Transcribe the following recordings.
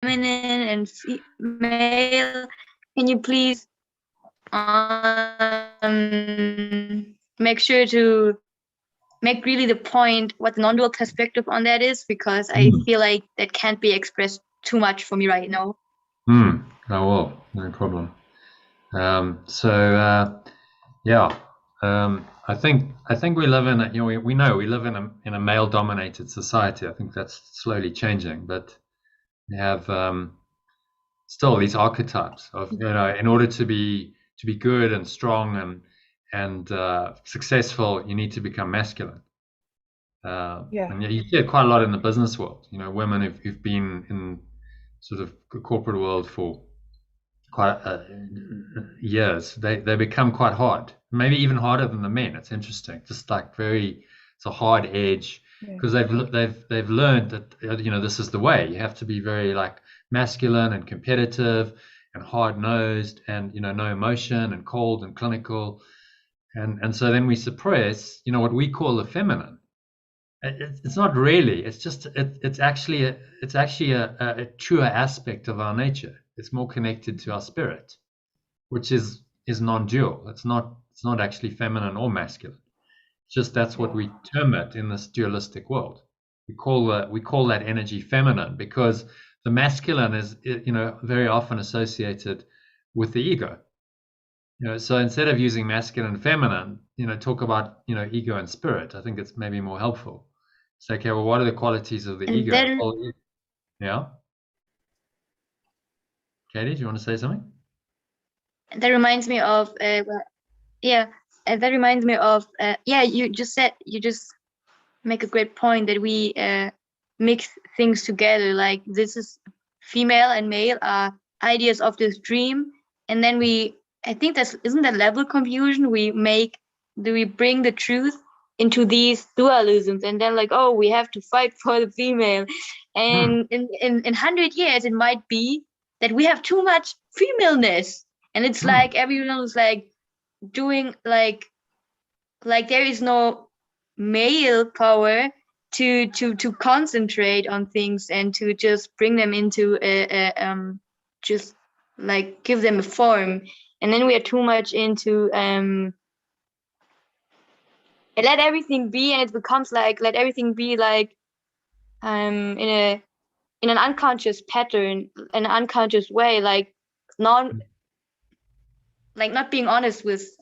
feminine and male. Can you please make sure to make really the point what the non-dual perspective on that is, because I feel like that can't be expressed too much for me right now. I will, no problem. Yeah, I think we live in we know we live in a male-dominated society. I think that's slowly changing, but we have still these archetypes of in order to be good and strong and successful, you need to become masculine. And you see it quite a lot in the business world. Women who've been in sort of the corporate world for quite years, they become quite hard, maybe even harder than the men. It's interesting, just like it's a hard edge because they've learned that this is the way. You have to be very like masculine and competitive and hard-nosed and no emotion and cold and clinical, and so then we suppress what we call the feminine. It's not really. It's just it's actually a truer aspect of our nature. It's more connected to our spirit, which is non-dual. It's not actually feminine or masculine. It's just that's what we term it in this dualistic world. We call that energy feminine because the masculine is very often associated with the ego. So instead of using masculine and feminine, talk about ego and spirit. I think it's maybe more helpful. It's okay. Well, what are the qualities of the And ego? then Well, yeah. Katie, do you want to say something? that reminds me of that reminds me of you just make a great point that we mix things together, like this is female and male are ideas of this dream, and then I think isn't that level confusion. We bring the truth into these dualisms, and then like, oh, we have to fight for the female, and in 100 years it might be that we have too much femaleness, and it's like everyone is like doing like there is no male power to concentrate on things and to just bring them into just like give them a form, and then we are too much into let everything be, and it becomes like let everything be like in an unconscious pattern, an unconscious way, like non like not being honest with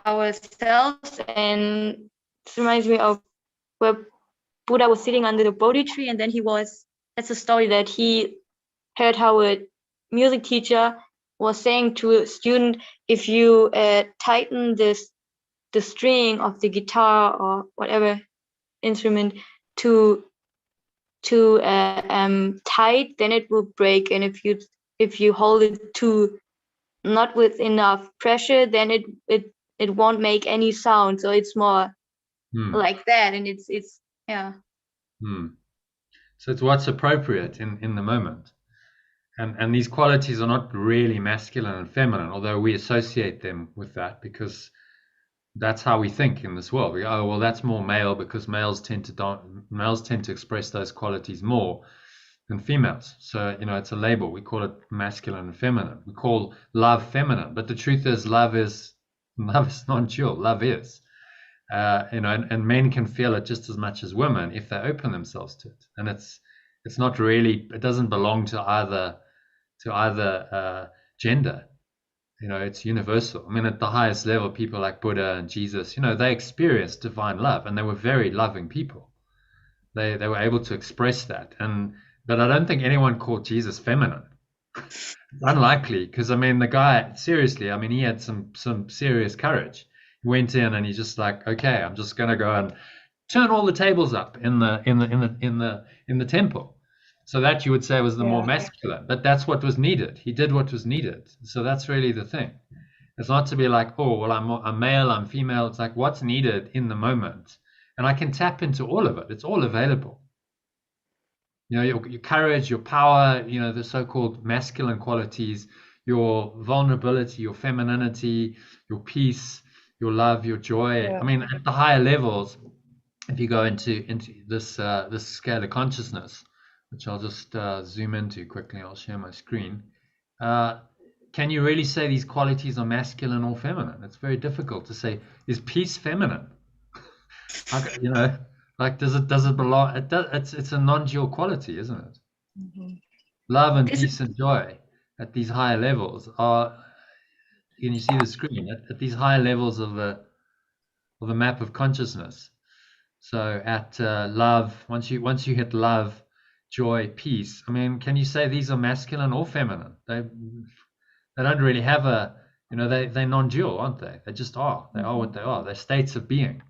ourselves. And this reminds me of where Buddha was sitting under the Bodhi tree, and then that's a story that he heard how a music teacher was saying to a student, if you tighten the string of the guitar or whatever instrument too tight, then it will break. And if you hold it too not with enough pressure, then it won't make any sound. So it's more like that, and it's yeah. So it's what's appropriate in the moment. And these qualities are not really masculine and feminine, although we associate them with that because that's how we think in this world. We go, oh, well, that's more male because males tend to express those qualities more than females. So, it's a label. We call it masculine and feminine. We call love feminine. But the truth is love is non-dual. Love is. And men can feel it just as much as women if they open themselves to it. And it's not really, it doesn't belong to either gender. It's universal. I mean, at the highest level, people like Buddha and Jesus, they experienced divine love, and they were very loving people. They were able to express that, but I don't think anyone called Jesus feminine. It's unlikely, because I mean, the guy, seriously, I mean, he had some serious courage. He went in and he's just like, okay, I'm just gonna go and turn all the tables up in the temple. So that you would say was the more masculine, but that's what was needed. He did what was needed. So that's really the thing. It's not to be like, oh, well, I'm male, I'm female. It's like what's needed in the moment. And I can tap into all of it. It's all available. Your courage, your power, the so-called masculine qualities, your vulnerability, your femininity, your peace, your love, your joy. I mean, at the higher levels, if you go into this scale of consciousness, which I'll just zoom into quickly. I'll share my screen. Can you really say these qualities are masculine or feminine? It's very difficult to say. Is peace feminine? Like does it belong? It's a non-dual quality, isn't it? Mm-hmm. Love and This is, peace and joy at these higher levels are. Can you see the screen? At these higher levels of the map of consciousness. So at love, once you hit love, joy, peace. I mean, can you say these are masculine or feminine? They don't really have a, they're non-dual, aren't they? They just are. They are what they are. They're states of being.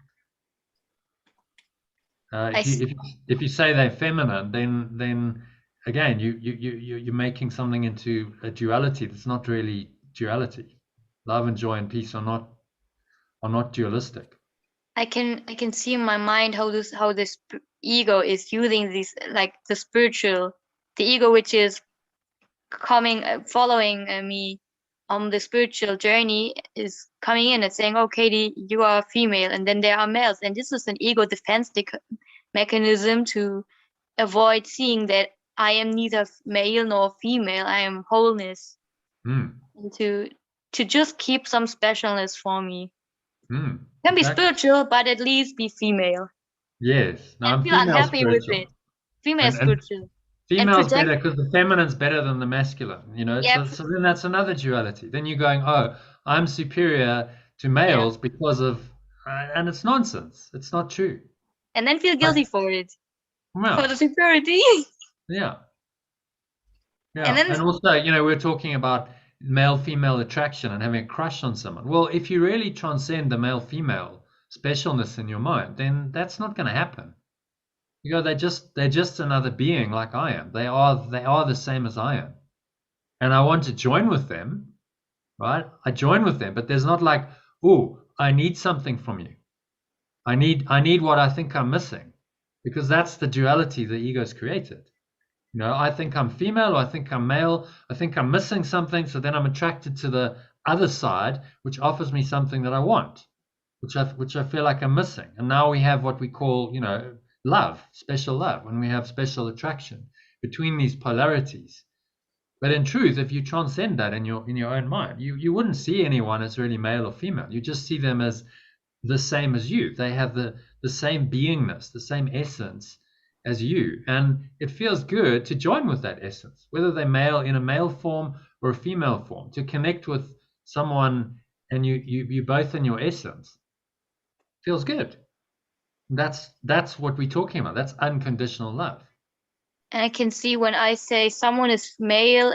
I If s- you if you say they're feminine, then again you're making something into a duality that's not really duality. Love and joy and peace are not dualistic. I can see in my mind how this ego is using these, like the ego which is coming following me on the spiritual journey is coming in and saying, okay, you are female, and then there are males, and this is an ego defense mechanism to avoid seeing that I am neither male nor female. I am wholeness, Mm, and to just keep some specialness for me. Can be exactly. spiritual, but at least be female Yes. Now and I'm feel female unhappy with it. spiritual, Female and spiritual and female's project. better because the feminine's better than the masculine. Yeah, So then that's another duality. Then you're going, oh, I'm superior to yeah, males because of, and it's nonsense. It's not true. and then feel Like, guilty for it, for the well, superiority. yeah, And yeah, then and also, we're talking about male-female attraction and having a crush on someone. Well, if you really transcend the male-female specialness in your mind, then that's not going to happen. They're just another being like I am. They are the same as I am. And I want to join with them, right? I join with them, but there's not like, oh, I need something from you. I need what I think I'm missing, because that's the duality the ego's created. I think I'm female or I think I'm male. I think I'm missing something, so then I'm attracted to the other side, which offers me something that I want, which I feel like I'm missing. And now we have what we call, love, special love, when we have special attraction between these polarities. But in truth, if you transcend that in your own mind, you wouldn't see anyone as really male or female. You just see them as the same as you. They have the same beingness, the same essence as you. And it feels good to join with that essence, whether they're male in a male form or a female form, to connect with someone and you both in your essence. Feels good. That's what we're talking about. That's unconditional love. I can see when I say someone is male,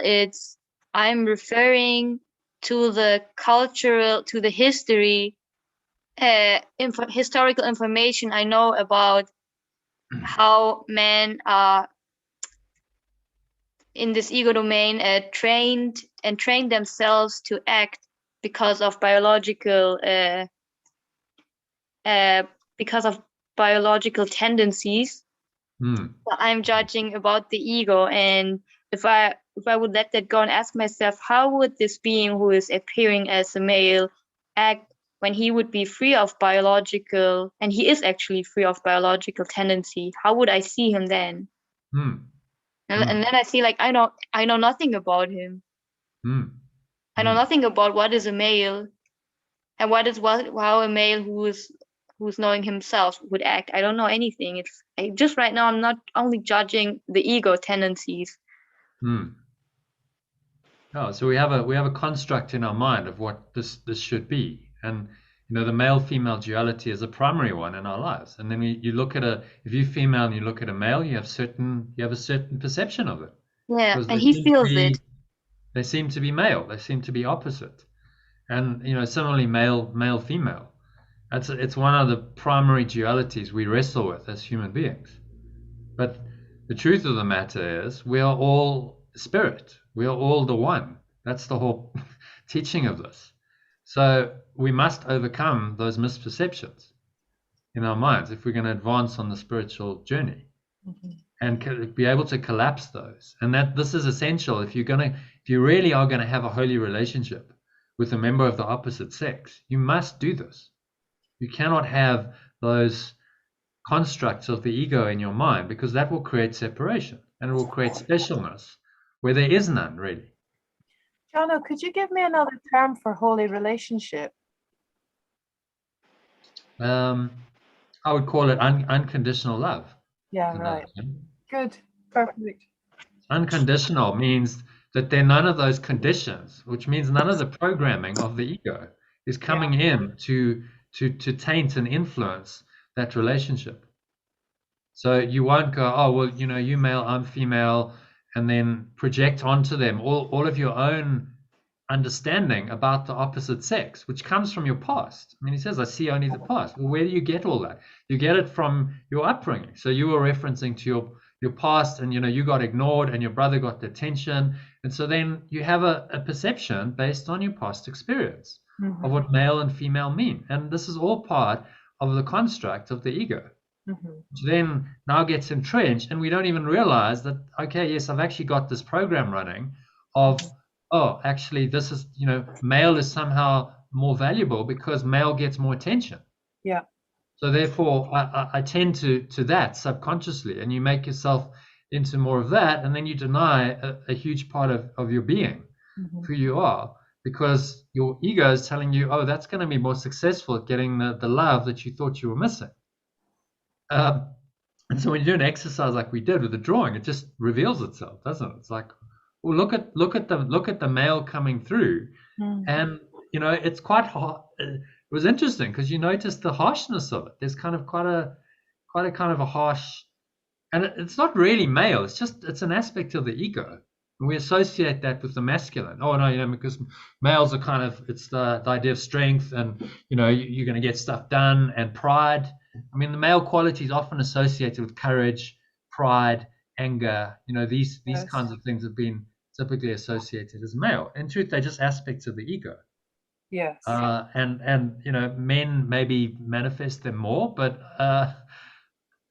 I'm referring to the history, historical information I know about how men are in this ego domain trained themselves to act because of uh, biological tendencies. Mm. I'm judging about the ego, and if I would let that go and ask myself, how would this being who is appearing as a male act when he would be free of biological, and he is actually free of biological tendency? How would I see him then? Mm. And Mm. then I see, like, I know nothing about him. Mm. I know Mm. nothing about what is a male and how a male who's knowing himself would act. I don't know anything. Just right now I'm not only judging the ego tendencies. Mm. Oh, so we have a construct in our mind of what this should be, and the male-female duality is a primary one in our lives. And then you look at if you're female and you look at a male, you have a certain perception of it, Yeah, because and he feels it. they seem to be male, they seem to be opposite, and similarly male female. It's one of the primary dualities we wrestle with as human beings. But the truth of the matter is, we are all spirit. We are all the one. That's the whole teaching of this. So we must overcome those misperceptions in our minds if we're going to advance on the spiritual journey, and be able to collapse those. And that this is essential if you really are going to have a holy relationship with a member of the opposite sex. You must do this. You cannot have those constructs of the ego in your mind, because that will create separation. and it will create specialness where there is none really. Jono, could you give me another term for holy relationship? I would call it unconditional love. Yeah, right. Good. Perfect. Unconditional means that there are none of those conditions, which means none of the programming of the ego is coming in to taint and influence that relationship. So you won't go, oh, well, you know, you male, I'm female, and then project onto them all of your own understanding about the opposite sex, which comes from your past. I mean, he says, I see only the past. Well, where do you get all that? You get it from your upbringing. So you were referencing to your past, and, you know, you got ignored and your brother got the attention. And so then you have a perception based on your past experience of what male and female mean. And this is all part of the construct of the ego. Which then now gets entrenched, and we don't even realize that, okay, yes, I've actually got this program running of, oh, actually, this is, you know, male is somehow more valuable because male gets more attention. Yeah. So therefore, I tend to that subconsciously, and you make yourself into more of that, and then you deny a huge part of your being, who you are, because your ego is telling you, oh, that's going to be more successful at getting the love that you thought you were missing. And so when you do an exercise like we did with the drawing, it just reveals itself, doesn't it? It's like, well, look at the male coming through, and you know, it's quite hard. It was interesting because you notice the harshness of it. There's kind of quite a kind of a harsh, and it's not really male. It's an aspect of the ego, and we associate that with the masculine. Oh no, you know, because males are kind of, it's the idea of strength, and you know, you're going to get stuff done, and pride. I mean, the male quality is often associated with courage, pride, anger. You know, these kinds of things have been typically associated as male. In truth, they're just aspects of the ego. Yes. And you know, men maybe manifest them more, but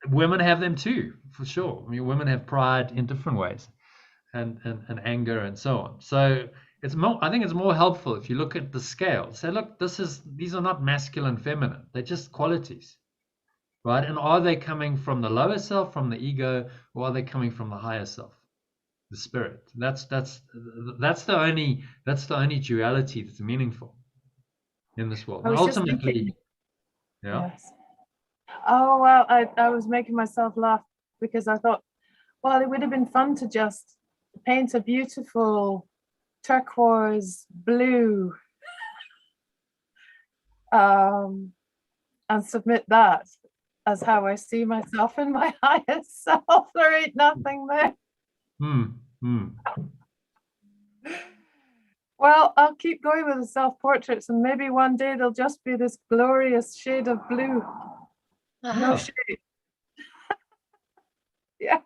women have them too, for sure. I mean, women have pride in different ways, and anger and so on. So it's more, I think it's more helpful if you look at the scale. Say, look, these are not masculine, feminine. They're just qualities. Right? And are they coming from the lower self, from the ego, or are they coming from the higher self, the spirit? That's the only duality that's meaningful in this world. And ultimately, yes. Oh well, I was making myself laugh because I thought, well, it would have been fun to just paint a beautiful turquoise blue, and submit that as how I see myself in my highest self. There ain't nothing there. Well, I'll keep going with the self-portraits, and maybe one day they'll just be this glorious shade of blue. No shade. Yeah.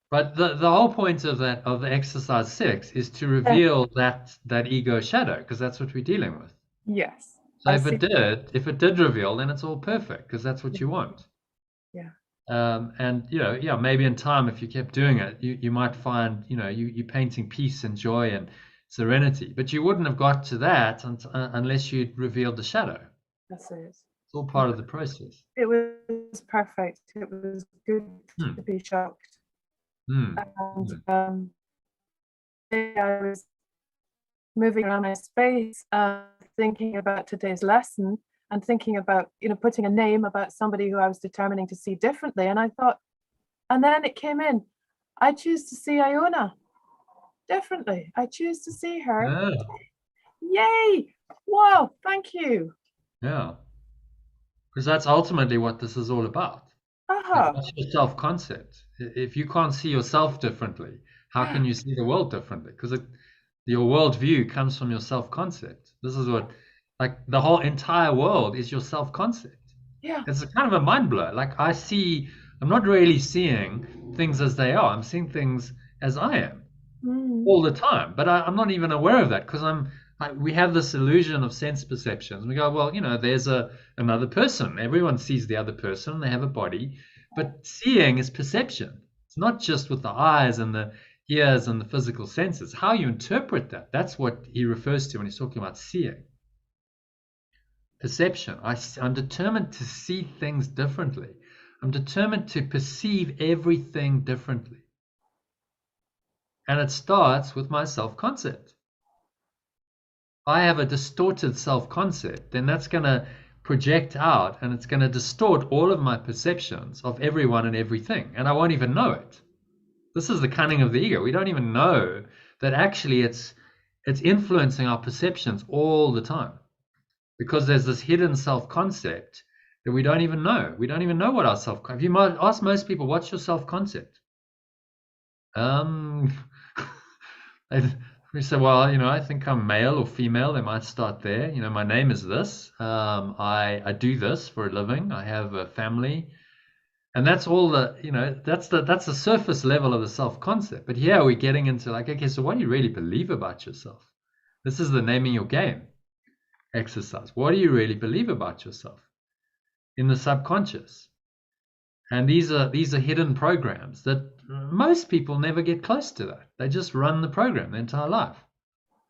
But the whole point of the exercise 6 is to reveal that ego shadow, because that's what we're dealing with. Yes. So if it did reveal, then it's all perfect, because that's what you want. Yeah. And you know, yeah, maybe in time, if you kept doing it, you might find, you know, you're painting peace and joy and serenity, but you wouldn't have got to that unless you'd revealed the shadow. That's it. It's all part of the process. It was perfect. It was good to be shocked. And I was moving around my space, thinking about today's lesson, and thinking about, you know, putting a name about somebody who I was determining to see differently. And I thought, and then it came in, I choose to see Iona differently. I choose to see her. Yay! Wow, thank you. Yeah. Because that's ultimately what this is all about. Like, what's your self-concept? If you can't see yourself differently, how can you see the world differently? Because your worldview comes from your self-concept. This is what, like, the whole entire world is your self-concept. Yeah. It's kind of a mind blow. Like, I'm not really seeing things as they are. I'm seeing things as I am all the time. But I'm not even aware of that, because we have this illusion of sense perceptions. We go, well, you know, there's another person. Everyone sees the other person. They have a body. But seeing is perception. It's not just with the eyes and the ears and the physical senses. How you interpret that, that's what he refers to when he's talking about seeing. Perception. I'm determined to see things differently. I'm determined to perceive everything differently. And it starts with my self-concept. I have a distorted self-concept, then that's going to project out, and it's going to distort all of my perceptions of everyone and everything, and I won't even know it. This is the cunning of the ego. We don't even know that actually it's influencing our perceptions all the time, because there's this hidden self-concept that we don't even know. We don't even know what our self-concept. If you might ask most people, what's your self-concept? We say, well, I think I'm male or female. They might start there. My name is this. I do this for a living. I have a family, and that's all that's the surface level of the self-concept. But here we're getting into like, okay, so what do you really believe about yourself? This is the naming your game exercise. What do you really believe about yourself in the subconscious? And these are hidden programs that most people never get close to that. They just run the program their entire life.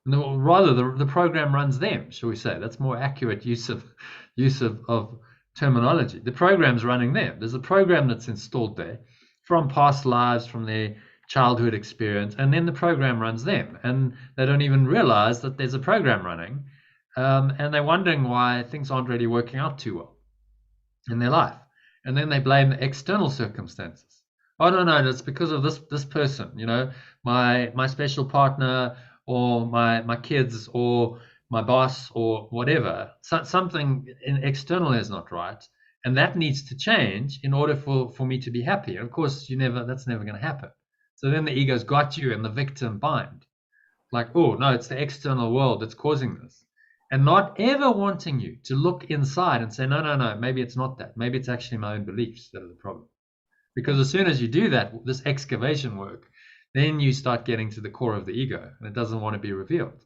Rather, the program runs them, shall we say. That's more accurate use of terminology. The program's running them. There's a program that's installed there from past lives, from their childhood experience, and then the program runs them. And they don't even realize that there's a program running, and they're wondering why things aren't really working out too well in their life. And then they blame the external circumstances. Oh, no, that's because of this person, my special partner, or my kids, or my boss, or whatever. Something external is not right, and that needs to change in order for me to be happy. And of course, that's never going to happen. So then the ego's got you in the victim bind. Like, oh, no, it's the external world that's causing this. And not ever wanting you to look inside and say, no, maybe it's not that. Maybe it's actually my own beliefs that are the problem. Because as soon as you do that, this excavation work, then you start getting to the core of the ego, and it doesn't want to be revealed.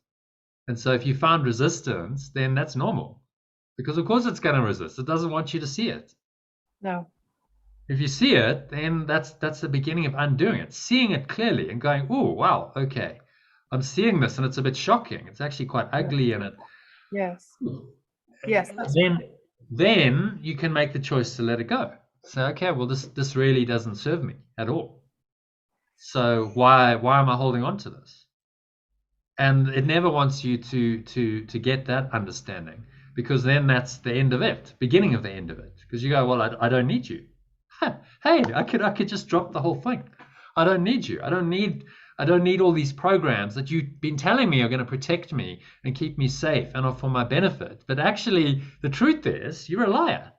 And so if you found resistance, then that's normal. Because of course it's going to resist. It doesn't want you to see it. No. If you see it, then that's the beginning of undoing it. Seeing it clearly and going, oh, wow, okay. I'm seeing this, and it's a bit shocking. It's actually quite ugly, and it. Yes. Yes. Then you can make the choice to let it go. Say, okay, well, this really doesn't serve me at all. So why am I holding on to this? And it never wants you to get that understanding, because then that's the end of it, beginning of the end of it. Because you go, well, I don't need you. Hey, I could just drop the whole thing. I don't need you. I don't need all these programs that you've been telling me are going to protect me and keep me safe and are for my benefit. But actually, the truth is, you're a liar.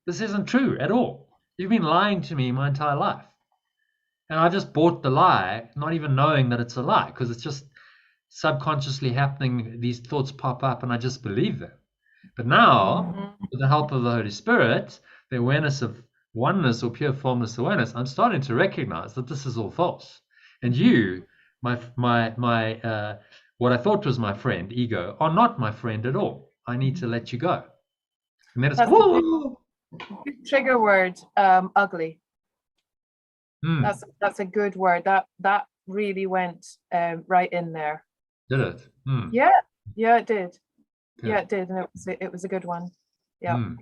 This isn't true at all. You've been lying to me my entire life. And I just bought the lie, not even knowing that it's a lie, because it's just subconsciously happening. These thoughts pop up and I just believe them. But now, with the help of the Holy Spirit, the awareness of oneness or pure formless awareness, I'm starting to recognize that this is all false. And you, my what I thought was my friend, ego, are not my friend at all. I need to let you go. And then it's big trigger word, ugly. That's a good word. That really went right in there. Did it? Yeah, it did. Good. Yeah, it did, and it was a good one. Yeah.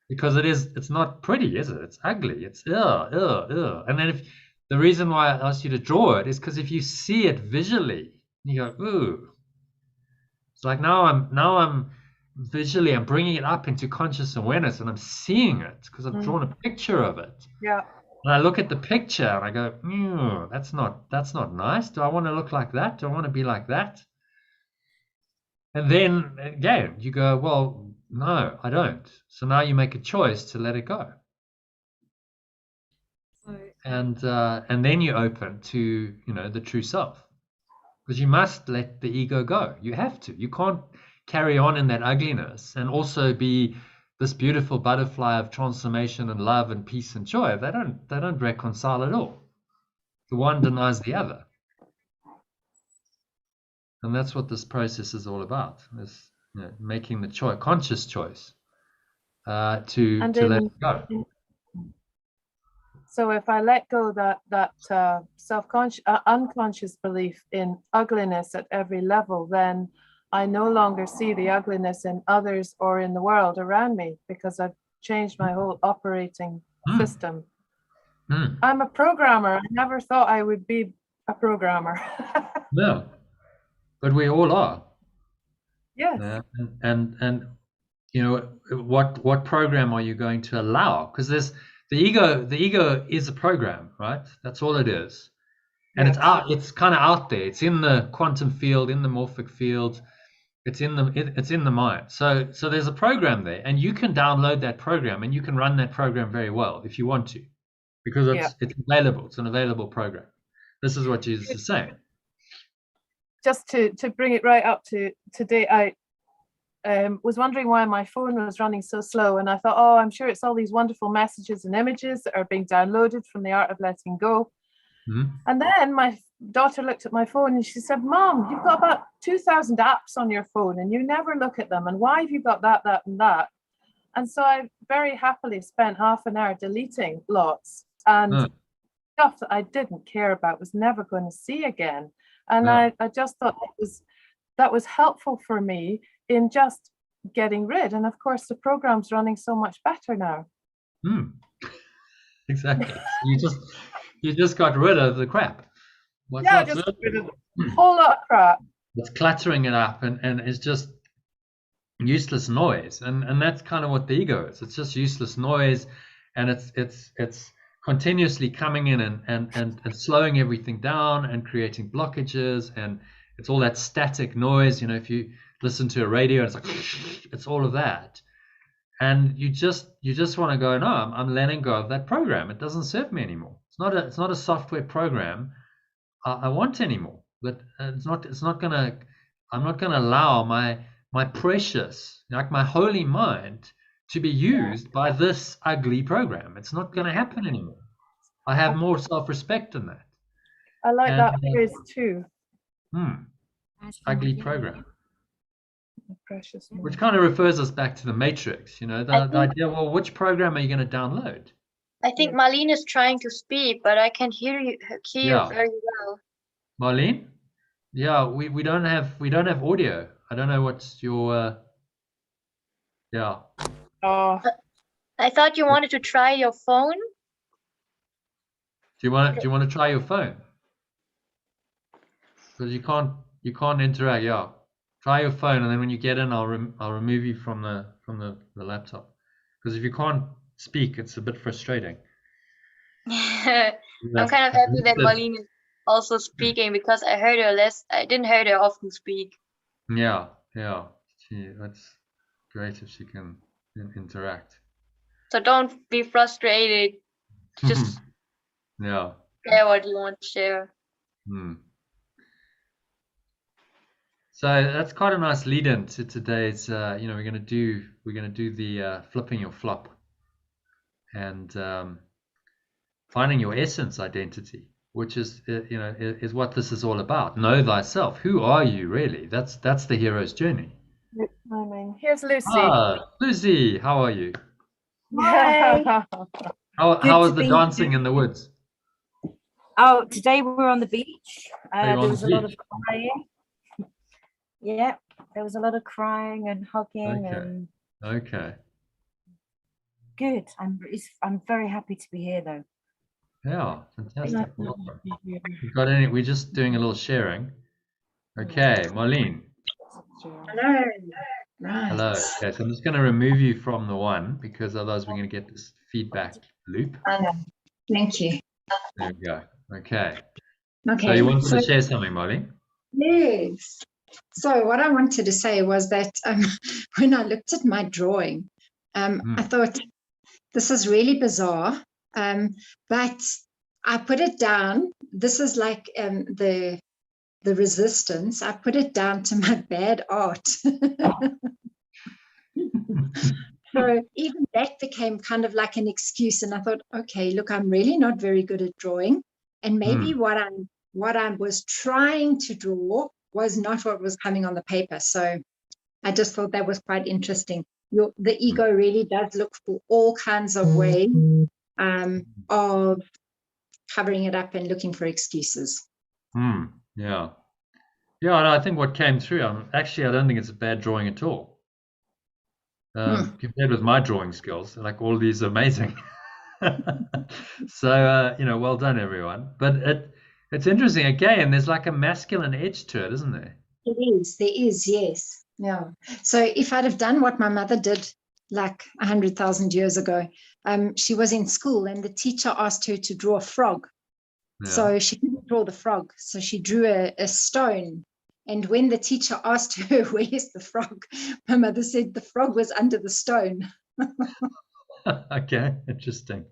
Because it's not pretty, is it? It's ugly. It's ugh. And then if the reason why I asked you to draw it is because if you see it visually, you go, ooh. It's like now I'm visually, I'm bringing it up into conscious awareness, and I'm seeing it because I've drawn a picture of it. Yeah. And I look at the picture and I go, that's not nice. Do I want to look like that? Do I want to be like that? And then again, you go, well, no, I don't. So now you make a choice to let it go. And then you open to the true self, because you must let the ego go. You have to. You can't carry on in that ugliness and also be this beautiful butterfly of transformation and love and peace and joy. They don't reconcile at all. The one denies the other. And that's what this process is all about, is making the choice, conscious choice, to let it go. So if I let go that self-conscious, unconscious belief in ugliness at every level, then I no longer see the ugliness in others or in the world around me, because I've changed my whole operating system. I'm a programmer. I never thought I would be a programmer. No, but we all are. Yes. And you know, what program are you going to allow? Because there's the ego is a program, right? That's all it is. And Yes. it's kind of out there. It's in the quantum field, in the morphic field. It's in the mind. So there's a program there, and you can download that program and you can run that program very well if you want to, because it's available. It's an available program. This is what Jesus is saying. Just to bring it right up to today, I was wondering why my phone was running so slow, and I thought, oh, I'm sure it's all these wonderful messages and images that are being downloaded from the Art of Letting Go. Mm-hmm. And then my daughter looked at my phone and she said, Mom, you've got about 2,000 apps on your phone and you never look at them, and why have you got that, and that? And so I very happily spent half an hour deleting lots, and stuff that I didn't care about, was never going to see again. And I just thought that was helpful for me in just getting rid. And of course, the program's running so much better now. Exactly. You just got rid of the crap. Just got rid of a whole lot of crap. It's cluttering it up, and it's just useless noise. And that's kind of what the ego is. It's just useless noise, and it's continuously coming in and slowing everything down and creating blockages, and it's all that static noise. You know, if you listen to a radio, it's like it's all of that, and you just want to go, no, I'm letting go of that program. It doesn't serve me anymore. It's not a software program I want anymore. But I'm not gonna allow my precious, like my holy mind, to be used by this ugly program. It's not going to happen anymore. I have more self-respect than that. I like that phrase too. Ugly program. Precious. Which kind of refers us back to the Matrix, you know, the idea, well, which program are you going to download? I think Marlene is trying to speak, but I can hear you very well. Marlene? Yeah, we don't have audio. I don't know what's your Oh. I thought you wanted to try your phone. Do you want to try your phone? Because you can't interact. Yeah, try your phone, and then when you get in, I'll remove you from the laptop. Because if you can't speak, it's a bit frustrating. I'm kind of happy that Marlene is also speaking, because I didn't hear her often speak. Yeah. That's great if she can interact. So don't be frustrated. Just share what you want to share. So that's quite a nice lead-in to today's. We're gonna do the flipping your flop, and finding your essence identity, which is is what this is all about. Know thyself. Who are you really? That's the hero's journey. I mean, here's Lucy. Lucy, how are you? Hi. How was the dancing in the woods? Oh, today we were on the beach. There was a lot of crying. Yeah, there was a lot of crying and hugging. Okay. Good. I'm very happy to be here, though. Yeah, fantastic. We're just doing a little sharing. Okay, Marlene. Hello. Nice. Hello. Okay, so I'm just going to remove you from the one, because otherwise we're going to get this feedback loop. Thank you. There we go. Okay. Okay. So you wanted to share something, Marlene? Yes. So what I wanted to say was that when I looked at my drawing, I thought, this is really bizarre, but I put it down. This is like the resistance. I put it down to my bad art. So even that became kind of like an excuse. And I thought, okay, look, I'm really not very good at drawing. And maybe what I was trying to draw was not what was coming on the paper. So I just thought that was quite interesting. The ego really does look for all kinds of ways of covering it up and looking for excuses. Yeah. And I think what came through, I don't think it's a bad drawing at all. Compared with my drawing skills, like all these amazing. So, well done, everyone. But It's interesting again. There's like a masculine edge to it, isn't there? There is, yes. Yeah. So if I'd have done what my mother did like 100,000 years ago, she was in school and the teacher asked her to draw a frog. Yeah. So she couldn't draw the frog. So she drew a stone. And when the teacher asked her, where's the frog? My mother said the frog was under the stone. Okay, interesting.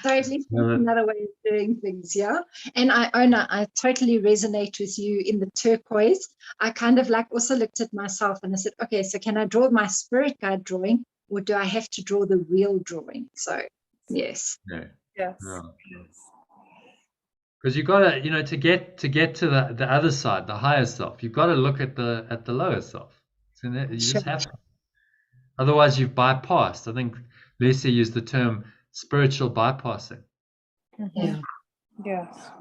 So at least Well, that's another way of doing things, yeah. And I totally resonate with you in the turquoise. I kind of like also looked at myself and I said, okay, so can I draw my spirit guide drawing or do I have to draw the real drawing? So yes. Yeah. Yes. Yeah. Yes. Because you got to, to get to the other side, the higher self, you've got to look at the lower self. So you just have to. Otherwise, you've bypassed. I think Lucy used the term spiritual bypassing. Yeah. Yes.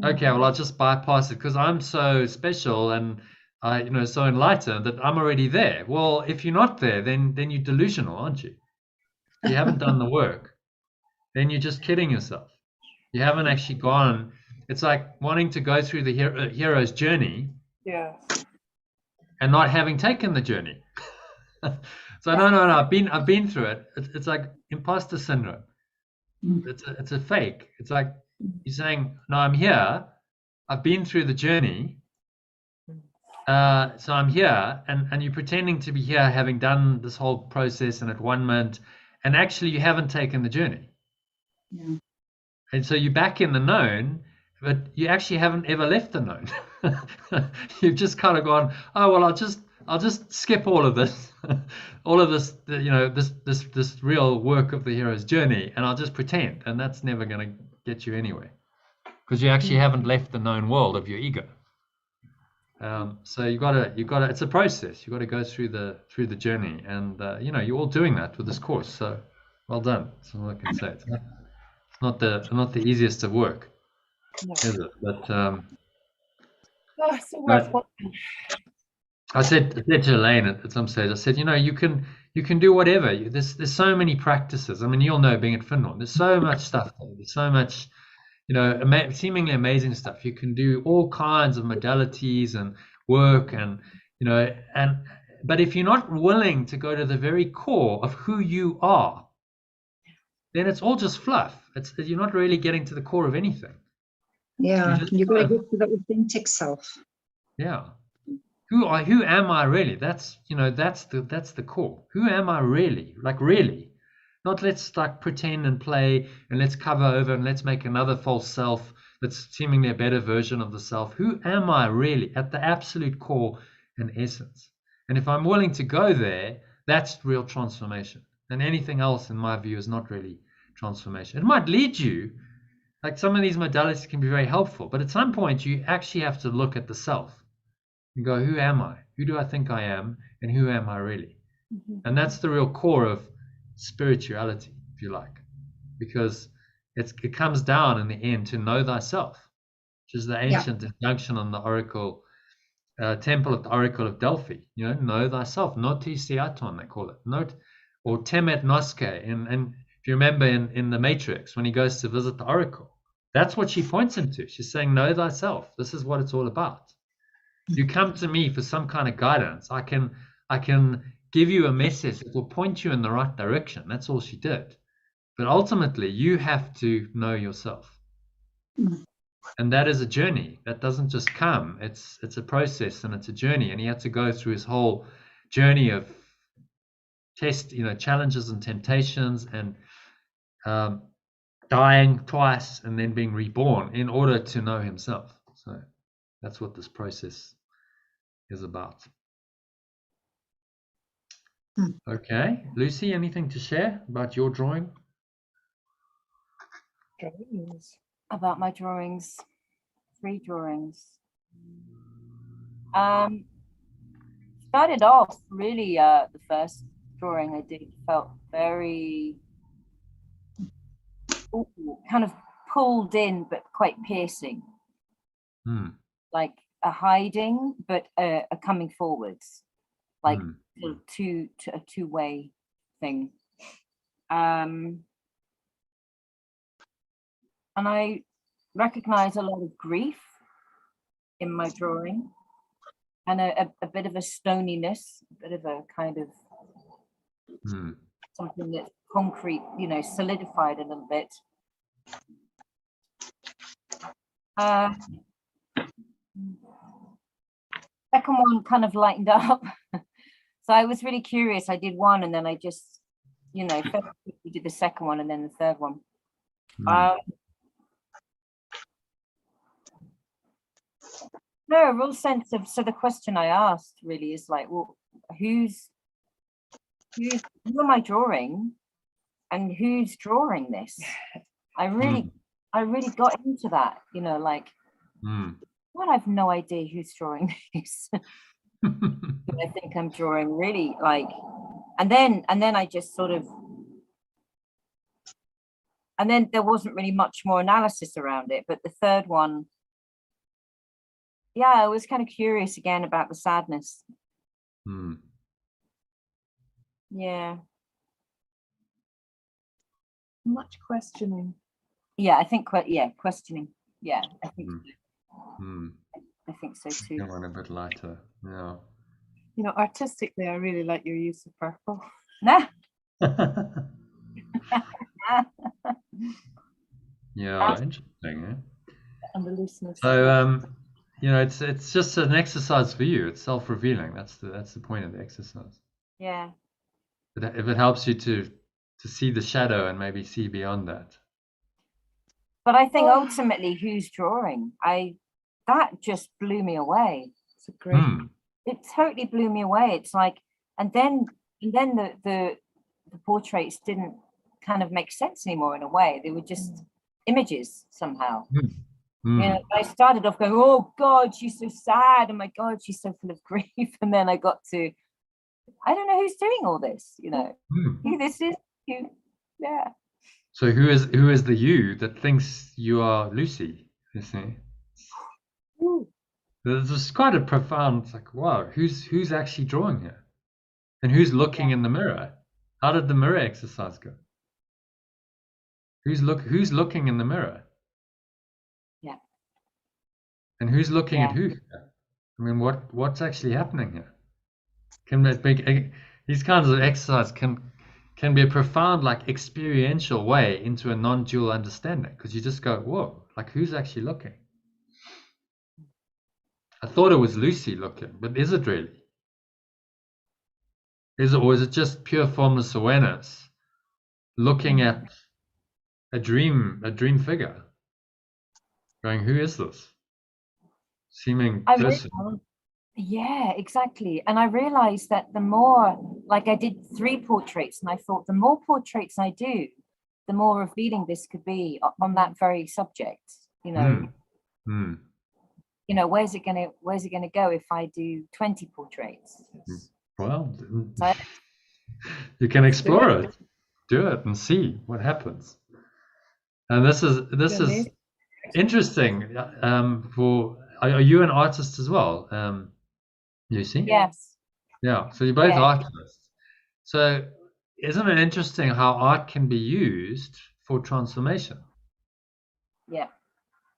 Okay, well, I'll just bypass it because I'm so special and so enlightened that I'm already there. Well, if you're not there, then you're delusional, aren't you? You haven't done the work. Then you're just kidding yourself. You haven't actually gone. It's like wanting to go through the hero's journey Yes. and not having taken the journey. So no, I've been through it. It's like imposter syndrome. It's a fake. It's like you're saying, no, I'm here. I've been through the journey. So I'm here, and you're pretending to be here, having done this whole process and at 1 month, and actually you haven't taken the journey. Yeah. And so you're back in the known, but you actually haven't ever left the known. You've just kind of gone, oh well, I'll just skip all of this, this real work of the hero's journey, and I'll just pretend, and that's never going to get you anywhere, because you actually haven't left the known world of your ego. So you gotta. It's a process. You got to go through the journey, and you're all doing that with this course. So well done. That's all I can say. It's not the easiest of work, No. is it? But Oh, so worthwhile. I said to Elaine at some stage, I said, you can do whatever. There's so many practices. I mean, you'll know, being at Finland, there's so much stuff there. There's so much, seemingly amazing stuff. You can do all kinds of modalities and work, and but if you're not willing to go to the very core of who you are, then it's all just fluff. You're not really getting to the core of anything. Yeah. You've got to get to the authentic self. Yeah. Who am I really? That's the core. Who am I really? Like really. Not let's like pretend and play and let's cover over and let's make another false self that's seemingly a better version of the self. Who am I really at the absolute core and essence? And if I'm willing to go there, that's real transformation. And anything else, in my view, is not really transformation. It might lead you, like some of these modalities can be very helpful, but at some point you actually have to look at the self and go, who am I? Who do I think I am? And who am I really? And that's the real core of spirituality, if you like, because it comes down in the end to know thyself, which is the ancient injunction on the oracle temple at the oracle of Delphi. Know thyself, noti siaton, they call it, note, or temet noske. And if you remember in the Matrix, when he goes to visit the oracle, that's what she points him to. She's saying, know thyself. This is what it's all about. You come to me for some kind of guidance. I can give you a message that will point you in the right direction. That's all she did. But ultimately, you have to know yourself. And that is a journey. That doesn't just come. It's a process and it's a journey. And he had to go through his whole journey of challenges and temptations and dying twice and then being reborn in order to know himself. So that's what this process is about. Okay, Lucy, anything to share about your drawing? Drawings. About my drawings, 3 drawings. Started off really, the first drawing I did felt very kind of pulled in, but quite piercing. Like a hiding, but a coming forwards, like a two-way thing. And I recognize a lot of grief in my drawing, and a bit of a stoniness, a bit of a kind of something that's concrete, you know, solidified a little bit. Second one kind of lightened up. So I was really curious. I did one and then I just, you know, first we did the second one and then the third one. No, a real sense of, so the question I asked really is like, well, who am I drawing and who's drawing this? I really got into that, you know, like, well, I have no idea who's drawing this. I think I'm drawing really like, and then I just sort of, and then there wasn't really much more analysis around it. But the third one, yeah, I was kind of curious again about the sadness. Yeah. Much questioning. Yeah, I think, yeah, questioning. Yeah, I think so. I think so too. That one a bit lighter. Yeah. You know, artistically, I really like your use of purple. Nah. Yeah, interesting. Eh? And the looseness. So, you know, it's just an exercise for you. It's self-revealing. That's the point of the exercise. Yeah. But if it helps you to see the shadow and maybe see beyond that. But I think ultimately, who's drawing? That just blew me away. It's a great. It totally blew me away. It's like, and then the portraits didn't kind of make sense anymore in a way. They were just images somehow. You know, I started off going, oh God, she's so sad. Oh my God, she's so full of grief. And then I got to, I don't know who's doing all this, you know, who this is, who, yeah. So who is the you that thinks you are Lucy, you see? This is quite a profound, it's like, wow, who's actually drawing here? And who's looking in the mirror? How did the mirror exercise go? Who's looking in the mirror? Yeah. And who's looking at who here? I mean, what's actually happening here? Can it be, these kinds of exercise can be a profound, like, experiential way into a non-dual understanding, because you just go, whoa, like, who's actually looking? I thought it was Lucy looking, but is it really? Or is it just pure formless awareness looking at a dream figure, going, who is this seeming person? Yeah, exactly. And I realized that the more, like, I did 3 portraits, and I thought the more portraits I do, the more revealing this could be on that very subject, you know. You know, where's it gonna go if I do 20 portraits? Well, you can explore it, do it, and see what happens. And this is interesting. Are you an artist as well, Lucy? Yes. Yeah. So you're both artists. So isn't it interesting how art can be used for transformation? Yeah.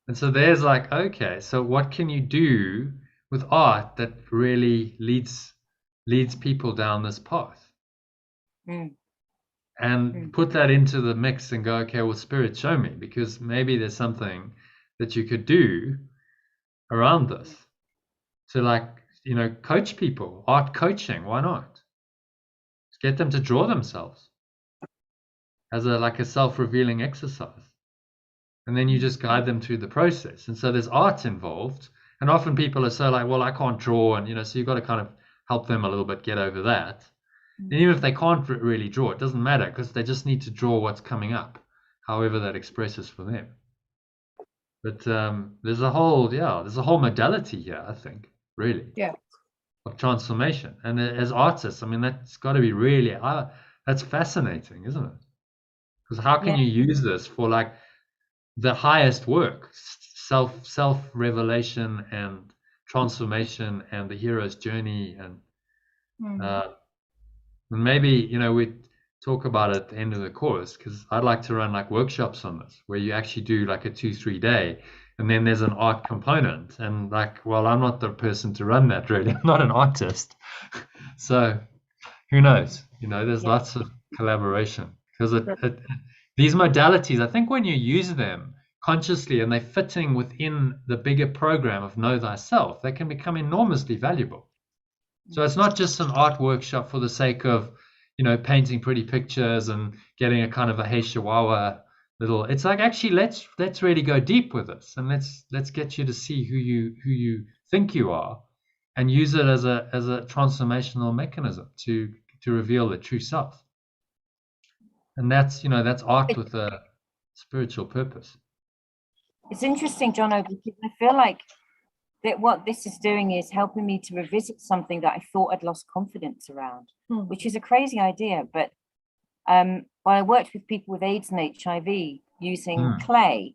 And so there's like, okay, so what can you do with art that really leads people down this path? And put that into the mix and go, okay, well, Spirit, show me, because maybe there's something that you could do around this to, like, you know, coach people, art coaching. Why not? Get them to draw themselves as a self-revealing exercise. And then you just guide them through the process. And so there's art involved. And often people are so like, well, I can't draw. And, you know, so you've got to kind of help them a little bit get over that. And even if they can't really draw, it doesn't matter, because they just need to draw what's coming up, however that expresses for them. But there's a whole modality here, I think, really, of transformation. And as artists, I mean, that's got to be really, that's fascinating, isn't it? Because how can you use this for, like, the highest work, self-revelation and transformation and the hero's journey, and maybe, you know, we're talk about it at the end of the course, because I'd like to run like workshops on this, where you actually do like a 2-3 day, and then there's an art component. And like, well, I'm not the person to run that, really. I'm not an artist. So who knows? You know, there's lots of collaboration, because these modalities, I think when you use them consciously and they're fitting within the bigger program of Know Thyself, they can become enormously valuable. So it's not just an art workshop for the sake of, you know, painting pretty pictures and getting a kind of a hey chihuahua little. It's like, actually, let's really go deep with this, and let's get you to see who you think you are, and use it as a transformational mechanism to reveal the true self. And that's, you know, that's art with a spiritual purpose. It's interesting, Jono, because I feel like that what this is doing is helping me to revisit something that I thought I'd lost confidence around, which is a crazy idea. But when I worked with people with AIDS and HIV using clay,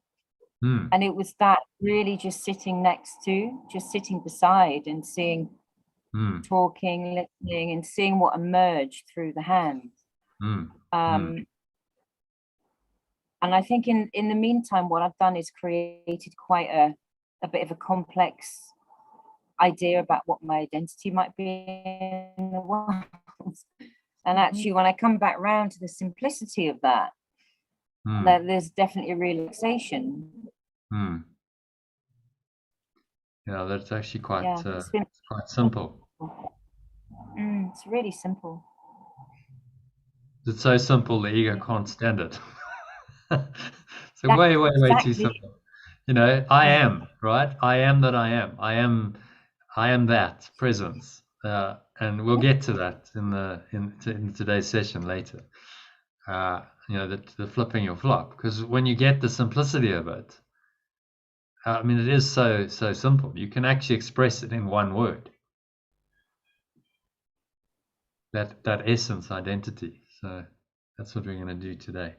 and it was that really just sitting beside and seeing, talking, listening, and seeing what emerged through the hands. And I think in the meantime, what I've done is created quite a bit of a complex idea about what my identity might be in the world. And actually, when I come back round to the simplicity of that, there's definitely a relaxation. Yeah, that's actually quite quite simple. It's really simple. It's so simple the ego can't stand it. So way too simple. You know, I am, right? I am that I am. I am that presence. And we'll get to that in today's session later. You know, the flipping your flop, because when you get the simplicity of it, I mean, it is so simple. You can actually express it in one word. That essence, identity. So that's what we're going to do today.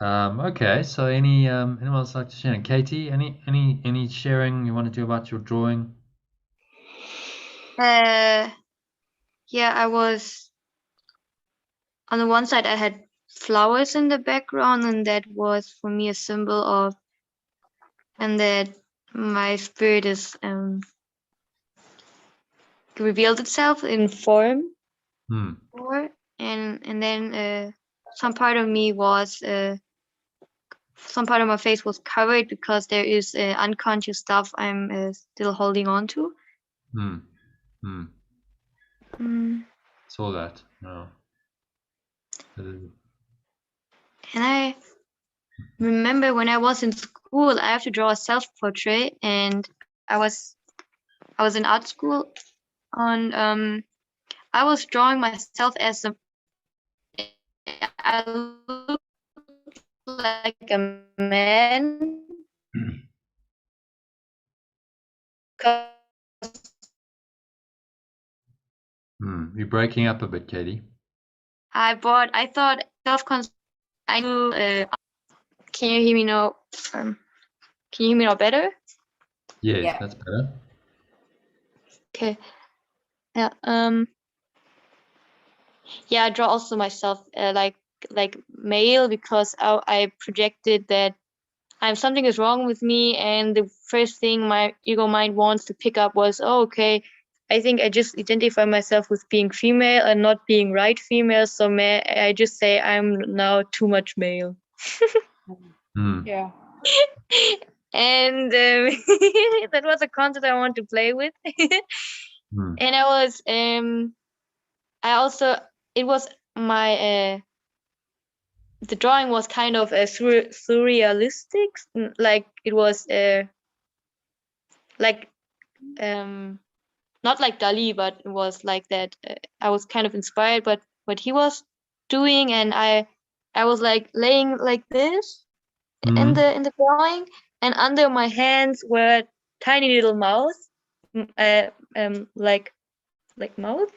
Okay, so anyone else like to share? And Katie, any sharing you want to do about your drawing? Yeah, I was on the one side I had flowers in the background, and that was for me a symbol of, and that my spirit is revealed itself in form. And then some part of me was some part of my face was covered because there is unconscious stuff I'm still holding on to. Saw that. No. And I remember when I was in school, I have to draw a self-portrait, and I was in art school, and I was drawing myself as I look like a man. You're breaking up a bit, Katie. I thought I knew. Can you hear me now? Can you hear me now better? Yes, that's better. Okay. Yeah. Yeah, I draw also myself like male, because I projected that something is wrong with me, and the first thing my ego mind wants to pick up was, oh, okay, I think I just identify myself with being female and not being right female, so I just say I'm now too much male. Yeah. And that was a concept I wanted to play with. And I was it was my the drawing was kind of surrealistic, like it was like not like Dali, but it was like that. I was kind of inspired by what he was doing, and I was like laying like this in the drawing, and under my hands were tiny little mouths, like mouth,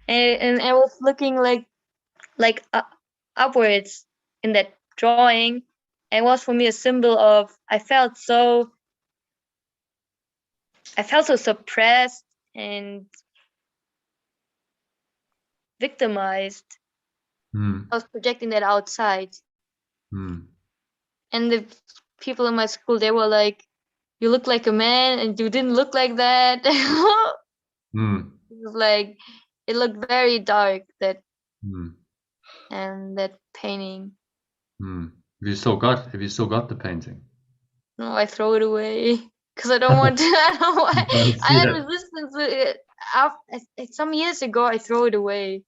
and I was looking like upwards in that drawing, and it was for me a symbol of I felt so suppressed and victimized. Mm. I was projecting that outside. Mm. And the people in my school, they were like, you look like a man and you didn't look like that. Mm. It was like, it looked very dark, that Mm. and that painting. Mm. Have you still got the painting? No, I throw it away because I don't want to. I don't want, You don't I see had it. resistance to it. Some years ago, I throw it away.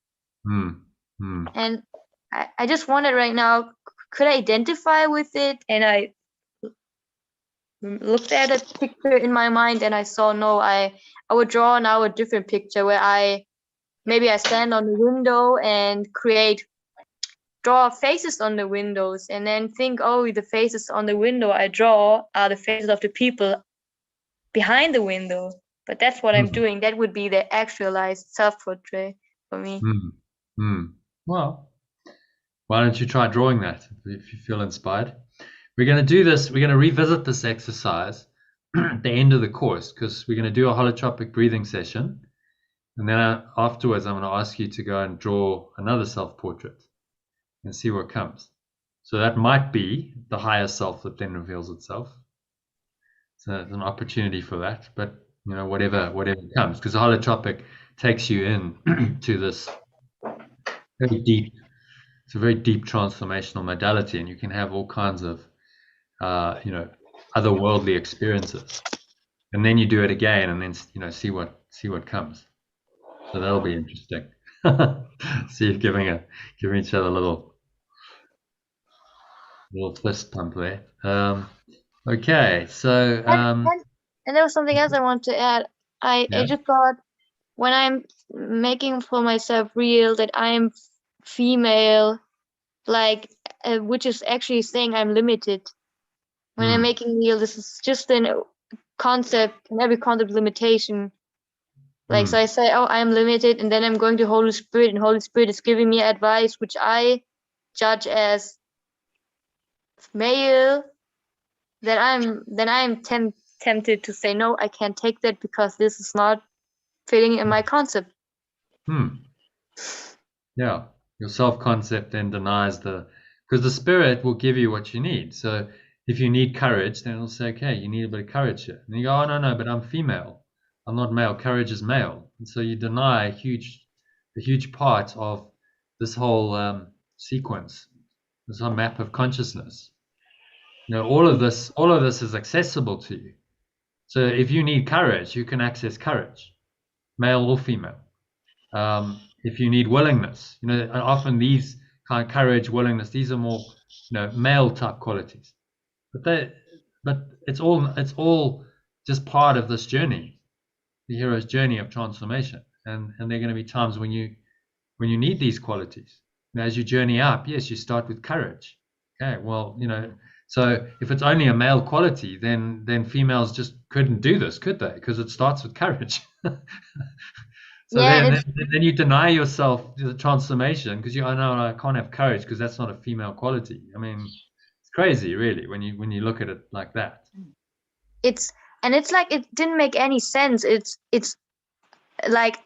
Mm. Mm. And I just wondered right now, could I identify with it? And I looked at a picture in my mind and I saw, no, I would draw now a different picture where maybe I stand on the window and draw faces on the windows and then think, oh, the faces on the window I draw are the faces of the people behind the window. But that's what I'm doing. That would be the actualized self-portrait for me. Mm. Mm. Well, why don't you try drawing that if you feel inspired? We're going to do this. We're going to revisit this exercise at the end of the course because we're going to do a holotropic breathing session. And then afterwards, I'm going to ask you to go and draw another self-portrait and see what comes. So that might be the higher self that then reveals itself. So it's an opportunity for that. But, you know, whatever comes, because the holotropic takes you in to this very deep, it's a very deep transformational modality, and you can have all kinds of, you know, otherworldly experiences. And then you do it again, and then, you know, see what comes. So that'll be interesting. See if giving each other a little fist pump there. Okay, so and there was something else I want to add. I just thought, when I'm making for myself real that I'm female, like which is actually saying I'm limited. When I'm making real, this is just a concept, and every concept limitation. Like, so I say, oh, I'm limited, and then I'm going to Holy Spirit, and Holy Spirit is giving me advice, which I judge as male. Then I'm tempted to say, no, I can't take that because this is not fitting in my concept. Yeah, your self-concept then denies because the spirit will give you what you need. So if you need courage, then it'll say, okay, you need a bit of courage here. And you go, oh, no, but I'm female. I'm not male. Courage is male. And so you deny a huge part of this whole sequence, this whole map of consciousness. You know, all of this is accessible to you. So if you need courage, you can access courage, male or female. If you need willingness, you know, often these kind of courage, willingness, these are more, you know, male type qualities. But it's all just part of this journey, the hero's journey of transformation. And there are going to be times when you need these qualities. And as you journey up, yes, you start with courage. Okay, well, you know, so if it's only a male quality, then females just couldn't do this, could they? Because it starts with courage. So then you deny yourself the transformation because I can't have courage because that's not a female quality. I mean, it's crazy, really, when you look at it like that. It's like it didn't make any sense. It's like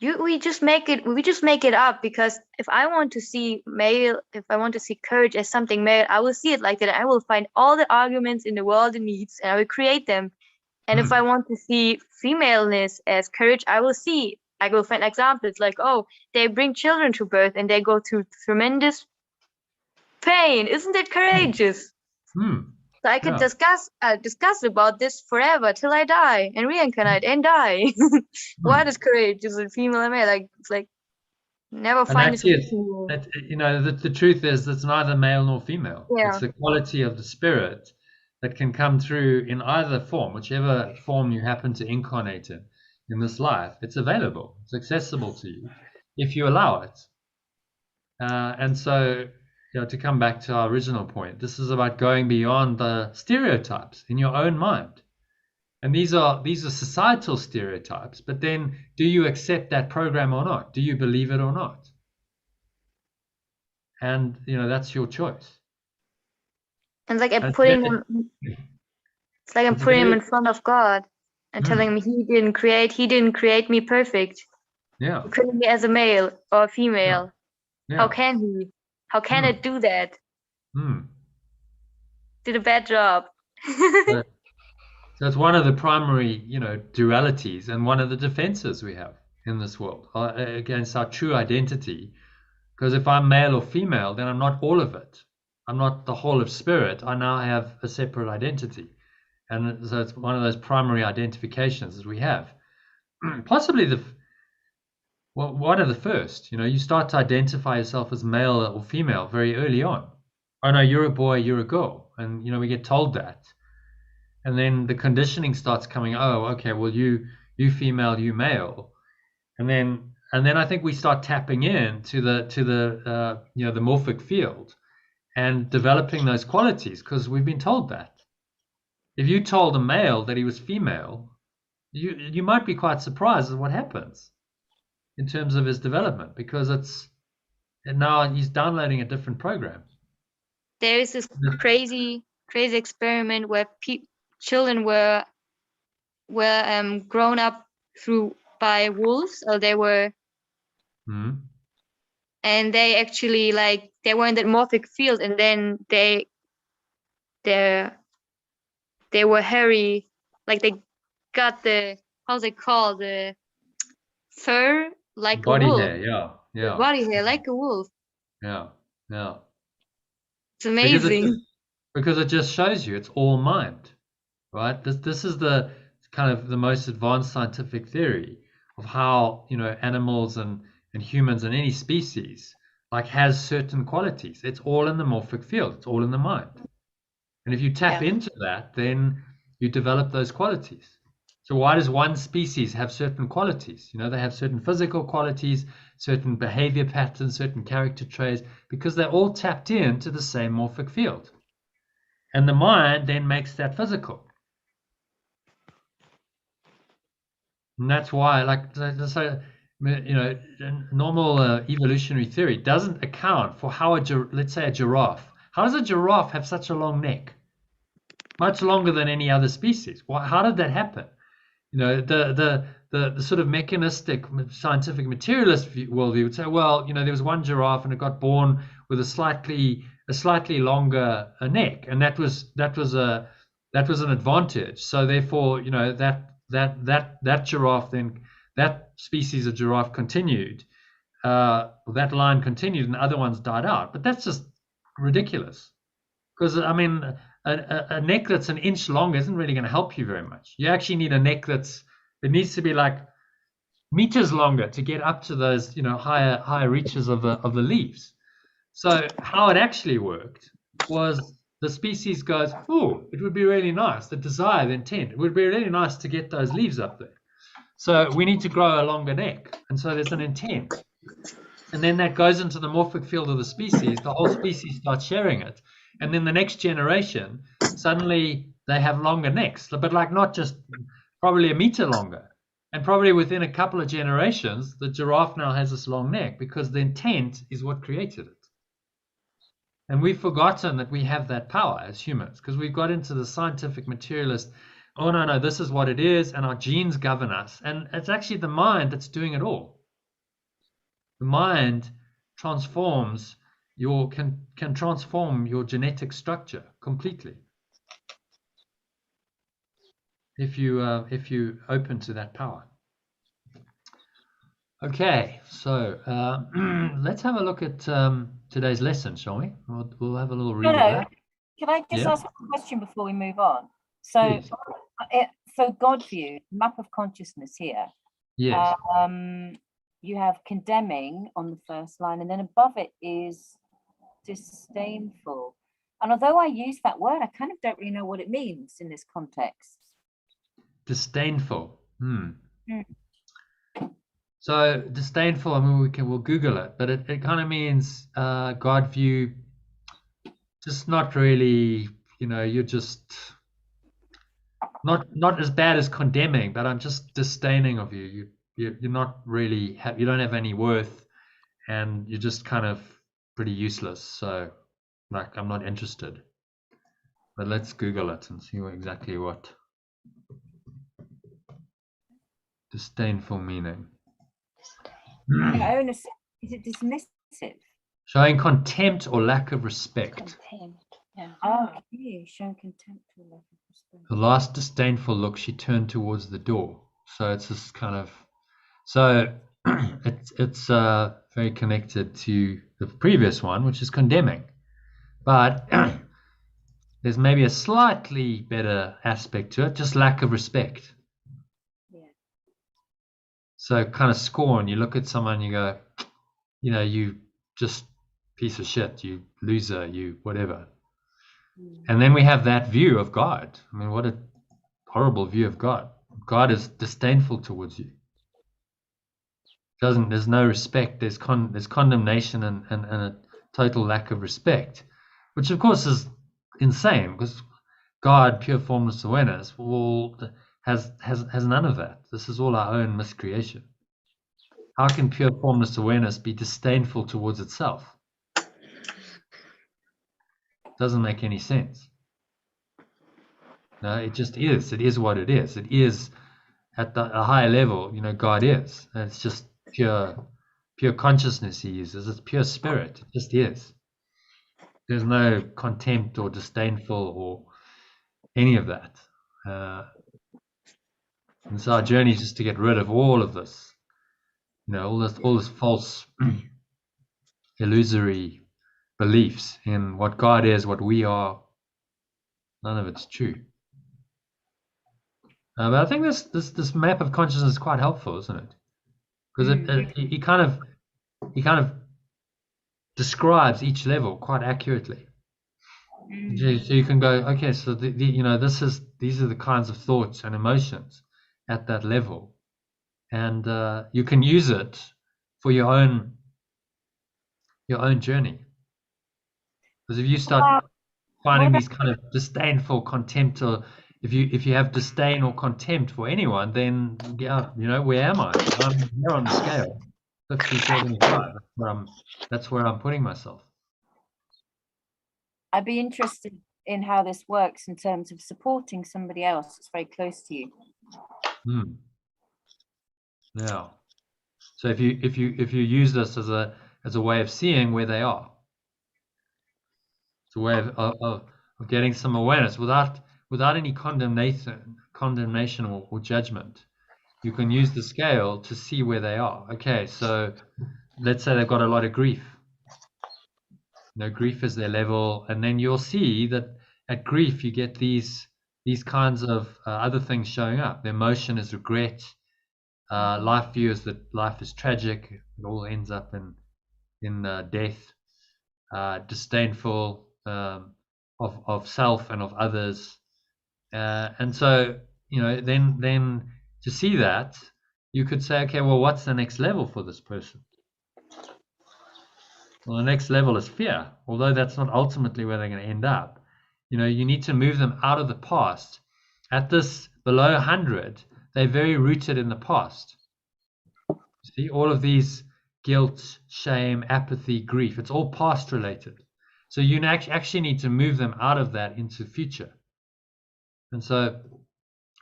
we just make it up because if I want to see courage as something male, I will see it like that. I will find all the arguments in the world it needs and I will create them. And if I want to see femaleness as courage, I will find examples like, oh, they bring children to birth and they go through tremendous pain. Isn't it courageous? So I could discuss about this forever till I die and reincarnate and die. What is courage? Is it female or male? Like, it's like never find it. You know, the truth is it's neither male nor female. Yeah. It's the quality of the spirit that can come through in either form, whichever form you happen to incarnate in this life. It's available. It's accessible to you if you allow it. And so, you know, to come back to our original point, this is about going beyond the stereotypes in your own mind. And these are societal stereotypes, but then do you accept that program or not? Do you believe it or not? And, you know, that's your choice. And like I'm putting him in front of God and telling him he didn't create me perfect. Yeah. Couldn't be as a male or a female. Yeah. How can he? How can it do that? Did a bad job. So it's one of the primary, dualities and one of the defenses we have in this world against our true identity. Because if I'm male or female, then I'm not all of it. I'm not the whole of spirit. I now have a separate identity. And so it's one of those primary identifications that we have. Possibly one of the first. You start to identify yourself as male or female very early on. Oh no, you're a boy, you're a girl. And, we get told that. And then the conditioning starts coming. Oh, okay, well, you female, you male. And then I think we start tapping into the the morphic field and developing those qualities because we've been told that. If you told a male that he was female, you might be quite surprised at what happens in terms of his development because now he's downloading a different program. There is this crazy experiment where children were grown up by wolves, or they were, and they actually they were in that morphic field, and then they were hairy, they got the, how's it called, the fur like body a wolf. hair, yeah. The body hair like a wolf. Yeah. It's amazing. Because it just shows you it's all mind, right? This is the kind of the most advanced scientific theory of how animals and humans and any species has certain qualities. It's all in the morphic field. It's all in the mind. And if you tap into that, then you develop those qualities. So why does one species have certain qualities? They have certain physical qualities, certain behavior patterns, certain character traits, because they're all tapped into the same morphic field. And the mind then makes that physical. And that's why, normal evolutionary theory doesn't account for how let's say a giraffe. How does a giraffe have such a long neck? Much longer than any other species. How did that happen? The sort of mechanistic scientific materialist worldview would say, well, there was one giraffe and it got born with a slightly longer neck, and that was an advantage. So therefore, that giraffe, then that species of giraffe continued, that line continued, and other ones died out. But that's just ridiculous, because a neck that's an inch long isn't really going to help you very much. You actually need a neck it needs to be meters longer to get up to those higher reaches of the leaves. So how it actually worked was the species goes, oh, it would be really nice, the desire, the intent, it would be really nice to get those leaves up there. So we need to grow a longer neck. And so there's an intent. And then that goes into the morphic field of the species. The whole species starts sharing it. And then the next generation, suddenly they have longer necks, but not just probably a meter longer. And probably within a couple of generations, the giraffe now has this long neck because the intent is what created it. And we've forgotten that we have that power as humans because we've got into the scientific materialist, oh, no, this is what it is, and our genes govern us. And it's actually the mind that's doing it all. The mind transforms can transform your genetic structure completely if you open to that power. Okay, so let's have a look at today's lesson, shall we? We'll have a little read of that. Can I just ask one question before we move on? So, so God view, map of consciousness here. Yes. You have condemning on the first line, and then above it is disdainful. And although I use that word, I kind of don't really know what it means in this context. Disdainful. So disdainful, we'll Google it, but it kind of means God view, just not really, you're just not as bad as condemning, but I'm just disdaining of you. You're not really, you don't have any worth, and you're just kind of pretty useless. So I'm not interested. But let's Google it and see exactly what disdainful meaning. Is it dismissive? Showing contempt or lack of respect. Contempt. Yeah. Oh, yeah, showing contempt or lack of respect. The last disdainful look, she turned towards the door. So it's this kind of, so it's very connected to the previous one, which is condemning. But there's maybe a slightly better aspect to it, just lack of respect. Yeah. So kind of scorn. You look at someone, you go, you know, you just piece of shit, you loser, you whatever. And then we have that view of God. I mean, what a horrible view of God. God is disdainful towards you. There's no respect. There's condemnation and a total lack of respect, which of course is insane, because God, pure formless awareness, has none of that. This is all our own miscreation. How can pure formless awareness be disdainful towards itself? Doesn't make any sense. No, it just is. It is what it is. It is at a higher level, you know, God is. And it's just pure consciousness he uses. It's pure spirit. It just is. There's no contempt or disdainful or any of that. And so our journey is just to get rid of all of this, you know, all this false, illusory beliefs in what God is, what we are. None of it's true. But I think this map of consciousness is quite helpful, isn't it? Because he kind of describes each level quite accurately. So you can go, okay, so you know, these are the kinds of thoughts and emotions at that level, and you can use it for your own journey. Because if you start finding these kind of disdainful contempt, or if you have disdain or contempt for anyone, then yeah, you know, where am I? I'm here on the scale, 50-75. That's where I'm putting myself. I'd be interested in how this works in terms of supporting somebody else that's very close to you. Yeah. So if you use this as a way of seeing where they are, it's a way of getting some awareness without any condemnation or judgment. You can use the scale to see where they are. Okay, so let's say they've got a lot of grief. You know, grief is their level, and then you'll see that at grief you get these kinds of other things showing up. The emotion is regret. Life view is that life is tragic. It all ends up in death. Disdainful of self and of others, and so, you know, then to see that, you could say, okay, well, what's the next level for this person? Well, the next level is fear, although that's not ultimately where they're going to end up. You know, you need to move them out of the past. At this below 100, they're very rooted in the past. See, all of these guilt, shame, apathy, grief, it's all past related. So you actually need to move them out of that into the future. And so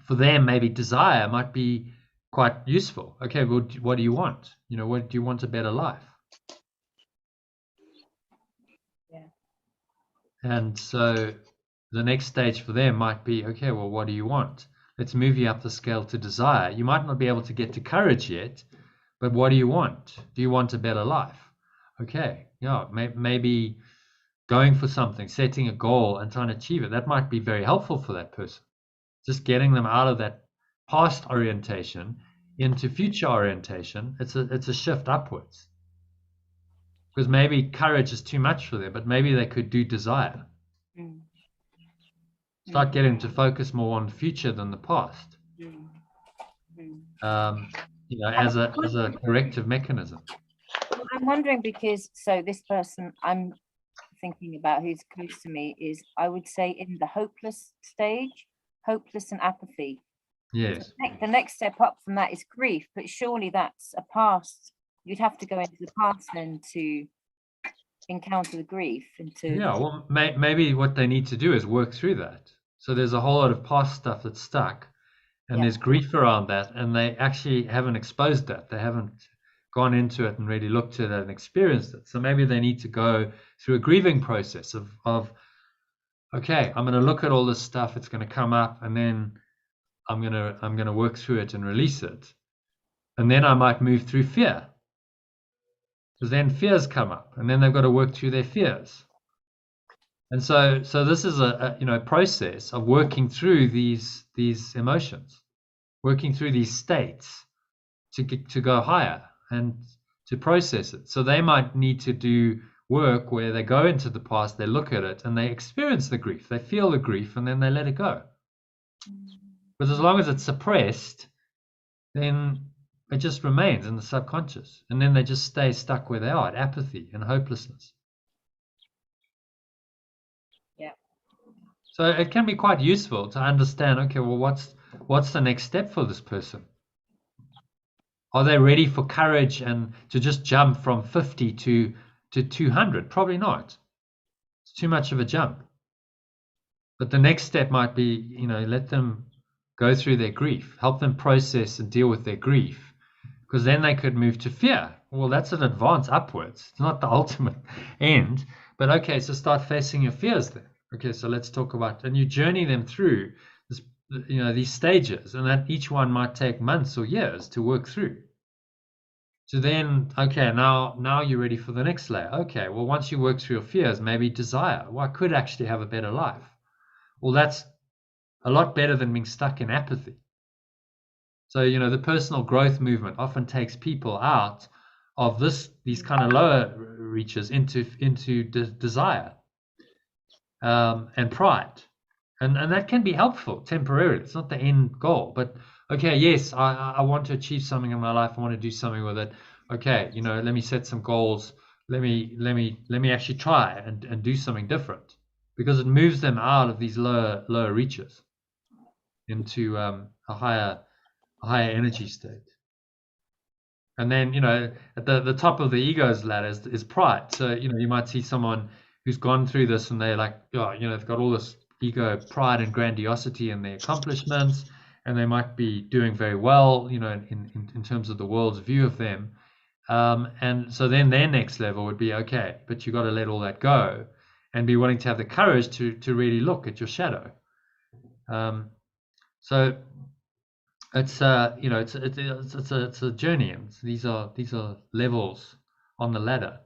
for them, maybe desire might be quite useful. Okay, well, what do you want? You know, what do you want? A better life? Yeah. And so the next stage for them might be, okay, well, what do you want? Let's move you up the scale to desire. You might not be able to get to courage yet, but what do you want? Do you want a better life? Okay, yeah, maybe going for something, setting a goal and trying to achieve it, that might be very helpful for that person. Just getting them out of that past orientation into future orientation, it's a shift upwards. Because maybe courage is too much for them, but maybe they could do desire. Start getting to focus more on the future than the past. You know, as a corrective mechanism. I'm wondering, because so this person I'm thinking about who's close to me is, I would say, in the hopeless stage, hopeless and apathy. Yes. The next step up from that is grief, but surely that's a past. You'd have to go into the past then to encounter the grief and to. Yeah, well, maybe what they need to do is work through that. So there's a whole lot of past stuff that's stuck, and there's grief around that, and they actually haven't exposed that. They haven't gone into it and really looked at it and experienced it. So maybe they need to go through a grieving process of okay, I'm going to look at all this stuff, it's going to come up, and then I'm going to work through it and release it. And then I might move through fear, because then fears come up, and then they've got to work through their fears. And so this is a process of working through these emotions, working through these states to go higher and to process it. So they might need to do work where they go into the past, they look at it, and they experience the grief, they feel the grief, and then they let it go. But as long as it's suppressed, then it just remains in the subconscious, and then they just stay stuck where they are, at apathy and hopelessness. Yeah. So it can be quite useful to understand, okay, well, what's the next step for this person? Are they ready for courage and to just jump from 50 to 200? Probably not. It's too much of a jump. But the next step might be, let them go through their grief, help them process and deal with their grief, because then they could move to fear. Well, that's an advance upwards. It's not the ultimate end, but okay, so start facing your fears then. Okay, so let's talk about, and you journey them through this, these stages, and that each one might take months or years to work through. So then, okay, now you're ready for the next layer. Okay, well, once you work through your fears, maybe desire. Well, I could actually have a better life. Well, that's a lot better than being stuck in apathy. So, the personal growth movement often takes people out of these kind of lower reaches into desire and pride. And that can be helpful temporarily. It's not the end goal. But, okay, yes, I want to achieve something in my life. I want to do something with it. Okay, let me set some goals. Let me actually try and do something different, because it moves them out of these lower reaches into a higher energy state. And then, at the top of the ego's ladder is pride. So, you might see someone who's gone through this and they're like, they've got all this ego, pride and grandiosity in their accomplishments, and they might be doing very well, in terms of the world's view of them. And so then their next level would be, okay, but you got to let all that go and be willing to have the courage to really look at your shadow. So it's it's a journey, and these are levels on the ladder,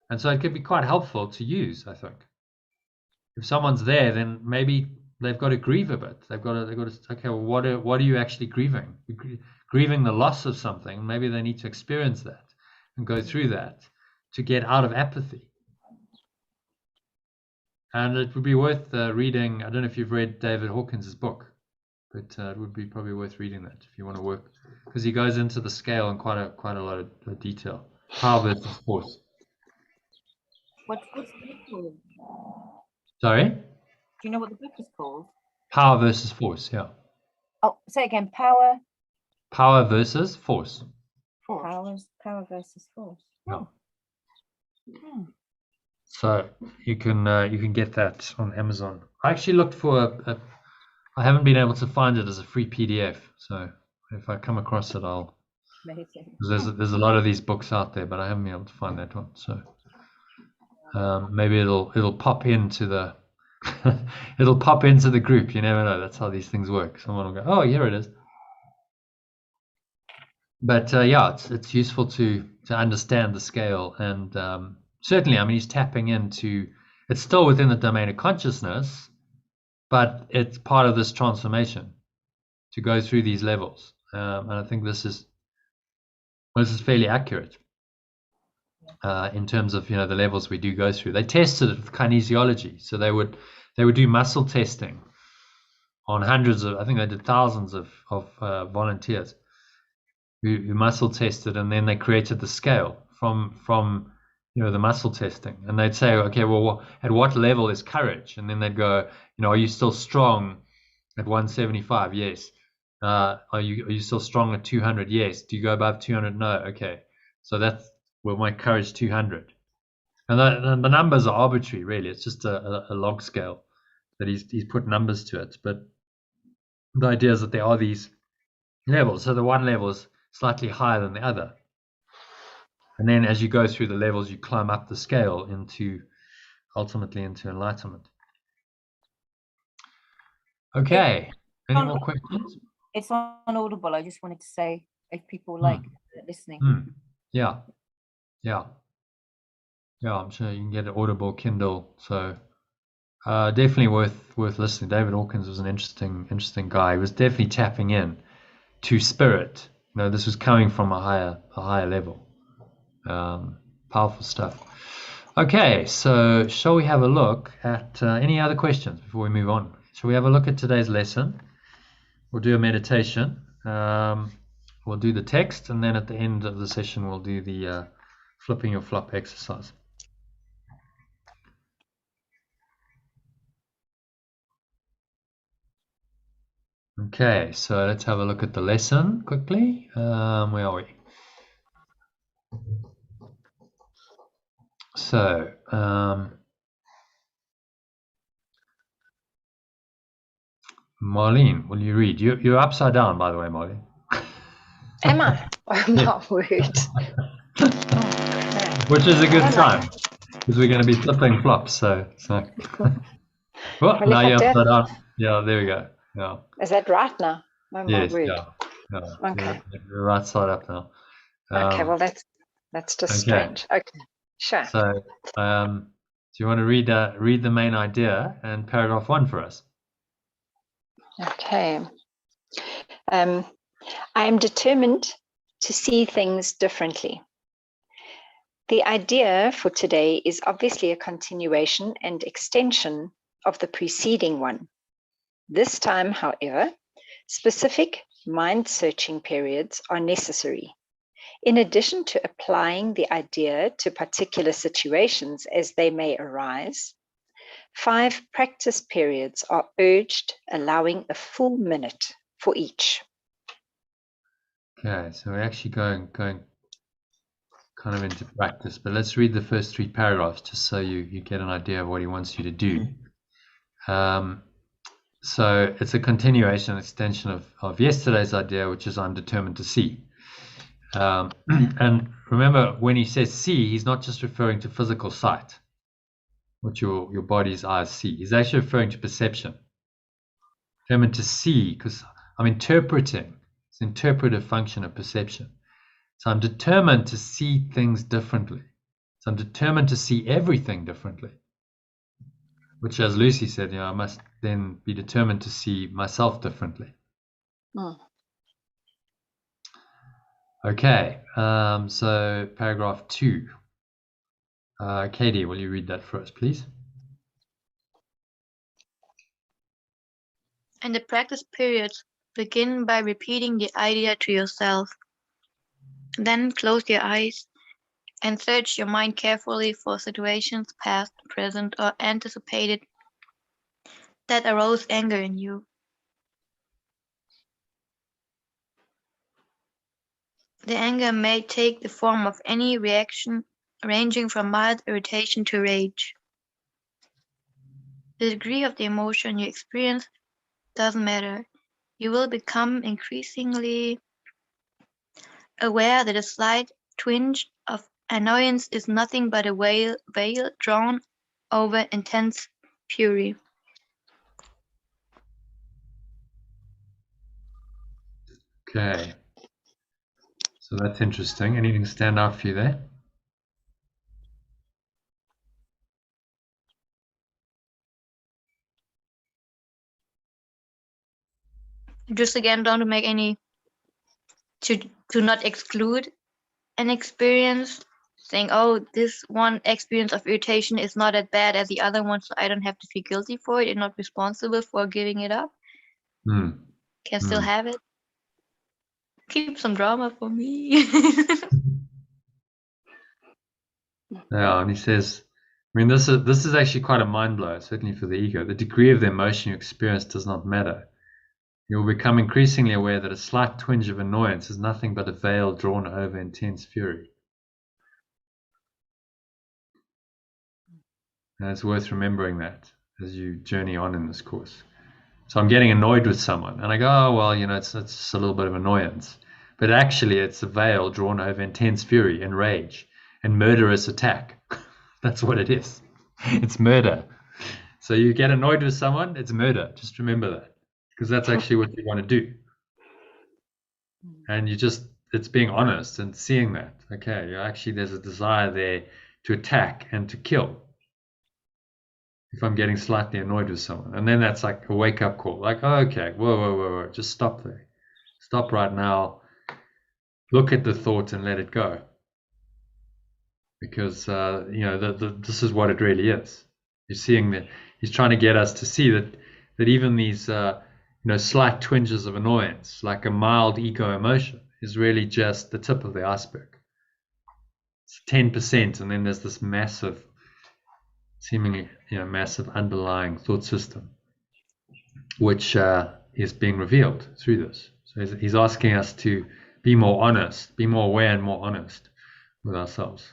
and so it could be quite helpful to use. I think if someone's there, then maybe they've got to grieve a bit. They've got to okay, well, what are you actually grieving? You're grieving the loss of something. Maybe they need to experience that and go through that to get out of apathy. And it would be worth reading. I don't know if you've read David Hawkins's book, but it would be probably worth reading that if you want to work, because he goes into the scale in quite a lot of detail. Power versus force. What's the book called? Sorry? Do you know what the book is called? Power versus force, yeah. Oh, say again. Power versus force. Power versus force. Yeah. Hmm. So you can get that on Amazon. I actually looked for I haven't been able to find it as a free PDF. So if I come across it, I'll. Amazing. There's a lot of these books out there, but I haven't been able to find that one. So maybe it'll pop into the it'll pop into the group. You never know. That's how these things work. Someone will go, oh, here it is. But yeah, it's useful to understand the scale, and certainly, I mean, he's tapping into. It's still within the domain of consciousness, but it's part of this transformation to go through these levels, and I think this is fairly accurate in terms of the levels we do go through. They tested it with kinesiology, so they would do muscle testing on hundreds of, I think they did thousands of volunteers who muscle tested, and then they created the scale from the muscle testing, and they'd say, okay, well, at what level is courage? And then they'd go, are you still strong at 175? Yes. Are you still strong at 200? Yes. Do you go above 200? No. Okay. So that's well, my courage 200, and the numbers are arbitrary, really. It's just a log scale that he's put numbers to it, but the idea is that there are these levels. So the one level is slightly higher than the other. And then as you go through the levels, you climb up the scale ultimately into enlightenment. Okay. Any more questions? It's on Audible. I just wanted to say if people like listening. Yeah. I'm sure you can get it Audible, Kindle. So definitely worth listening. David Hawkins was an interesting guy. He was definitely tapping in to spirit. This was coming from a higher level. Powerful stuff. Okay, so shall we have a look at any other questions before we move on? Shall we have a look at today's lesson? We'll do a meditation. We'll do the text, and then at the end of the session, we'll do the flipping your flop exercise. Okay, so let's have a look at the lesson quickly. Where are we? So, Marlene, will you read? You're upside down, by the way, Marlene. Am I? I'm not rude. Which is a good sign, because we're going to be flipping flops. So. Well, now you're upside down. Yeah, there we go. Yeah. Is that right now? I'm Yes. not rude. Yeah. Okay. You're right side up now. Okay. Well, that's just strange. Okay. Sure. So, do you want to read the main idea and paragraph 1 for us? Okay. I am determined to see things differently. The idea for today is obviously a continuation and extension of the preceding one. This time, however, specific mind-searching periods are necessary. In addition to applying the idea to particular situations as they may arise, 5 practice periods are urged, allowing a full minute for each. Okay, so we're actually going kind of into practice, but let's read the first 3 paragraphs just so you get an idea of what he wants you to do. So it's a continuation, extension of yesterday's idea, which is I'm determined to see. And remember, when he says see, he's not just referring to physical sight, what your body's eyes see. He's actually referring to perception. Determined to see, because I'm interpreting. It's an interpretive function of perception. So I'm determined to see things differently. So I'm determined to see everything differently. Which, as Lucy said, I must then be determined to see myself differently. Okay, so paragraph 2. Katie, will you read that for us, please? In the practice periods, begin by repeating the idea to yourself. Then close your eyes and search your mind carefully for situations, past, present, or anticipated, that arouse anger in you. The anger may take the form of any reaction, ranging from mild irritation to rage. The degree of the emotion you experience doesn't matter. You will become increasingly aware that a slight twinge of annoyance is nothing but a veil drawn over intense fury. Okay. So that's interesting. Anything stand out for you there? Just again, don't make any, to not exclude an experience, saying, oh, this one experience of irritation is not as bad as the other one, so I don't have to feel guilty for it and not responsible for giving it up. Can still have it. Keep some drama for me. Yeah, and he says, I mean, this is actually quite a mind blower, certainly for the ego. The degree of the emotion you experience does not matter. You will become increasingly aware that a slight twinge of annoyance is nothing but a veil drawn over intense fury. And it's worth remembering that as you journey on in this course. So I'm getting annoyed with someone, and I go, oh, well, it's just a little bit of annoyance. but actually it's a veil drawn over intense fury and rage and murderous attack. That's what it is. It's murder. So you get annoyed with someone, it's murder. Just remember that, because that's actually what you want to do. And it's being honest and seeing that, okay, actually there's a desire there to attack and to kill if I'm getting slightly annoyed with someone. And then that's like a wake-up call, like, oh, okay, whoa, just stop there. Stop right now. Look at the thought and let it go. Because, this is what it really is. You're seeing that he's trying to get us to see that even these, slight twinges of annoyance, like a mild ego emotion, is really just the tip of the iceberg. It's 10%, and then there's this massive, seemingly, massive underlying thought system, which is being revealed through this. So he's asking us to be more honest, be more aware and more honest with ourselves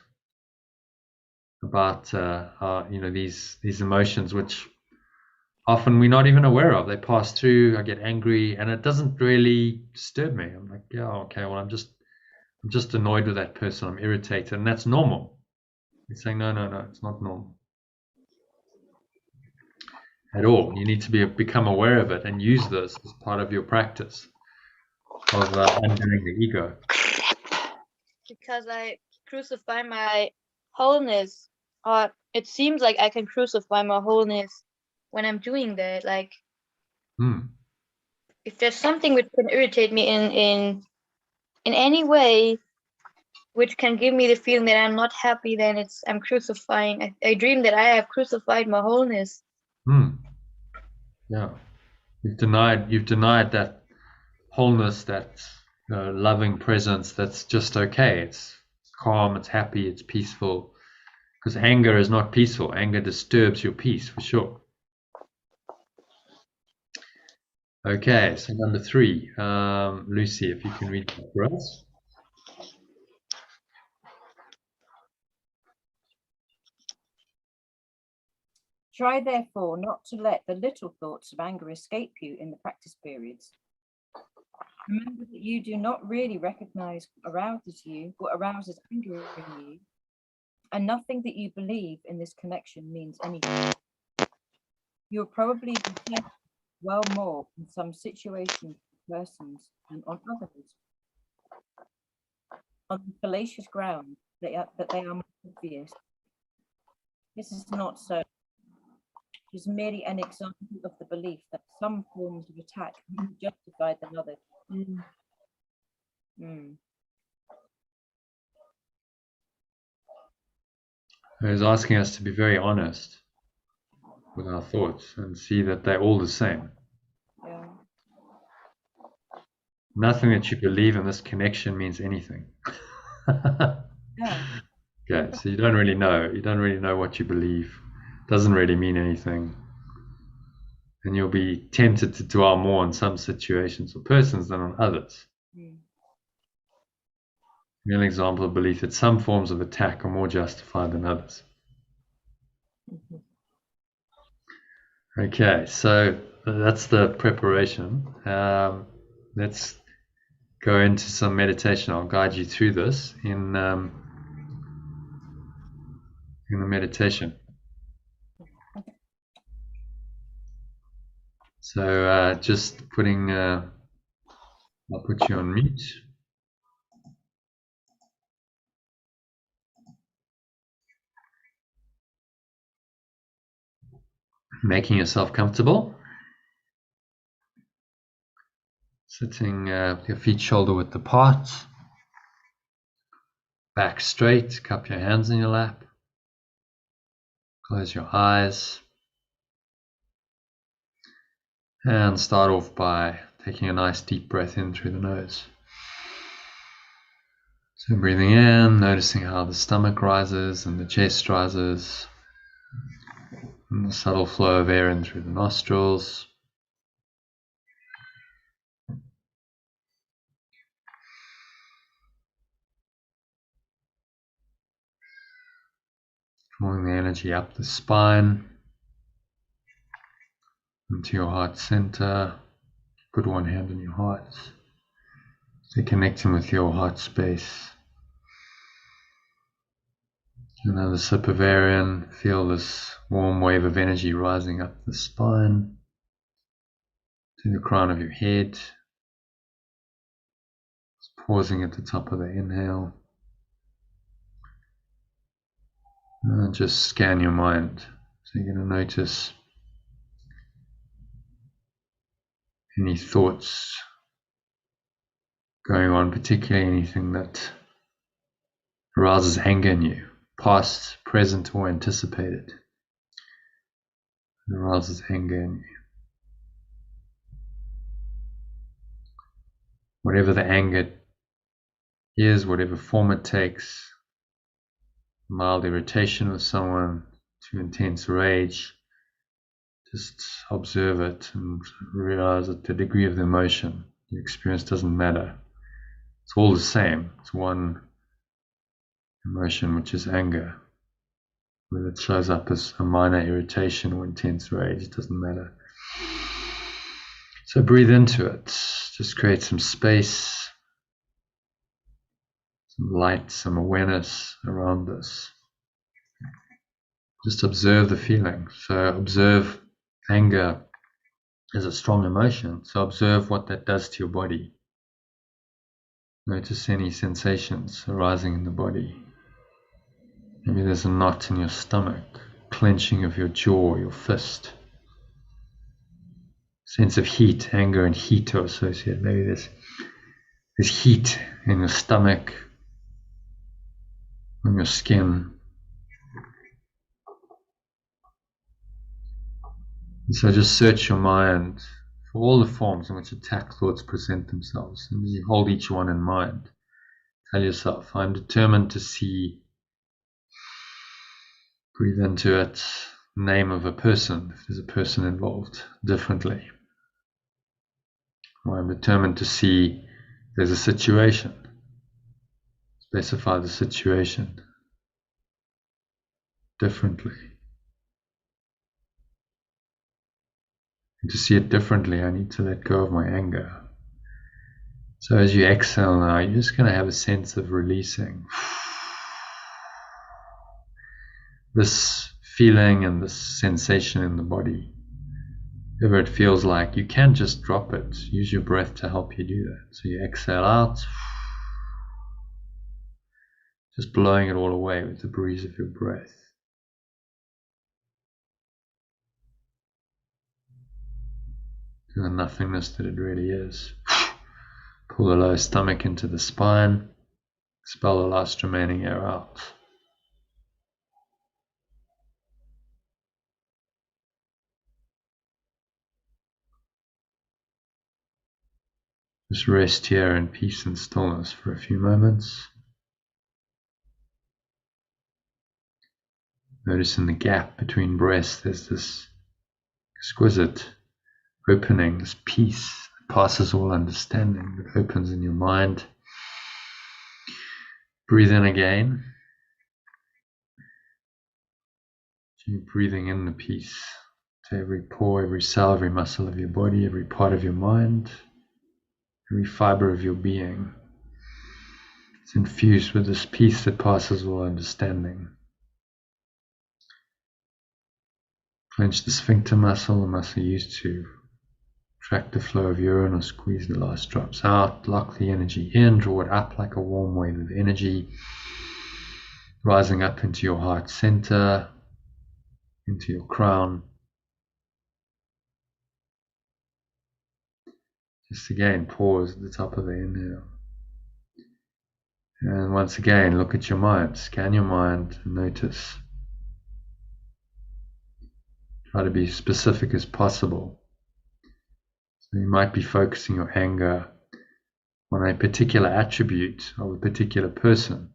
about these emotions, which often we're not even aware of. They pass through. I get angry, and it doesn't really disturb me. I'm like, yeah, okay, well, I'm just annoyed with that person. I'm irritated, and that's normal. He's saying, no, it's not normal at all. You need to become aware of it and use this as part of your practice of undoing the ego. Because I crucify my wholeness, or it seems like I can crucify my wholeness when I'm doing that. Like, if there's something which can irritate me in any way, which can give me the feeling that I'm not happy, then I'm crucifying. I dream that I have crucified my wholeness. Yeah, you've denied that wholeness, that loving presence. That's just okay. It's calm. It's happy. It's peaceful. Because anger is not peaceful. Anger disturbs your peace for sure. Okay, so number 3, Lucy, if you can read that for us. Try therefore not to let the little thoughts of anger escape you in the practice periods. Remember that you do not really recognize what arouses anger in you, and nothing that you believe in this connection means anything. You'll probably be well more in some situations, persons, and on others. On the fallacious ground that they are more obvious. This is not so. It is merely an example of the belief that some forms of attack are more justified than others. He's asking us to be very honest with our thoughts and see that they're all the same. Yeah. Nothing that you believe in this connection means anything. Yeah. Okay, so you don't really know what you believe. It doesn't really mean anything. And you'll be tempted to dwell more on some situations or persons than on others. An example of belief that some forms of attack are more justified than others. Okay, so that's the preparation. Let's go into some meditation. I'll guide you through this in the meditation. So just I'll put you on mute. Making yourself comfortable. Sitting with your feet shoulder width apart. Back straight, cup your hands in your lap. Close your eyes. And start off by taking a nice deep breath in through the nose. So breathing in, noticing how the stomach rises and the chest rises. And the subtle flow of air in through the nostrils. Drawing the energy up the spine into your heart center. Put one hand on your heart. So connecting with your heart space. Another sip of air in. Feel this warm wave of energy rising up the spine to the crown of your head. Just pausing at the top of the inhale. And just scan your mind. So you're going to notice any thoughts going on, particularly anything that arouses anger in you, past, present, or anticipated. It arouses anger in you. Whatever the anger is, whatever form it takes, mild irritation with someone, to intense rage, just observe it and realize that the degree of the emotion you experience doesn't matter. It's all the same. It's one emotion, which is anger. Whether it shows up as a minor irritation or intense rage, it doesn't matter. So breathe into it. Just create some space, some light, some awareness around this. Just observe the feeling. So observe anger as a strong emotion. So observe what that does to your body. Notice any sensations arising in the body. Maybe there's a knot in your stomach, clenching of your jaw, your fist. Sense of heat, anger and heat are associated. Maybe there's heat in your stomach, on your skin. And so just search your mind for all the forms in which attack thoughts present themselves. And as you hold each one in mind, tell yourself, I'm determined to see, breathe into it, name of a person, if there's a person involved, differently. Or I'm determined to see there's a situation. Specify the situation differently. And to see it differently, I need to let go of my anger. So as you exhale now, you're just going to have a sense of releasing this feeling and this sensation in the body. Whatever it feels like, you can just drop it. Use your breath to help you do that. So you exhale out, just blowing it all away with the breeze of your breath. To the nothingness that it really is. Pull the lower stomach into the spine. Expel the last remaining air out. Just rest here in peace and stillness for a few moments. Notice in the gap between breaths, there's this exquisite opening, this peace that passes all understanding, that opens in your mind. Breathe in again. Keep breathing in the peace to every pore, every cell, every muscle of your body, every part of your mind, every fiber of your being. It's infused with this peace that passes all understanding. Clench the sphincter muscle, the muscle used to track the flow of urine or squeeze the last drops out. Lock the energy in, draw it up like a warm wave of energy, rising up into your heart center, into your crown. Just again, pause at the top of the inhale. And once again, look at your mind, scan your mind and notice. Try to be specific as possible. So you might be focusing your anger on a particular attribute of a particular person,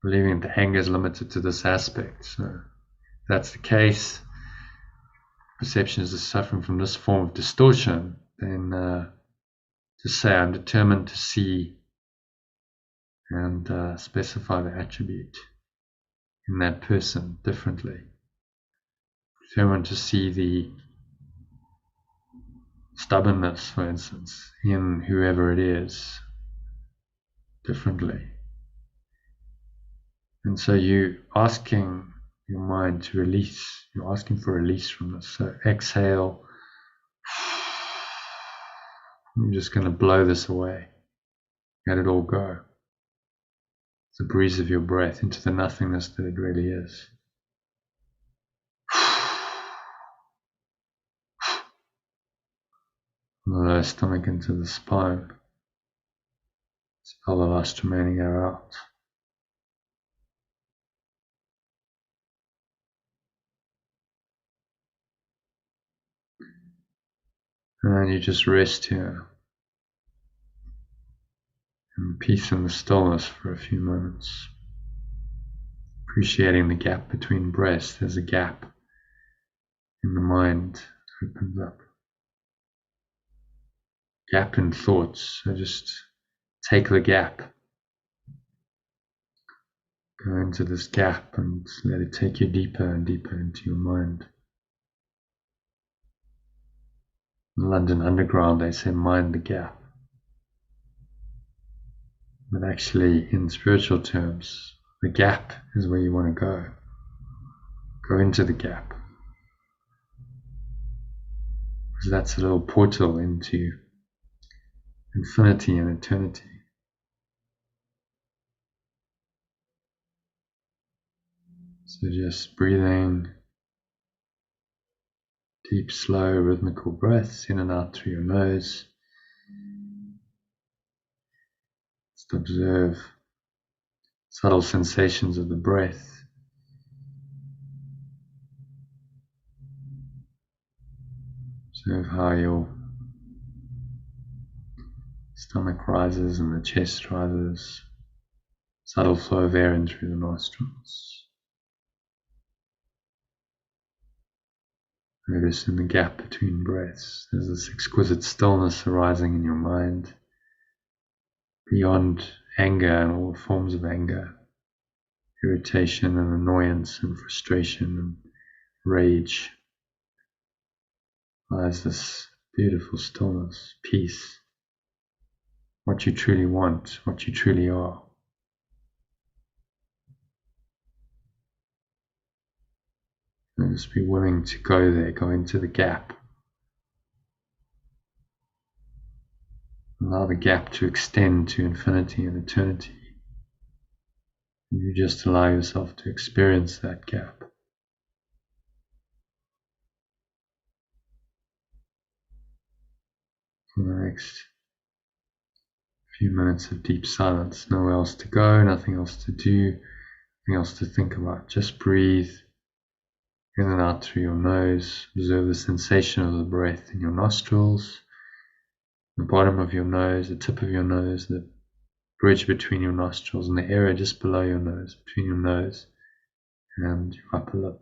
believing that anger is limited to this aspect. So if that's the case, perception is suffering from this form of distortion, then just say, I'm determined to see and specify the attribute in that person differently. Determined to see the stubbornness, for instance, in whoever it is differently. And so you asking your mind to release, you're asking for release from this. So exhale. I'm just going to blow this away. Let it all go. It's the breeze of your breath into the nothingness that it really is. From the lower stomach into the spine. Expel the last remaining air out. And then you just rest here in peace and the stillness for a few moments. Appreciating the gap between breaths. There's a gap in the mind that opens up. Gap in thoughts. So just take the gap. Go into this gap and let it take you deeper and deeper into your mind. In London Underground, they say mind the gap. But actually, in spiritual terms, the gap is where you want to go. Go into the gap. Because that's a little portal into infinity and eternity. So just breathing, deep, slow, rhythmical breaths in and out through your nose. Just observe subtle sensations of the breath. Observe how your stomach rises and the chest rises. Subtle flow of air in through the nostrils. Notice in the gap between breaths, there's this exquisite stillness arising in your mind, beyond anger and all forms of anger, irritation and annoyance and frustration and rage. Lies this beautiful stillness, peace, what you truly want, what you truly are. And just be willing to go there, go into the gap. Allow the gap to extend to infinity and eternity. And you just allow yourself to experience that gap. For the next few minutes of deep silence, nowhere else to go, nothing else to do, nothing else to think about. Just breathe in and out through your nose. Observe the sensation of the breath in your nostrils, the bottom of your nose, the tip of your nose, the bridge between your nostrils, and the area just below your nose, between your nose and your upper lip.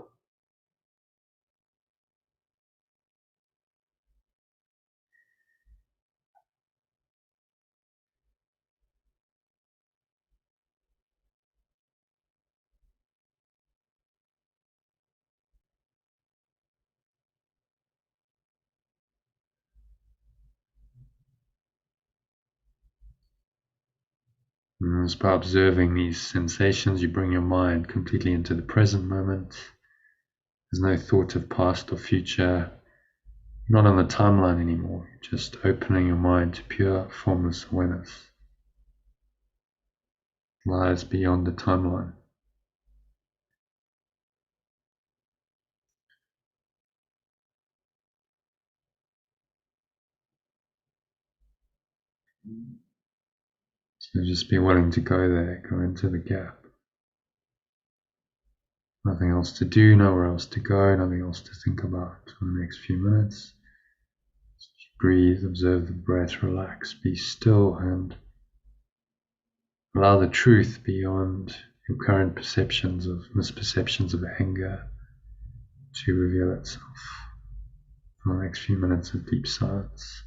And just by observing these sensations, you bring your mind completely into the present moment. There's no thought of past or future, not on the timeline anymore. You're just opening your mind to pure formless awareness. It lies beyond the timeline. So just be willing to go there, go into the gap. Nothing else to do, nowhere else to go, nothing else to think about for the next few minutes. Just breathe, observe the breath, relax, be still, and allow the truth beyond your current perceptions of misperceptions of anger to reveal itself for the next few minutes of deep silence.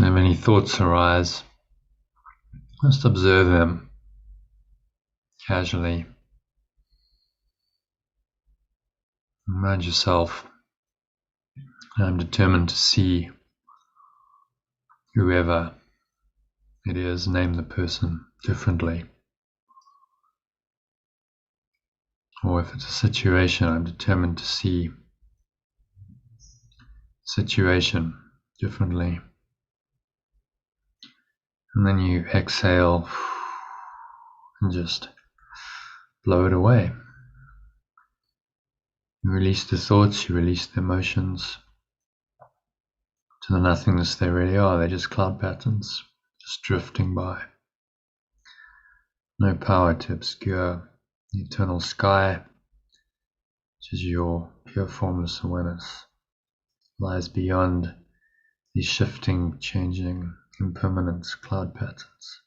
If any thoughts arise, just observe them casually. Remind yourself, I'm determined to see whoever it is, name the person differently. Or if it's a situation, I'm determined to see situation differently. And then you exhale and just blow it away. You release the thoughts, you release the emotions to the nothingness they really are. They're just cloud patterns, just drifting by. No power to obscure the eternal sky, which is your pure formless awareness, lies beyond these shifting, changing, impermanent cloud patterns.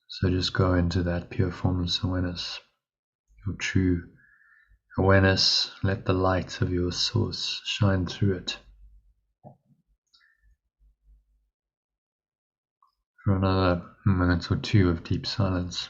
So just go into that pure formless awareness, your true awareness. Let the light of your source shine through it. For another minute or two of deep silence.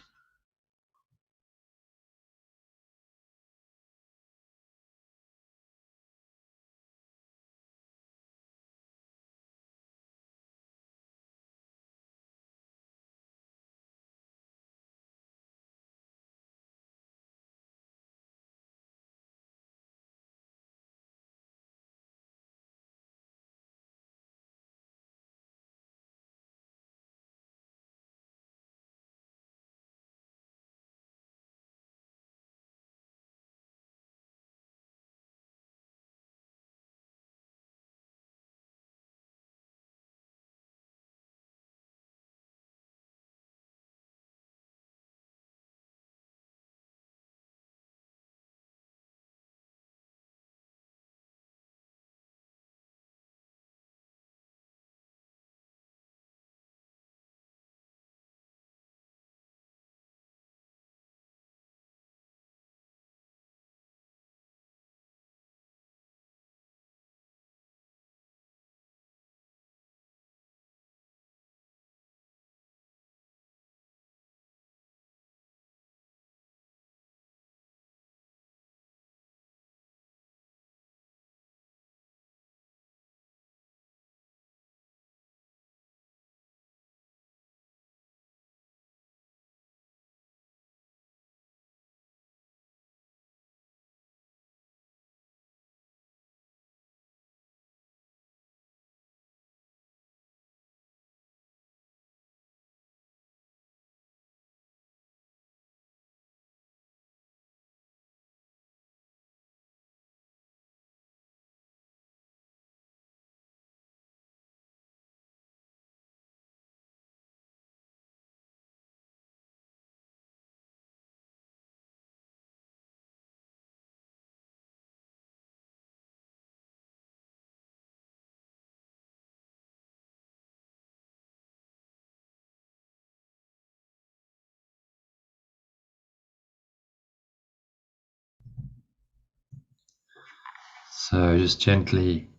So just gently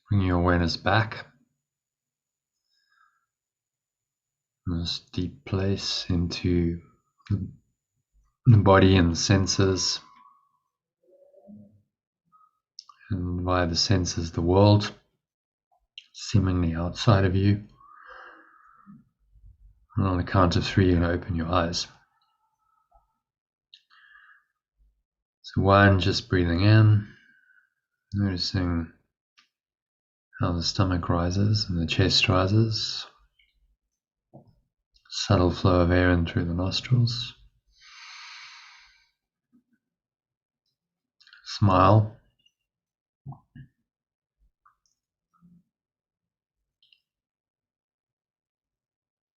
bring your awareness back. This deep place into the body and the senses, and via the senses the world seemingly outside of you. And on the count of 3 you're going to open your eyes. So 1, just breathing in, noticing how the stomach rises and the chest rises. Subtle flow of air in through the nostrils. Smile.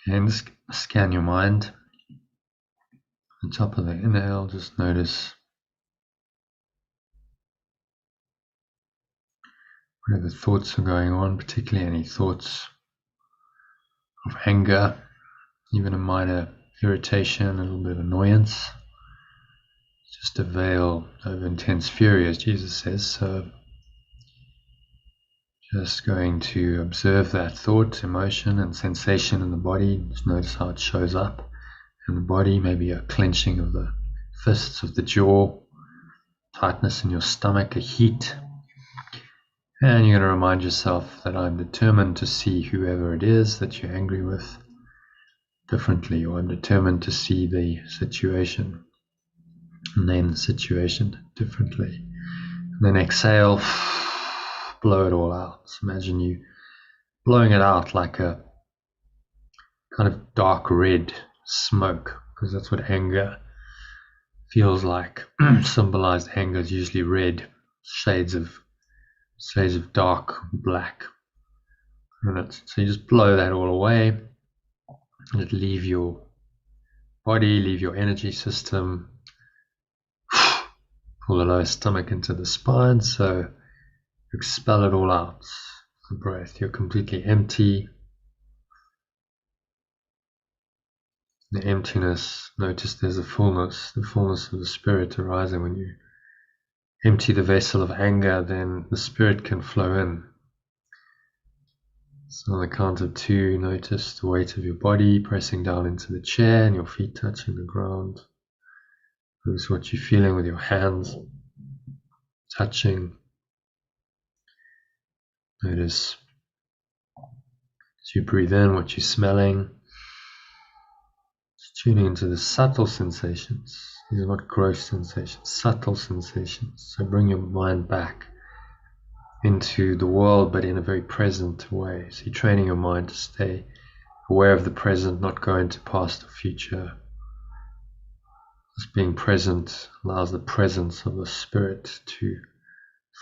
And scan your mind. At the top of the inhale, just notice whatever thoughts are going on, particularly any thoughts of anger, even a minor irritation, a little bit of annoyance. Just a veil of intense fury, as Jesus says. So Just going to observe that thought, emotion, and sensation in the body. Just notice how it shows up in the body. Maybe a clenching of the fists of the jaw, tightness in your stomach, a heat. And you're going to remind yourself that I'm determined to see whoever it is that you're angry with differently, or I'm determined to see the situation, name the situation differently. And then exhale, blow it all out. So imagine you blowing it out like a kind of dark red smoke, because that's what anger feels like. Symbolized anger is usually red, shades of dark black in it. So you just blow that all away, and it leave your body, leave your energy system. Pull the lower stomach into the spine, so expel it all out. The breath, you're completely empty. The emptiness, notice there's a fullness, the fullness of the spirit arising. When you empty the vessel of anger, then the spirit can flow in. So on the count of 2, notice the weight of your body pressing down into the chair and your feet touching the ground. Notice what you're feeling with your hands touching. Notice as you breathe in what you're smelling. Just tuning into the subtle sensations. These are not gross sensations, subtle sensations. So bring your mind back into the world, but in a very present way. So you're training your mind to stay aware of the present, not go into past or future. Just being present allows the presence of the spirit to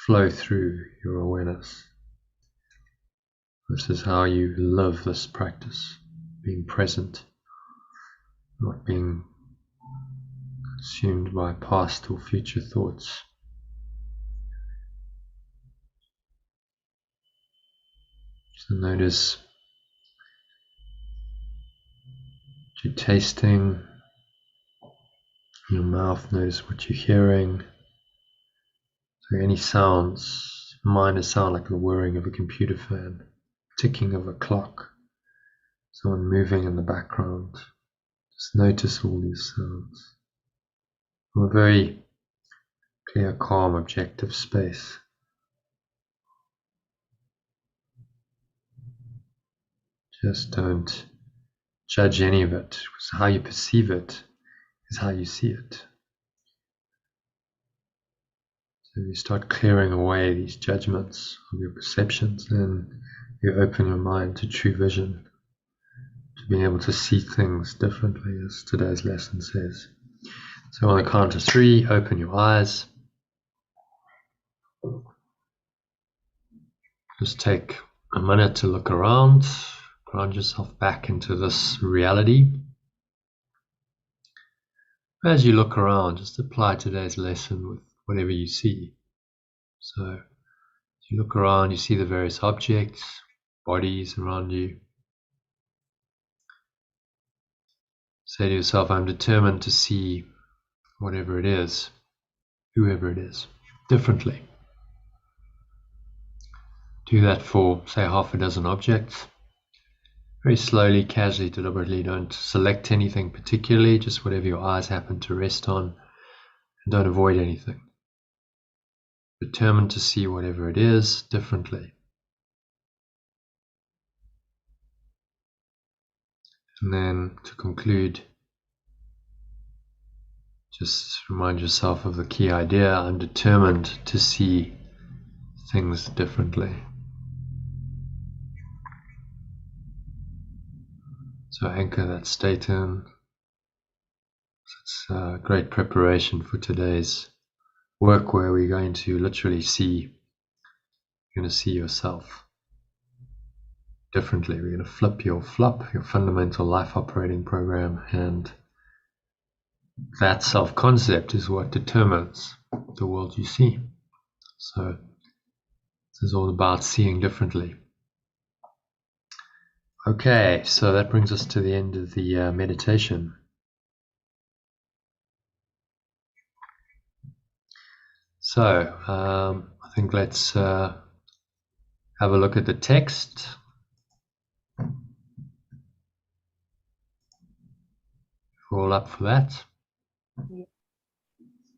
flow through your awareness. This is how you live this practice, being present, not being consumed by past or future thoughts. So notice what you're tasting in your mouth, notice what you're hearing. So any sounds, minor sound like the whirring of a computer fan, ticking of a clock, someone moving in the background. Just notice all these sounds from a very clear, calm, objective space. Just don't judge any of it. So how you perceive it is how you see it. So you start clearing away these judgments of your perceptions, and you open your mind to true vision, to being able to see things differently, as today's lesson says. So on the count of 3, open your eyes. Just take a minute to look around, ground yourself back into this reality. As you look around, just apply today's lesson with whatever you see. So as you look around, you see the various objects, bodies around you. Say to yourself, I'm determined to see whatever it is, whoever it is, differently. Do that for, say, half a dozen objects. Very slowly, casually, deliberately. Don't select anything particularly, just whatever your eyes happen to rest on. And don't avoid anything. Determined to see whatever it is differently. And then to conclude, just remind yourself of the key idea. I'm determined to see things differently. So anchor that state in. It's a great preparation for today's work, where we're going to literally see, you're going to see yourself differently. We're going to flip your fundamental life operating program, and that self-concept is what determines the world you see. So this is all about seeing differently. Okay, so that brings us to the end of the meditation. So I think let's have a look at the text. We're all up for that.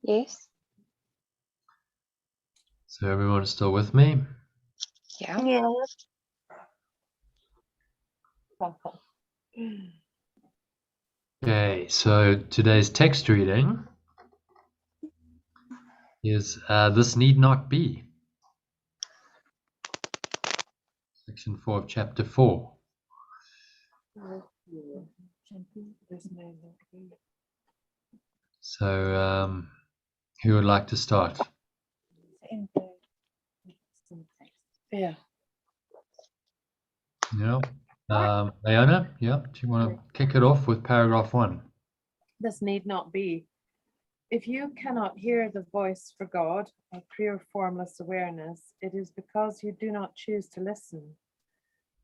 Yes. So everyone's still with me? Yeah. Yeah. Okay, so today's text reading is This Need Not Be. Section 4 of chapter 4. So who would like to start? Yeah. Yeah. Leona, yeah, do you want to kick it off with paragraph 1? This need not be. If you cannot hear the voice for God, a pure formless awareness, it is because you do not choose to listen.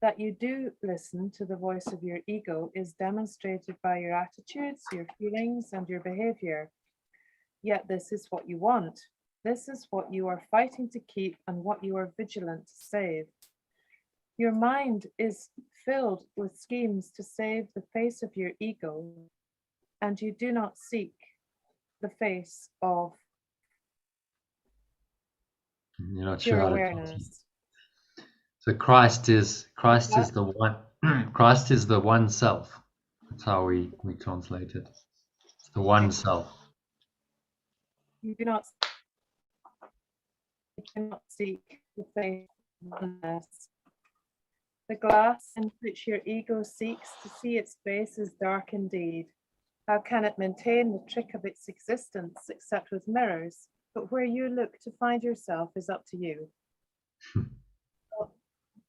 That you do listen to the voice of your ego is demonstrated by your attitudes, your feelings, and your behavior. Yet this is what you want. This is what you are fighting to keep and what you are vigilant to save. Your mind is filled with schemes to save the face of your ego, and you do not seek the face of You're not pure sure how to awareness. So Christ is the one. Christ is the one self. That's how we translate it. It's the one self. You do not seek the face of oneness. The glass in which your ego seeks to see its face is dark indeed. How can it maintain the trick of its existence except with mirrors? But where you look to find yourself is up to you.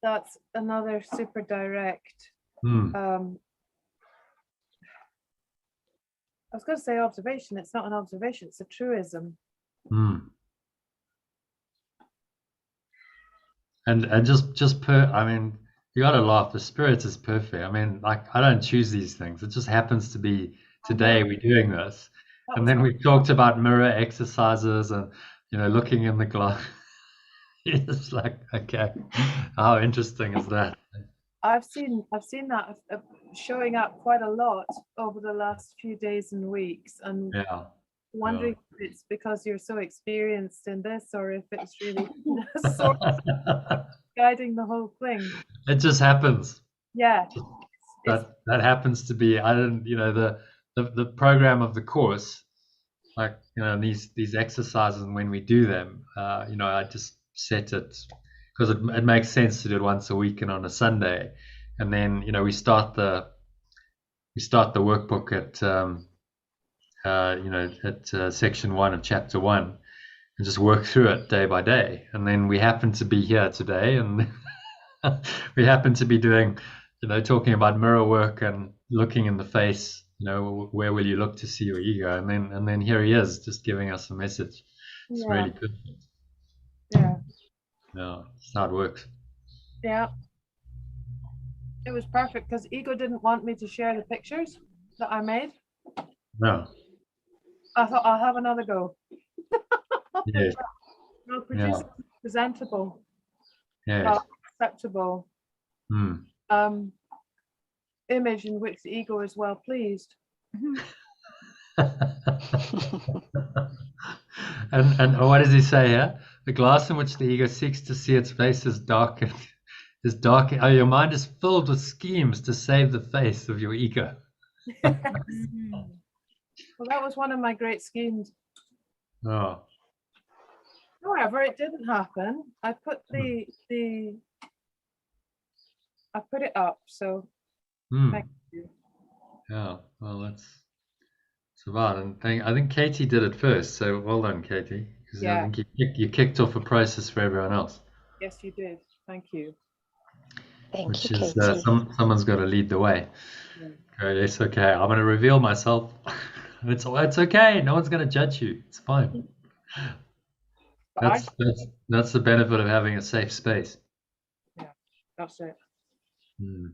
That's another super direct. I was going to say observation. It's not an observation. It's a truism. And I mean, you gotta laugh. The spirit is perfect. I mean, like, I don't choose these things. It just happens to be today we're doing this. And then we talked about mirror exercises and, looking in the glass. It's like, okay, how interesting is that? I've seen that showing up quite a lot over the last few days and weeks, and wondering if it's because you're so experienced in this, or if it's really sort of guiding the whole thing. It just happens. Yeah. That happens to be, I don't, the program of the course, like, these exercises, and when we do them, I just set it because it makes sense to do it once a week and on a Sunday. And then, we start the workbook at section 1 of chapter 1 and just work through it day by day. And then we happen to be here today, and we happen to be doing, talking about mirror work and looking in the face, where will you look to see your ego? And then here he is just giving us a message. It's really good. Yeah. Yeah, that's how it works. Yeah. It was perfect because ego didn't want me to share the pictures that I made. No. I thought I'll have another go. Yes. I'll produce presentable. Yes. Acceptable. Image in which the ego is well pleased. And what does he say here? The glass in which the ego seeks to see its face is darkened. Oh, your mind is filled with schemes to save the face of your ego. Well, that was one of my great schemes. Oh. However, it didn't happen. I put I put it up, so thank you. Yeah, well, that's about. And I think Katie did it first, so well done, Katie. Because I think you kicked off a process for everyone else. Yes, you did. Thank you. Thank you, Katie. Someone's got to lead the way. Okay, it's okay. I'm going to reveal myself. It's okay. No one's going to judge you. It's fine. That's the benefit of having a safe space. Yeah, that's it. And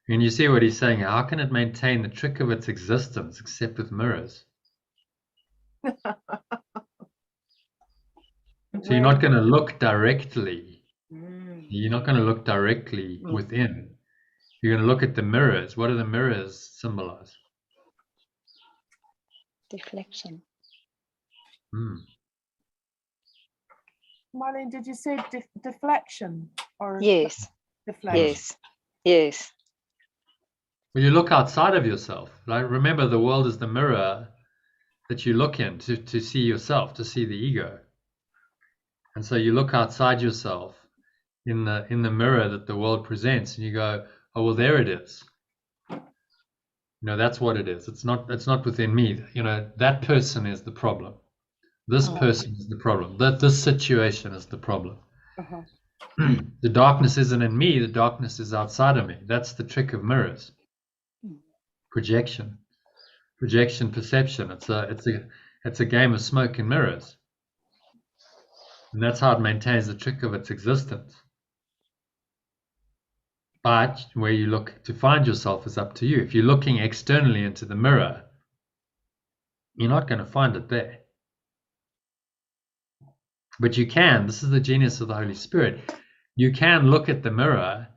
you see what he's saying. How can it maintain the trick of its existence except with mirrors? So you're not going to look directly. Mm. You're not going to look directly within. You're going to look at the mirrors. What do the mirrors symbolize? Deflection. Marlene, did you say deflection or Yes. deflection? Yes. Yes. Well, you look outside of yourself. Like, remember, the world is the mirror that you look in to see yourself, to see the ego. And so you look outside yourself in the mirror that the world presents, and you go, oh, well, there it is. That's what it is. It's not within me. That person is the problem. This person is the problem. This situation is the problem. The darkness isn't in me. The darkness is outside of me. That's the trick of mirrors. Projection, perception. It's a game of smoke and mirrors, and that's how it maintains the trick of its existence. But where you look to find yourself is up to you. If you're looking externally into the mirror, you're not going to find it there. But you can. This is the genius of the Holy Spirit. You can look at the mirror,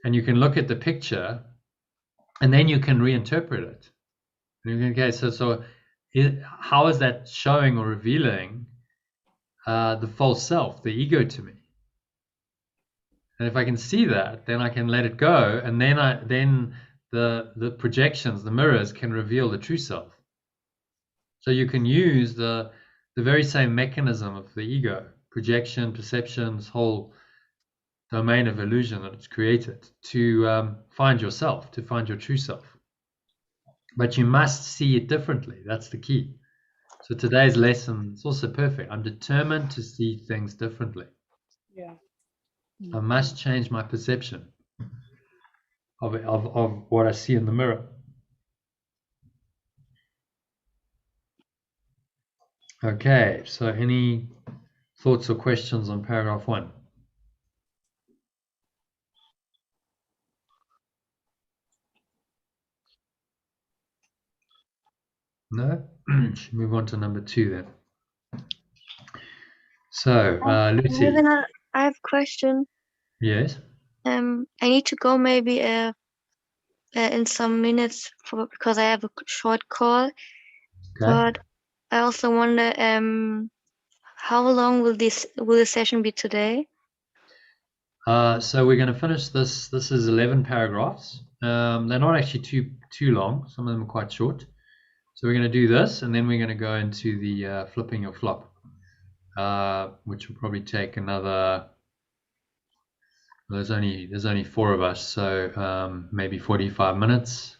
and you can look at the picture, and then you can reinterpret it. Okay, so how is that showing or revealing the false self, the ego to me? And if I can see that, then I can let it go, and then the projections, the mirrors, can reveal the true self. So you can use the very same mechanism of the ego, projection, perception, this whole domain of illusion that it's created, to find yourself, to find your true self. But you must see it differently. That's the key. So today's lesson is also perfect. I'm determined to see things differently. Yeah. I must change my perception of what I see in the mirror. Okay, so any thoughts or questions on paragraph 1? No? Should move on to number 2 then. So, Lucy. I have a question. Yes? I need to go maybe in some minutes because I have a short call. Okay. But I also wonder how long will the session be today? So we're going to finish this. This is 11 paragraphs. They're not actually too long. Some of them are quite short. So we're going to do this, and then we're going to go into the flipping your flop, which will probably take another. There's only 4 of us, so maybe 45 minutes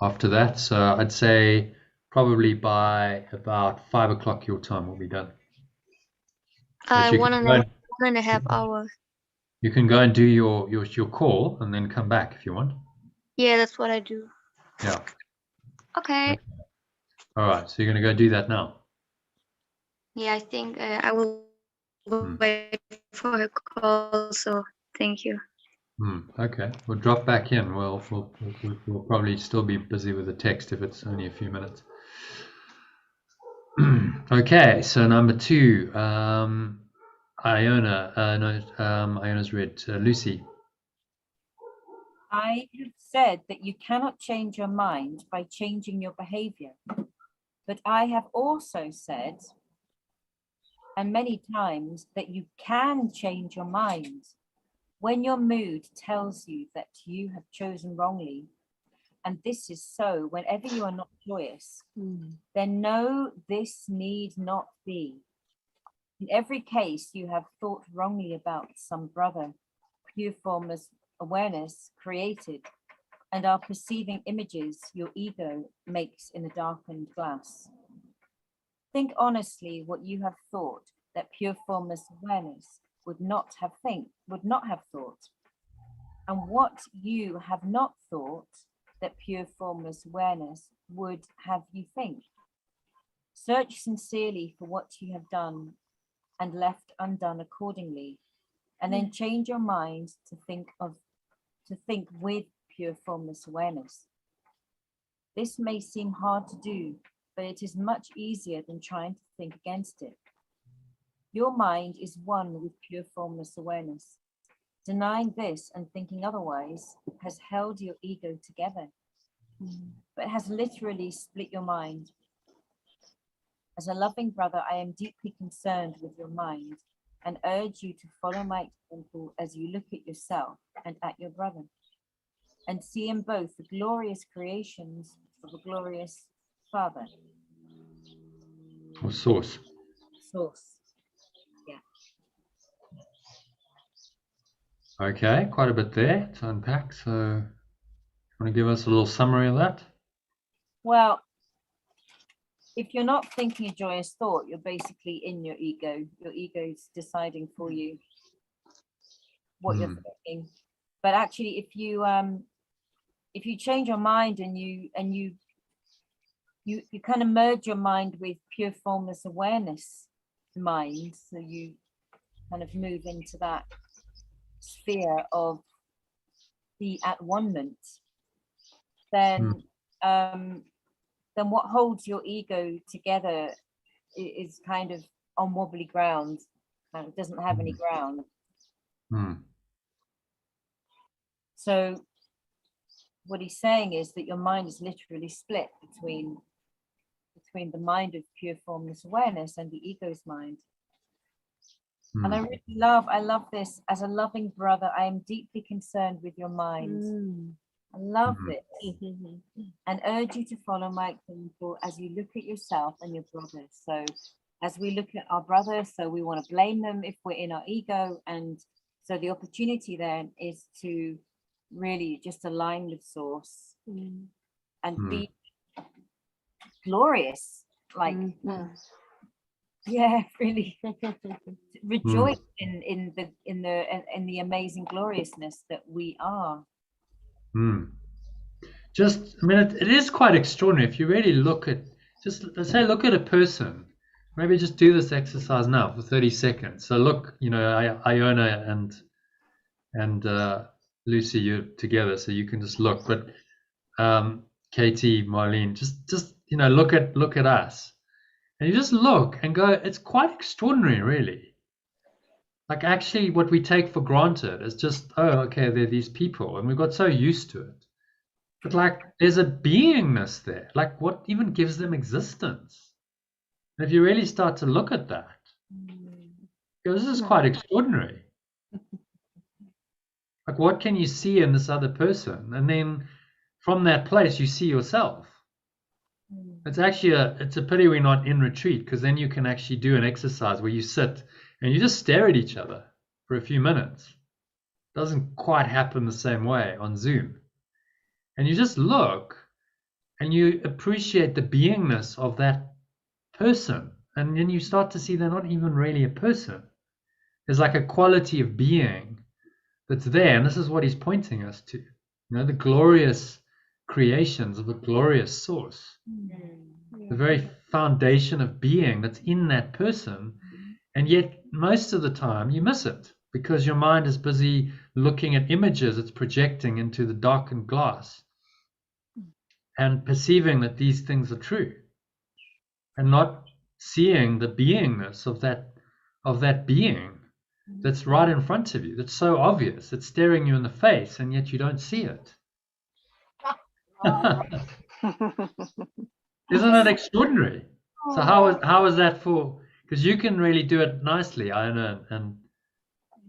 after that. So I'd say probably by about 5 o'clock your time we'll be done. One and a half hours. You can go and do your call and then come back if you want. Yeah, that's what I do. Yeah. Okay. All right. So you're going to go do that now. Yeah, I think I will wait for her call. So thank you. Okay. We'll drop back in. We'll probably still be busy with the text if it's only a few minutes. Okay. So number 2. Iona's read. Lucy. I have said that you cannot change your mind by changing your behavior. But I have also said, and many times, that you can change your mind when your mood tells you that you have chosen wrongly. And this is so whenever you are not joyous, then know this need not be. In every case, you have thought wrongly about some brother, pure formless awareness created, and are perceiving images your ego makes in a darkened glass. Think honestly what you have thought that pure formless awareness would not have thought, and what you have not thought that pure formless awareness would have you think. Search sincerely for what you have done and left undone accordingly, and then change your mind to think with pure formless awareness. This may seem hard to do, but it is much easier than trying to think against it. Your mind is one with pure formless awareness. Denying this and thinking otherwise has held your ego together, but has literally split your mind. As a loving brother, I am deeply concerned with your mind and urge you to follow my example as you look at yourself and at your brother, and see in both the glorious creations of a glorious Father. Or source. Source. Yeah. Okay, quite a bit there to unpack. So, you want to give us a little summary of that? Well, if you're not thinking a joyous thought, you're basically in your ego. Your ego is deciding for you what you're thinking. But actually, if you change your mind and you kind of merge your mind with pure formless awareness mind, so you kind of move into that sphere of the at one-ment, then what holds your ego together is kind of on wobbly ground. It doesn't have any ground. So what he's saying is that your mind is literally split between the mind of pure formless awareness and the ego's mind. And I love this. As a loving brother, I am deeply concerned with your mind. I love this. And urge you to follow my example as you look at yourself and your brother. So as we look at our brother, so we want to blame them if we're in our ego. And so the opportunity then is to really just align with source and be glorious, like yeah, really rejoice in the amazing gloriousness that we are. Just, I mean, it is quite extraordinary if you really look at, just let's say, look at a person. Maybe just do this exercise now for 30 seconds. So look, you know, Iona and Lucy, you're together, so you can just look. But Katie, Marlene, just you know, look at us, and you just look and go. It's quite extraordinary, really. Like actually, what we take for granted is just, oh, okay, they're these people, and we got so used to it. But like, there's a beingness there. Like, what even gives them existence? And if you really start to look at that, this is quite extraordinary. Like, what can you see in this other person? And then from that place, you see yourself. It's actually it's a pity we're not in retreat, because then you can actually do an exercise where you sit and you just stare at each other for a few minutes. It doesn't quite happen the same way on Zoom. And you just look and you appreciate the beingness of that person. And then you start to see they're not even really a person. There's like a quality of being that's there. And this is what he's pointing us to. You know, the glorious creations of a glorious source. The very foundation of being that's in that person. And yet most of the time you miss it because your mind is busy looking at images it's projecting into the darkened glass and perceiving that these things are true and not seeing the beingness of that being that's right in front of you, that's so obvious, it's staring you in the face, and yet you don't see it. Isn't it extraordinary? So how is that for, because you can really do it nicely, Iona, and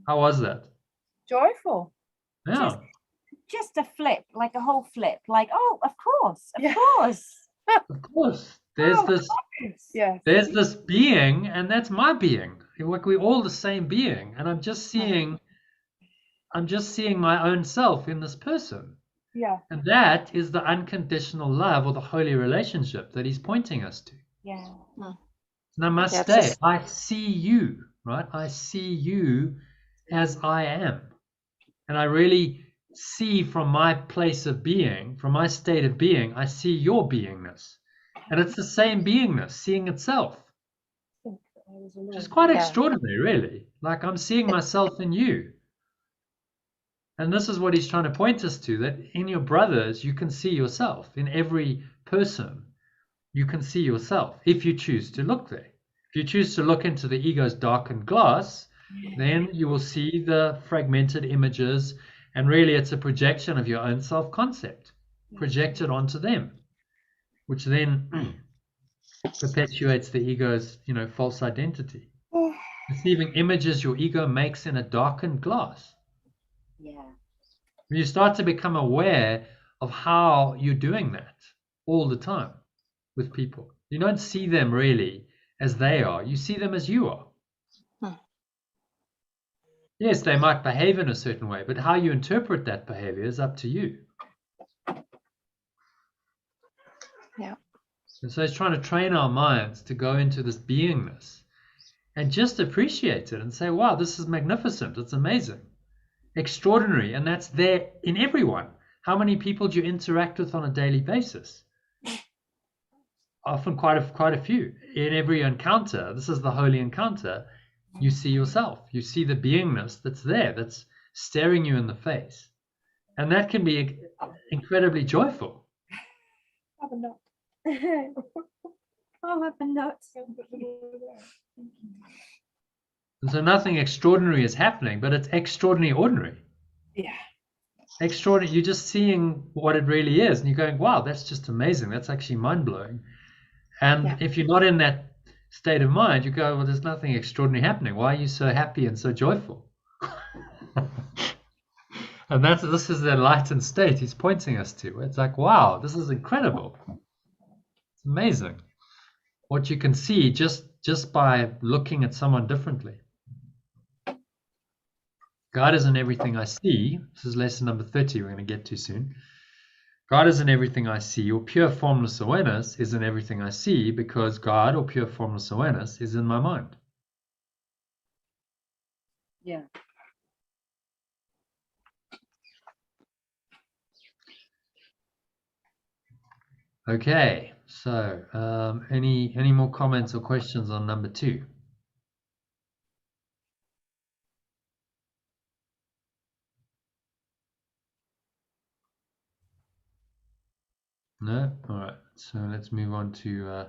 how was that? Joyful. Yeah. Just a flip, like a whole flip, like, oh, of course. Of course. There's this being, and that's my being. Like, we're all the same being, and I'm just seeing my own self in this person. Yeah. And that is the unconditional love or the holy relationship that he's pointing us to. Yeah. Namaste. Yeah, I see you, right? I see you as I am. And I really see from my place of being, from my state of being, I see your beingness. And it's the same beingness, seeing itself. Which is quite extraordinary, really. Like, I'm seeing myself in you. And this is what he's trying to point us to, that in your brothers, you can see yourself. In every person, you can see yourself if you choose to look there. If you choose to look into the ego's darkened glass, then you will see the fragmented images, and really it's a projection of your own self-concept projected onto them, which then perpetuates the ego's, false identity. Receiving images your ego makes in a darkened glass. Yeah. You start to become aware of how you're doing that all the time with people. You don't see them really as they are. You see them as you are. Yes, they might behave in a certain way, but how you interpret that behavior is up to you. Yeah. And so it's trying to train our minds to go into this beingness and just appreciate it and say, wow, this is magnificent. It's amazing, extraordinary. And that's there in everyone. How many people do you interact with on a daily basis? Often quite a few. In every encounter, this is the holy encounter, you see yourself. You see the beingness that's there, that's staring you in the face. And that can be incredibly joyful. Have a nut. I'll have a nut. And so nothing extraordinary is happening, but it's extraordinary ordinary. Yeah. Extraordinary. You're just seeing what it really is, and you're going, wow, that's just amazing. That's actually mind-blowing. And if you're not in that state of mind, you go, well, there's nothing extraordinary happening. Why are you so happy and so joyful? And this is the enlightened state he's pointing us to. It's like, wow, this is incredible. It's amazing what you can see just by looking at someone differently. God is in everything I see. This is lesson number 30 we're going to get to soon. God is in everything I see, or pure formless awareness is in everything I see, because God, or pure formless awareness, is in my mind. Yeah. Okay, so any more comments or questions on number 2? No? All right, so let's move on to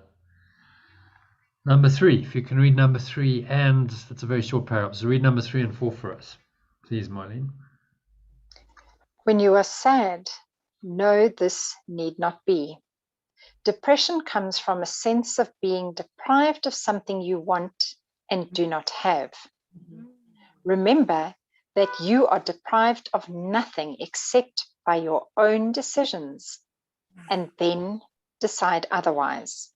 number 3. If you can read number 3, and it's a very short paragraph, so read number 3 and 4 for us, please, Marlene. When you are sad, know this need not be. Depression comes from a sense of being deprived of something you want and do not have. Remember that you are deprived of nothing except by your own decisions, and then decide otherwise.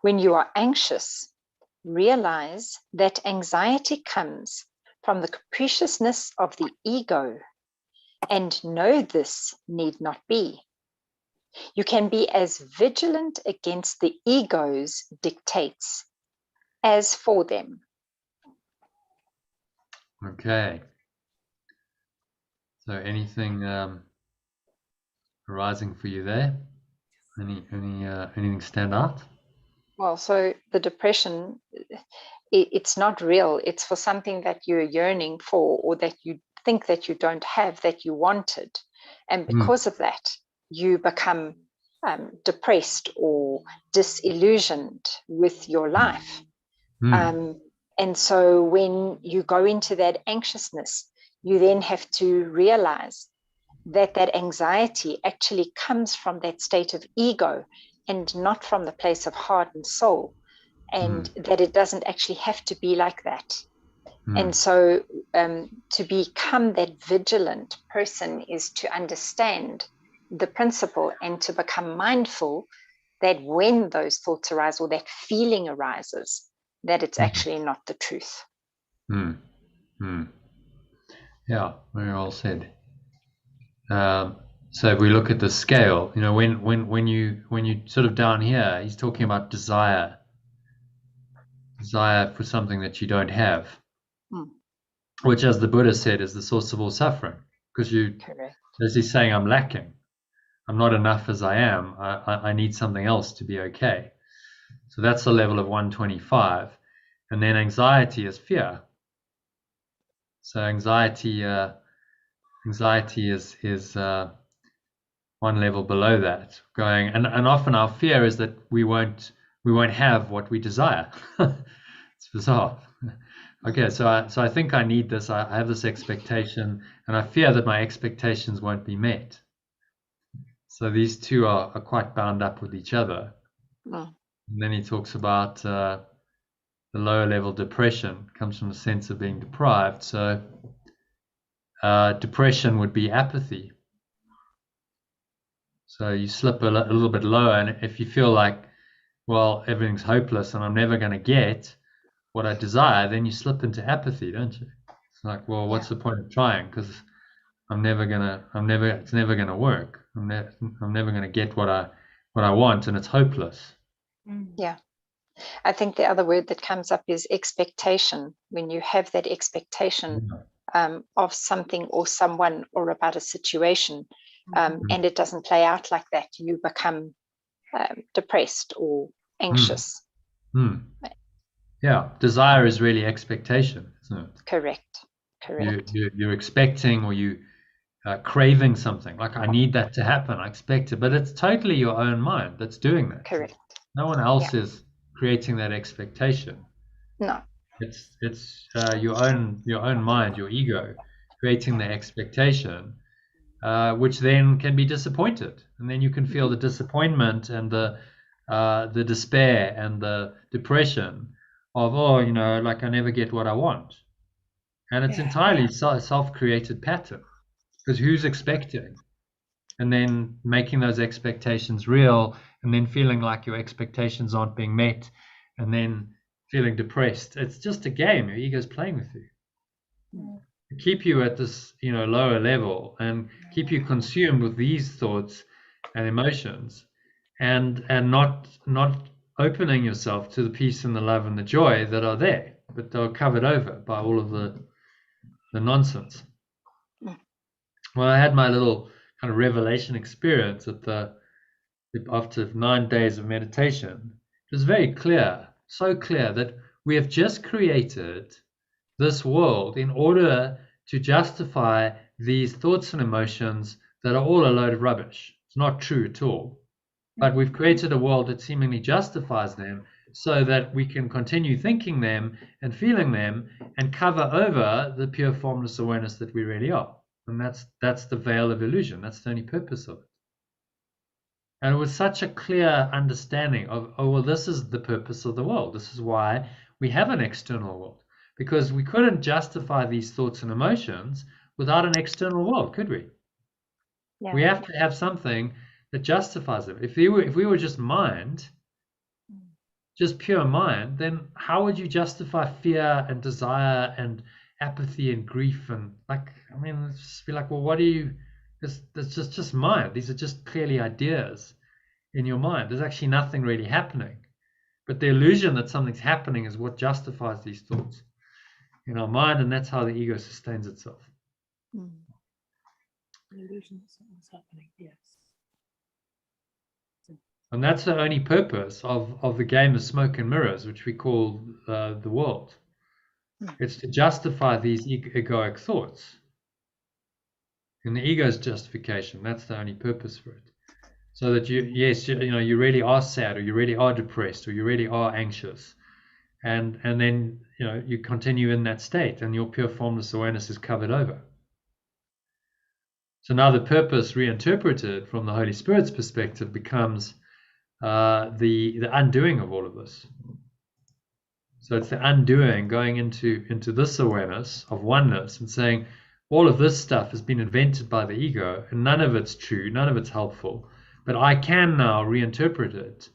When you are anxious, realize that anxiety comes from the capriciousness of the ego, and know this need not be. You can be as vigilant against the ego's dictates as for them. Okay. So anything arising for you there? Anything stand out? Well, so the depression, it's not real. It's for something that you're yearning for, or that you think that you don't have, that you wanted. And because of that, you become depressed or disillusioned with your life. And so when you go into that anxiousness, you then have to realize that that anxiety actually comes from that state of ego and not from the place of heart and soul, and that it doesn't actually have to be like that. And so to become that vigilant person is to understand the principle and to become mindful that when those thoughts arise or that feeling arises, that it's actually not the truth. Yeah, very well said. So if we look at the scale, when you sort of down here, he's talking about desire for something that you don't have, which, as the Buddha said, is the source of all suffering. Because as he's saying, I'm lacking, I'm not enough as I am. I need something else to be okay. So that's the level of 125, and then anxiety is fear. So anxiety is one level below that, going, and often our fear is that we won't we won't have what we desire. It's bizarre. Okay, so I think I need this. I have this expectation, and I fear that my expectations won't be met. So these two are quite bound up with each other. Mm. And then he talks about the lower level depression comes from the sense of being deprived. So depression would be apathy. So you slip a little bit lower, and if you feel like, well, everything's hopeless and I'm never going to get what I desire, then you slip into apathy, don't you? It's like, well, what's the point of trying? Because it's never gonna work. I'm never gonna get what I want, and it's hopeless. Yeah. I think the other word that comes up is expectation. When you have that expectation of something or someone or about a situation, and it doesn't play out like that, you become depressed or anxious. Yeah, desire is really expectation, isn't it? Correct. You're expecting, or you craving something. Like, I need that to happen. I expect it, but it's totally your own mind that's doing that. Correct. No one else is creating that expectation. No. It's your own mind, your ego, creating the expectation, which then can be disappointed, and then you can feel the disappointment and the despair and the depression of, like, I never get what I want, and it's entirely self-created pattern, because who's expecting, and then making those expectations real, and then feeling like your expectations aren't being met, and then feeling depressed. It's just a game. Your ego's playing with you. Keep you at this, lower level, and keep you consumed with these thoughts and emotions, and not opening yourself to the peace and the love and the joy that are there, but they're covered over by all of the nonsense. Well, I had my little kind of revelation experience after 9 days of meditation. It was very clear, so clear, that we have just created this world in order to justify these thoughts and emotions that are all a load of rubbish. It's not true at all. But we've created a world that seemingly justifies them, so that we can continue thinking them and feeling them and cover over the pure formless awareness that we really are. And that's the veil of illusion. That's the only purpose of it. And it was such a clear understanding of, oh, well, this is the purpose of the world. This is why we have an external world. Because we couldn't justify these thoughts and emotions without an external world, could we? Yeah. We have to have something that justifies it. If we were just mind, just pure mind, then how would you justify fear and desire and apathy and grief? And it's just be like, well, what do you? That's just mind. These are just clearly ideas in your mind. There's actually nothing really happening. But the illusion that something's happening is what justifies these thoughts in our mind, and that's how the ego sustains itself. The illusion that something's happening, yes. And that's the only purpose of the game of smoke and mirrors, which we call the world. It's to justify these egoic thoughts. And the ego's justification, that's the only purpose for it. So that you really are sad, or you really are depressed, or you really are anxious. And then you continue in that state, and your pure formless awareness is covered over. So now the purpose, reinterpreted from the Holy Spirit's perspective, becomes the undoing of all of this. So it's the undoing, going into this awareness of oneness and saying, all of this stuff has been invented by the ego, and none of it's true, none of it's helpful, but I can now reinterpret it,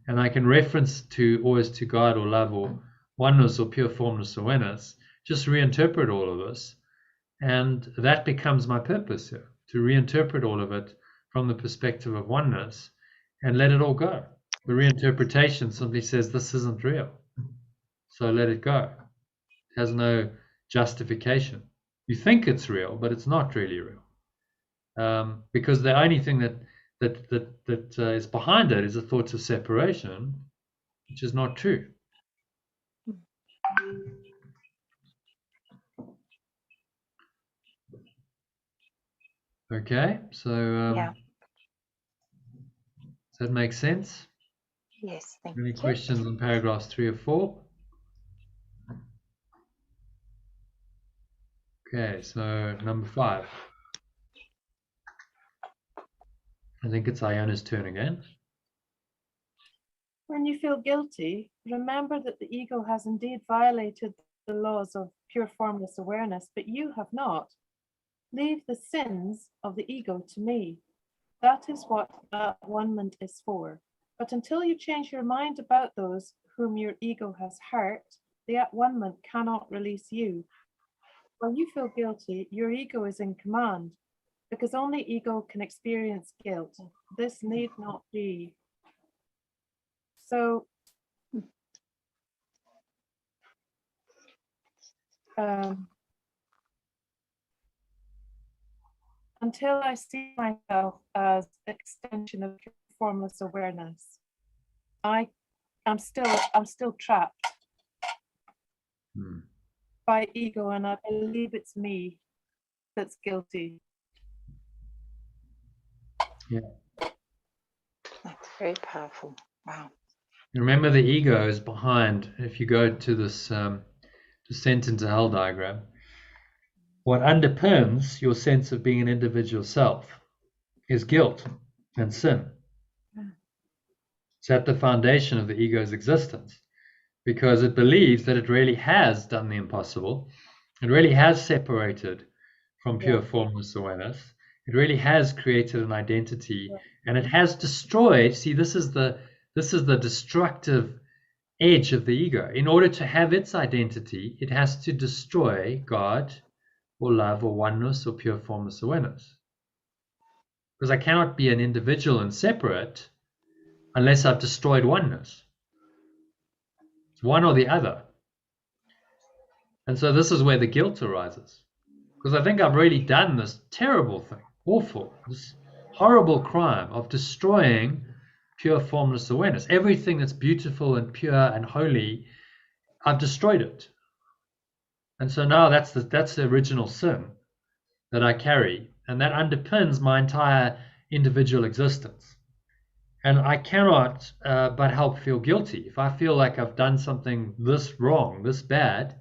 and I can reference always to God or love or oneness or pure formless awareness, just reinterpret all of this, and that becomes my purpose here, to reinterpret all of it from the perspective of oneness and let it all go. The reinterpretation simply says this isn't real, so let it go. It has no justification. You think it's real, but it's not really real, because the only thing that is behind it is a thought of separation, which is not true. Okay, so does that make sense? Yes, thank Any you. questions on paragraphs 3 or 4? Okay, so number 5. I think it's Iona's turn again. When you feel guilty, remember that the ego has indeed violated the laws of pure formless awareness, but you have not. Leave the sins of the ego to me. That is what at-one-ment is for. But until you change your mind about those whom your ego has hurt, the at-one-ment cannot release you. When you feel guilty, your ego is in command, because only ego can experience guilt. This need not be. So, until I see myself as extension of formless awareness, I'm still trapped by ego, and I believe it's me that's guilty. Yeah. That's very powerful. Wow. Remember, the ego is behind. If you go to this descent into hell diagram, what underpins your sense of being an individual self is guilt and sin. It's at the foundation of the ego's existence, because it believes that it really has done the impossible. It really has separated from pure formless awareness. It really has created an identity, and it has destroyed. See, this is the destructive edge of the ego. In order to have its identity, it has to destroy God or love or oneness or pure formless awareness. Because I cannot be an individual and separate unless I've destroyed oneness. It's one or the other. And so this is where the guilt arises. Because I think I've really done this terrible thing, awful, this horrible crime of destroying pure formless awareness. Everything that's beautiful and pure and holy, I've destroyed it. And so now that's the original sin that I carry, and that underpins my entire individual existence. And I cannot but help feel guilty. If I feel like I've done something this wrong, this bad,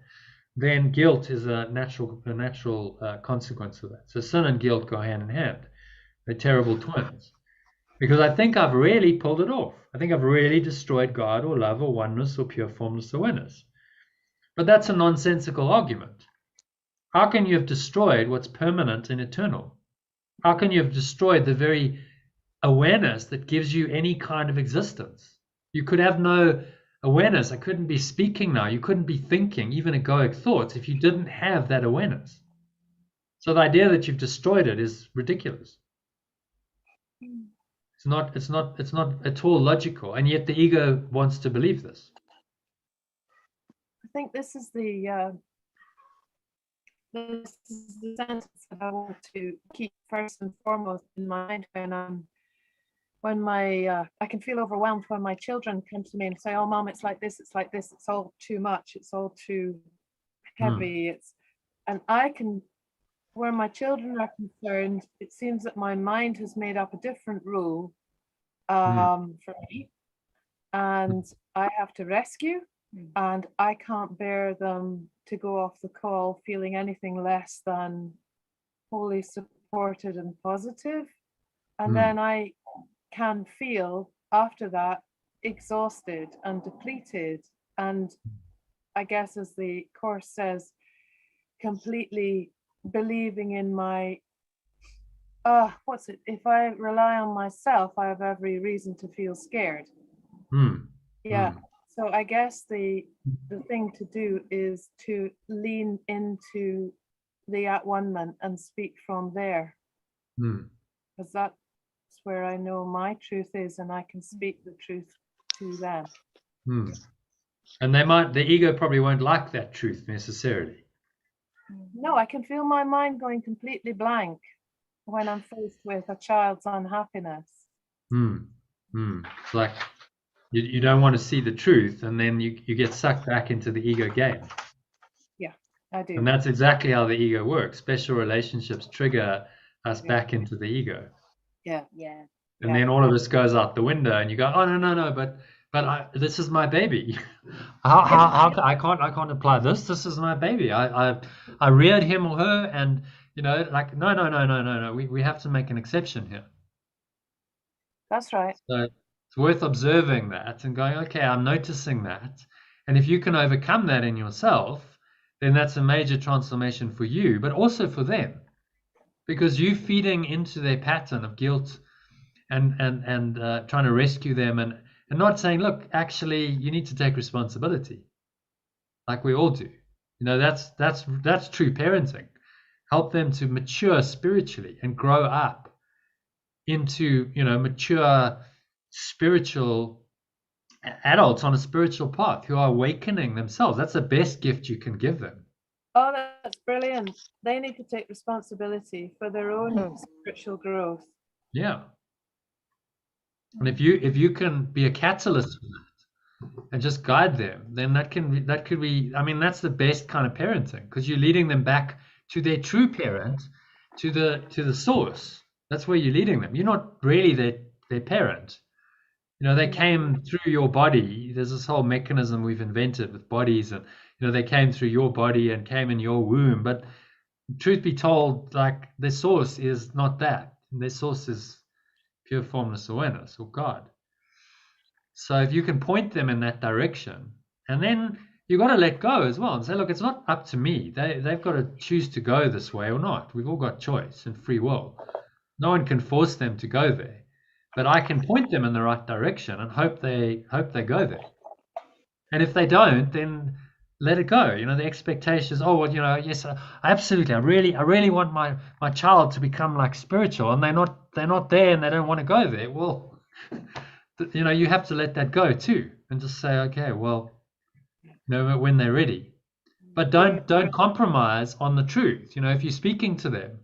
then guilt is a natural consequence of that. So sin and guilt go hand in hand. They're terrible twins. Because I think I've really pulled it off. I think I've really destroyed God or love or oneness or pure formless awareness. But that's a nonsensical argument. How can you have destroyed what's permanent and eternal? How can you have destroyed the very awareness that gives you any kind of existence? You could have no awareness. I couldn't be speaking now. You couldn't be thinking, even egoic thoughts, if you didn't have that awareness. So the idea that you've destroyed it is ridiculous. It's not at all logical, and yet the ego wants to believe this. I think this is the sentence that I want to keep first and foremost in mind when I can feel overwhelmed when my children come to me and say, "Oh, Mom, it's like this, it's all too much, it's all too heavy." And I can, where my children are concerned, it seems that my mind has made up a different rule for me, and I have to rescue, and I can't bear them to go off the call feeling anything less than wholly supported and positive. And then I can feel after that exhausted and depleted, and I guess, as the Course says, completely believing in my if I rely on myself, I have every reason to feel scared. So I guess the thing to do is to lean into the at-one-ment and speak from there, because that's where I know my truth is, and I can speak the truth to them. And the ego probably won't like that truth necessarily. No, I can feel my mind going completely blank when I'm faced with a child's unhappiness. It's like you don't want to see the truth, and then you get sucked back into the ego game. Yeah, I do. And that's exactly how the ego works. Special relationships trigger us back into the ego. Yeah. And then all of this goes out the window, and you go, "Oh, no, but but this is my baby. How I can't apply this. This is my baby. I reared him or her, and like no. We have to make an exception here. That's right. So it's worth observing that and going, okay, I'm noticing that, and if you can overcome that in yourself, then that's a major transformation for you, but also for them, because you feeding into their pattern of guilt and trying to rescue them and not saying, look, actually, you need to take responsibility, like we all do. That's true parenting. Help them to mature spiritually and grow up into, mature spiritual adults on a spiritual path who are awakening themselves. That's the best gift you can give them. Oh, that's brilliant. They need to take responsibility for their own spiritual growth. Yeah. And if you can be a catalyst for that and just guide them, then that could be, I mean, that's the best kind of parenting, because you're leading them back to their true parent, to the source. That's where you're leading them. You're not really their parent. They came through your body. There's this whole mechanism we've invented with bodies, and they came through your body and came in your womb. But truth be told, like, their source is not that. Their source is pure formless awareness, or God. So if you can point them in that direction, and then you've got to let go as well and say, look, it's not up to me. They've got to choose to go this way or not. We've all got choice and free will. No one can force them to go there, but I can point them in the right direction and hope they go there. And if they don't, then let it go. The expectations, oh, well, yes, absolutely. I really want my child to become like spiritual, and they're not there and they don't want to go there. Well, you have to let that go too, and just say, okay, well, when they're ready. But don't compromise on the truth. If you're speaking to them,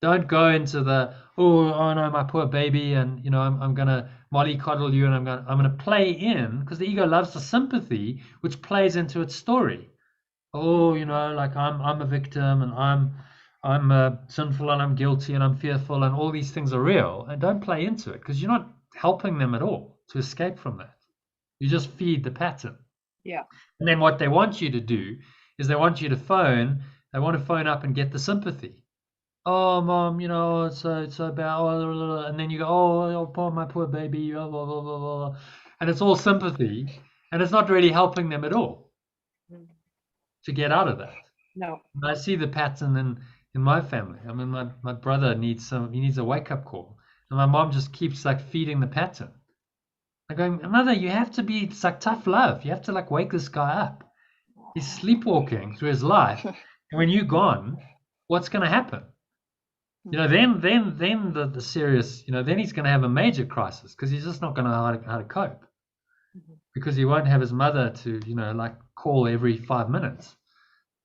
don't go into the, oh no, my poor baby, and I'm gonna mollycoddle you, and I'm gonna play in, because the ego loves the sympathy, which plays into its story. Oh, like I'm a victim, and I'm sinful, and I'm guilty, and I'm fearful, and all these things are real. And don't play into it, because you're not helping them at all to escape from that. You just feed the pattern. Yeah. And then what they want you to do is they want to phone up and get the sympathy. Oh, Mom, it's so bad, and then you go, oh, my poor baby, blah, blah, blah, blah. And it's all sympathy, and it's not really helping them at all to get out of that. No. And I see the pattern in my family. I mean, my brother needs a wake-up call, and my mom just keeps like feeding the pattern. I'm going, Mother, you have to be, it's like tough love. You have to like wake this guy up. He's sleepwalking through his life, and when you're gone, what's going to happen? Then the serious, then he's going to have a major crisis, because he's just not going to know how to cope, because he won't have his mother to, like call every 5 minutes.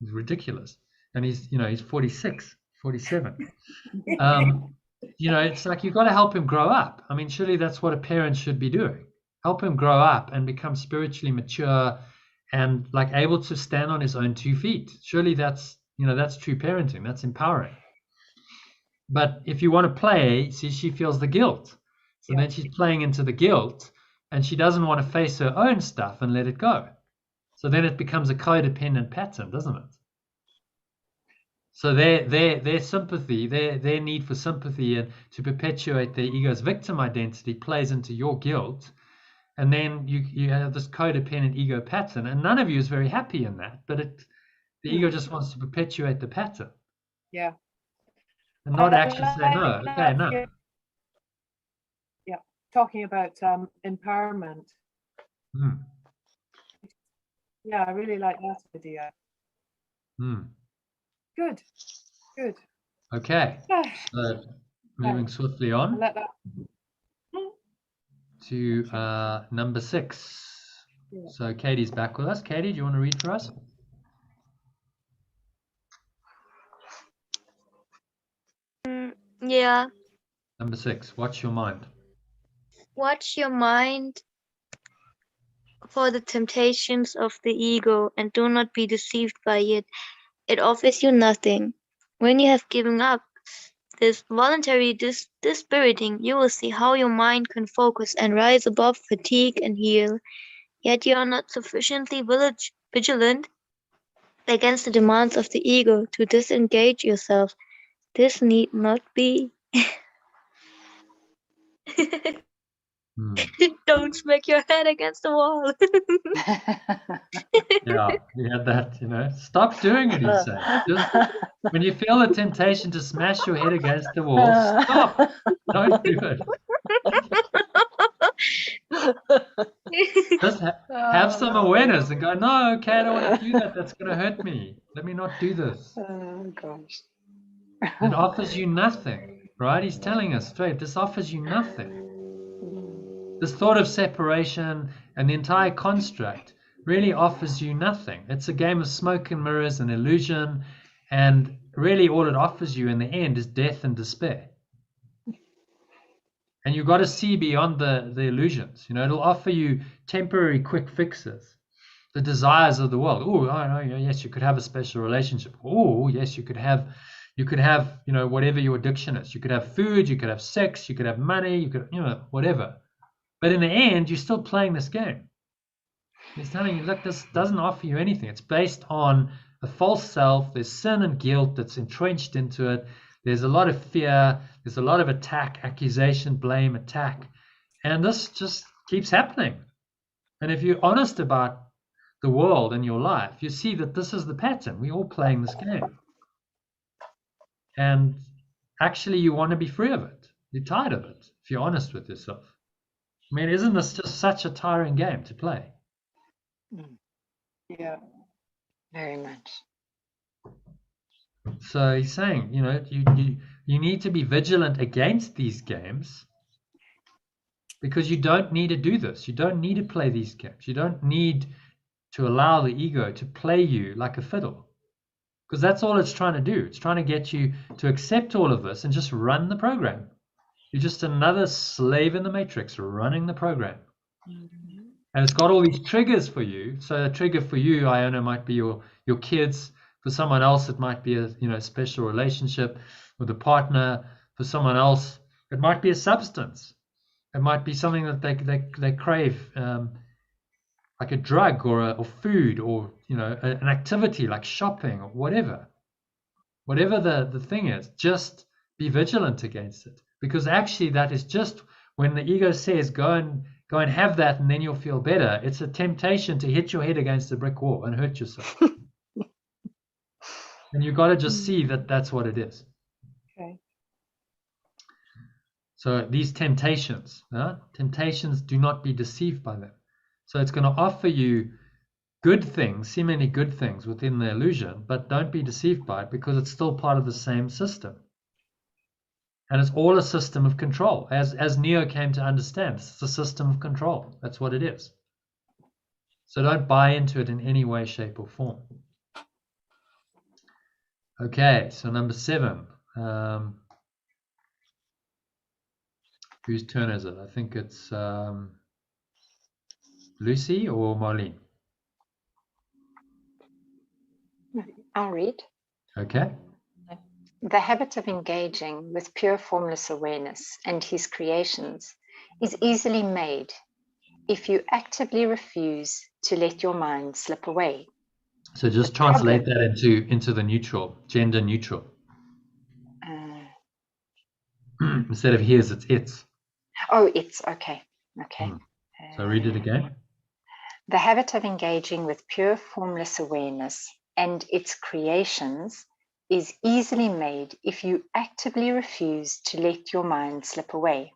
It's ridiculous. And he's 46, 47. It's like, you've got to help him grow up. I mean, surely that's what a parent should be doing. Help him grow up and become spiritually mature and like able to stand on his own 2 feet. Surely that's true parenting. That's empowering. But if you want to play, see, she feels the guilt. So then she's playing into the guilt, and she doesn't want to face her own stuff and let it go. So then it becomes a codependent pattern, doesn't it? So their sympathy, their need for sympathy and to perpetuate their ego's victim identity plays into your guilt. And then you have this codependent ego pattern, and none of you is very happy in that, but the ego just wants to perpetuate the pattern. Yeah. And not actually say, no, okay, no. Yeah, talking about empowerment. Yeah, I really like that idea. Good. Okay, so moving swiftly on to number 6. Yeah. So Katie's back with us. Katie, do you want to read for us? Yeah. Number 6, watch your mind. Watch your mind for the temptations of the ego, and do not be deceived by it. It offers you nothing. When you have given up, this voluntary dispiriting, you will see how your mind can focus and rise above fatigue and heal. Yet you are not sufficiently vigilant against the demands of the ego to disengage yourself. This need not be. Don't smack your head against the wall. Yeah, we had that, Stop doing it, he's saying. Just when you feel the temptation to smash your head against the wall, stop. Don't do it. Just have some awareness and go, no, okay, I don't want to do that. That's going to hurt me. Let me not do this. Oh gosh. It offers you nothing, right? He's telling us straight, this offers you nothing. This thought of separation and the entire construct really offers you nothing. It's a game of smoke and mirrors and illusion, and really all it offers you in the end is death and despair. And you've got to see beyond the illusions. It'll offer you temporary quick fixes, the desires of the world. Oh, yes, you could have a special relationship. Oh, yes, you could have, whatever your addiction is. You could have food, you could have sex, you could have money, you could, whatever. But in the end, you're still playing this game. He's telling you, look, this doesn't offer you anything. It's based on a false self. There's sin and guilt that's entrenched into it. There's a lot of fear. There's a lot of attack, accusation, blame, attack. And this just keeps happening. And if you're honest about the world and your life, you see that this is the pattern. We're all playing this game. And actually, you want to be free of it. You're tired of it, if you're honest with yourself. I mean, isn't this just such a tiring game to play? Yeah, very much. So he's saying, you need to be vigilant against these games because you don't need to do this. You don't need to play these games. You don't need to allow the ego to play you like a fiddle, because that's all it's trying to do. It's trying to get you to accept all of this and just run the program. You're just another slave in the matrix running the program. And it's got all these triggers for you. So a trigger for you, Iona, might be your kids. For someone else, it might be a special relationship with a partner. For someone else, it might be a substance. It might be something that they crave, like a drug or food, or an activity like shopping or whatever. Whatever the thing is, just be vigilant against it. Because actually that is just when the ego says go and have that and then you'll feel better. It's a temptation to hit your head against a brick wall and hurt yourself. And you've got to just see that that's what it is. Okay. So these temptations, do not be deceived by them. So it's going to offer you good things, seemingly good things within the illusion, but don't be deceived by it because it's still part of the same system. And it's all a system of control. As Neo came to understand, it's a system of control. That's what it is. So don't buy into it in any way, shape, or form. Okay, so number 7. Whose turn is it? I think it's Lucy or Marlene. I'll read. Okay. The habit of engaging with pure formless awareness and his creations is easily made if you actively refuse to let your mind slip away. So just translate that into the neutral, gender neutral. Instead of his, it's its. Oh, it's okay. Okay. So read it again. The habit of engaging with pure formless awareness and its creations is easily made if you actively refuse to let your mind slip away.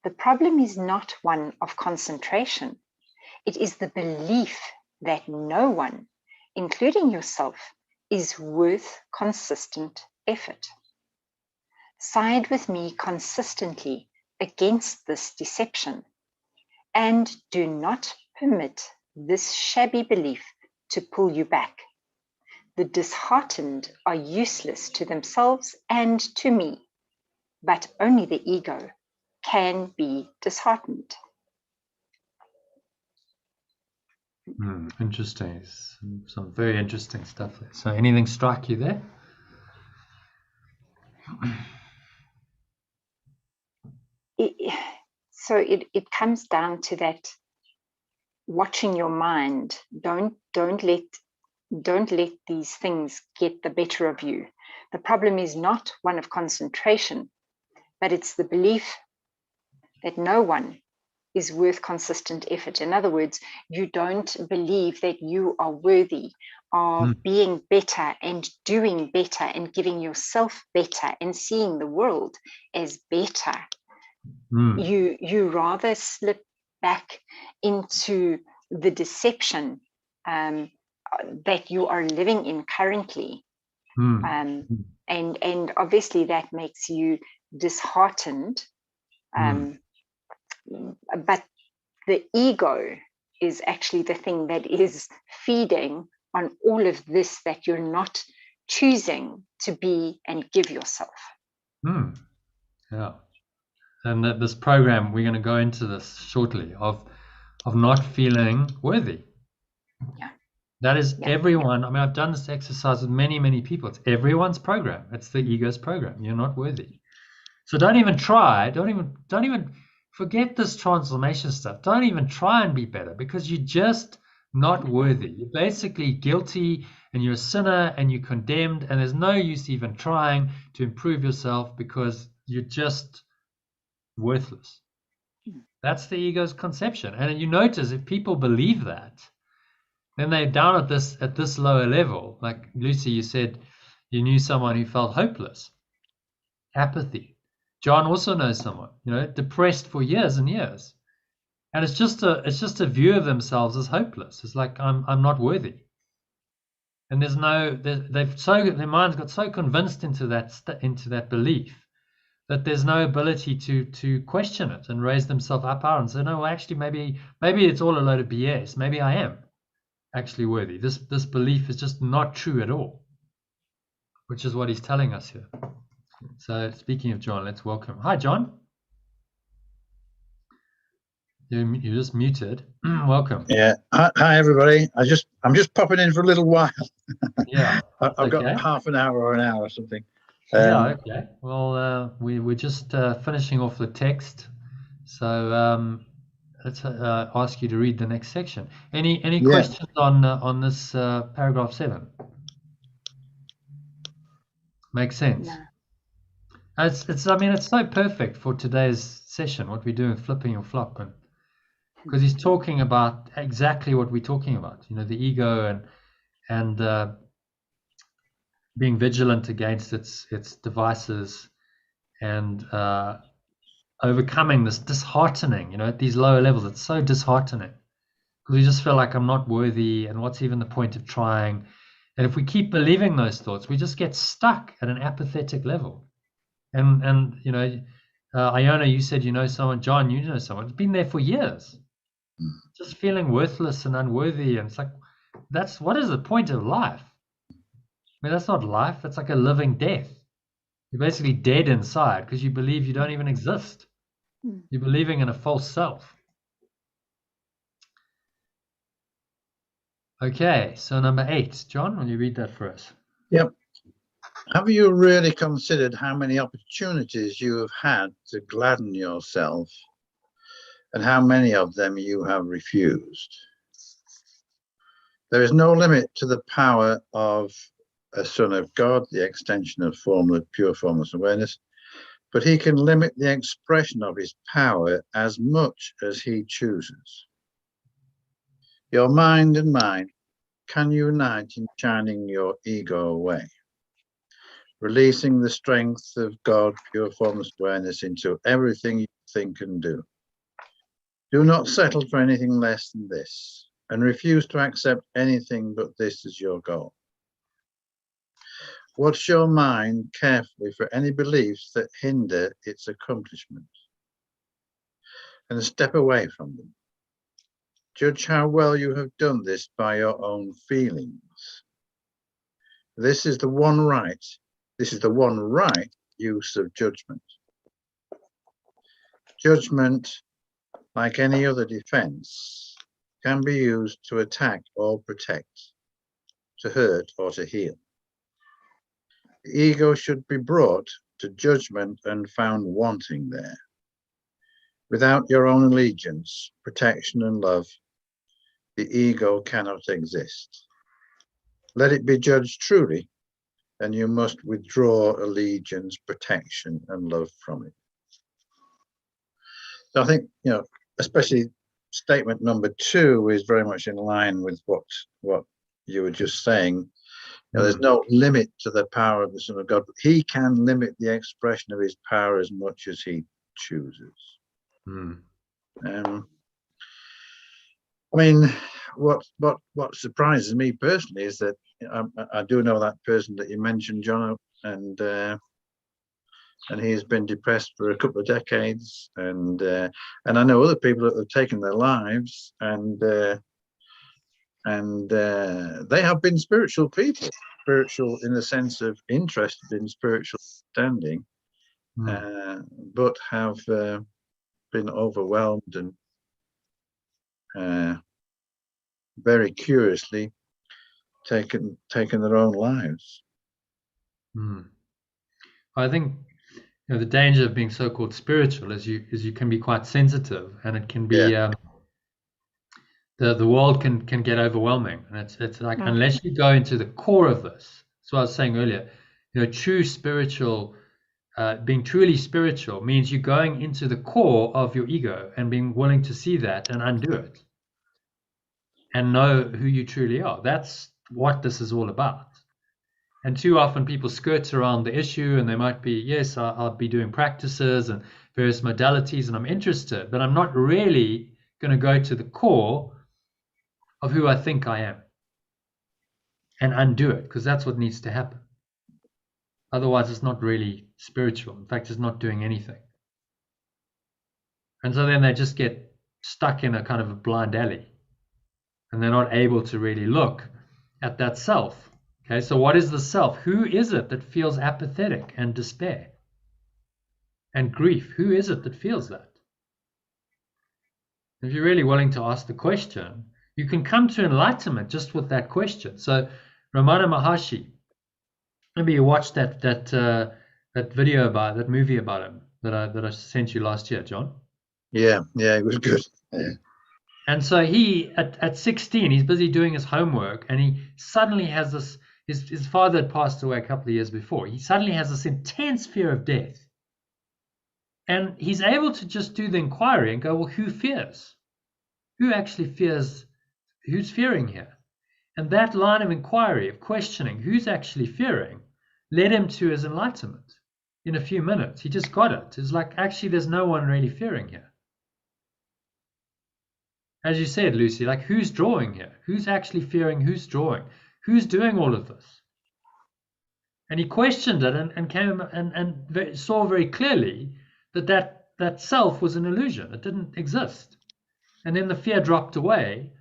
The problem is not one of concentration. It is the belief that no one, including yourself, is worth consistent effort. Side with me consistently against this deception, and do not permit this shabby belief to pull you back. The disheartened are useless to themselves and to me, but only the ego can be disheartened. Interesting. Some very interesting stuff there. So anything strike you there? So it comes down to that watching your mind. Don't let these things get the better of you. The problem is not one of concentration, but it's the belief that no one is worth consistent effort. In other words, you don't believe that you are worthy of being better and doing better and giving yourself better and seeing the world as better. You rather slip back into the deception that you are living in currently. And obviously that makes you disheartened. But the ego is actually the thing that is feeding on all of this that you're not choosing to be and give yourself. Yeah. And that this program, we're going to go into this shortly, of not feeling worthy. Yeah. That is everyone. I mean, I've done this exercise with many people. It's everyone's program. It's the ego's program. You're not worthy. So don't even try. Don't even forget this transformation stuff. Don't even try and be better, because you're just not worthy. You're basically guilty, and you're a sinner, and you're condemned, and there's no use even trying to improve yourself because you're just worthless. That's the ego's conception. And you notice if people believe that, then they're down at this lower level. Like Lucy, you said you knew someone who felt hopeless, apathy. John also knows someone, depressed for years and years, and it's just a view of themselves as hopeless. It's like I'm not worthy, and their minds got so convinced into that belief that there's no ability to question it and raise themselves up higher and say, no, well, actually, maybe it's all a load of BS. Maybe I am actually worthy. This belief is just not true at all, which is what he's telling us here. So speaking of John, let's welcome. Hi, John. You're just muted. Welcome. Yeah. Hi, everybody. I'm just popping in for a little while. Yeah. I've got half an hour or an hour or something. Yeah. Okay. Well, we're just finishing off the text, so let's ask you to read the next section. Any questions on this paragraph 7? Makes sense. No. It's so perfect for today's session, what we're doing, flipping your flop, and because he's talking about exactly what we're talking about, the ego and being vigilant against its devices, and overcoming this disheartening, at these lower levels. It's so disheartening because you just feel like I'm not worthy, and what's even the point of trying? And if we keep believing those thoughts, we just get stuck at an apathetic level. And Iona, you said you know someone. John, you know someone. It's been there for years, just feeling worthless and unworthy. And it's like, what is the point of life? I mean, that's not life. That's like a living death. You're basically dead inside because you believe you don't even exist. You're believing in a false self. Okay, so number 8. John, will you read that for us? Yep. Have you really considered how many opportunities you have had to gladden yourself, and how many of them you have refused? There is no limit to the power of a Son of God, the extension of pure formless awareness, but he can limit the expression of his power as much as he chooses. Your mind and mine can unite in shining your ego away, releasing the strength of God, pure formless awareness, into everything you think and do. Do not settle for anything less than this, and refuse to accept anything but this as your goal. Watch your mind carefully for any beliefs that hinder its accomplishment, and step away from them. Judge how well you have done this by your own feelings. This is the one right use of judgment. Judgment, like any other defense, can be used to attack or protect, to hurt or to heal. The ego should be brought to judgment and found wanting there. Without your own allegiance, protection, and love, the ego cannot exist. Let it be judged truly, and you must withdraw allegiance, protection, and love from it. So I think, especially statement number 2 is very much in line with what you were just saying. There's no limit to the power of the Son of God, but he can limit the expression of his power as much as he chooses. I mean, what surprises me personally is that I do know that person that you mentioned, John, and he has been depressed for a couple of decades, and I know other people that have taken their lives, and they have been spiritual people, spiritual in the sense of interested in spiritual understanding, but have been overwhelmed and very curiously taken their own lives. I think the danger of being so-called spiritual is you can be quite sensitive, and it can be the world can get overwhelming, and it's like unless you go into the core of this. So I was saying earlier, true spiritual, being truly spiritual means you're going into the core of your ego and being willing to see that and undo it and know who you truly are. That's what this is all about. And too often people skirt around the issue, and they might be, yes, I'll be doing practices and various modalities, and I'm interested, but I'm not really going to go to the core of who I think I am and undo it, because that's what needs to happen. Otherwise, it's not really spiritual. In fact, it's not doing anything. And so then they just get stuck in a kind of a blind alley, and they're not able to really look at that self. Okay, so what is the self? Who is it that feels apathetic and despair and grief? Who is it that feels that? If you're really willing to ask the question, you can come to enlightenment just with that question. So Ramana Maharshi, maybe you watched that video about that movie about him that I sent you last year, John. Yeah, it was good. Yeah. And so he at 16, he's busy doing his homework, and he suddenly has this. His father had passed away a couple of years before. He suddenly has this intense fear of death. And he's able to just do the inquiry and go, well, who fears? Who actually fears? Who's fearing here? And that line of inquiry, of questioning who's actually fearing, led him to his enlightenment in a few minutes. He just got it. It's like, actually, there's no one really fearing here. As you said, Lucy, like, who's drawing here? Who's actually fearing? Who's drawing? Who's doing all of this? And he questioned it and came and saw very clearly that self was an illusion. It didn't exist. And then the fear dropped away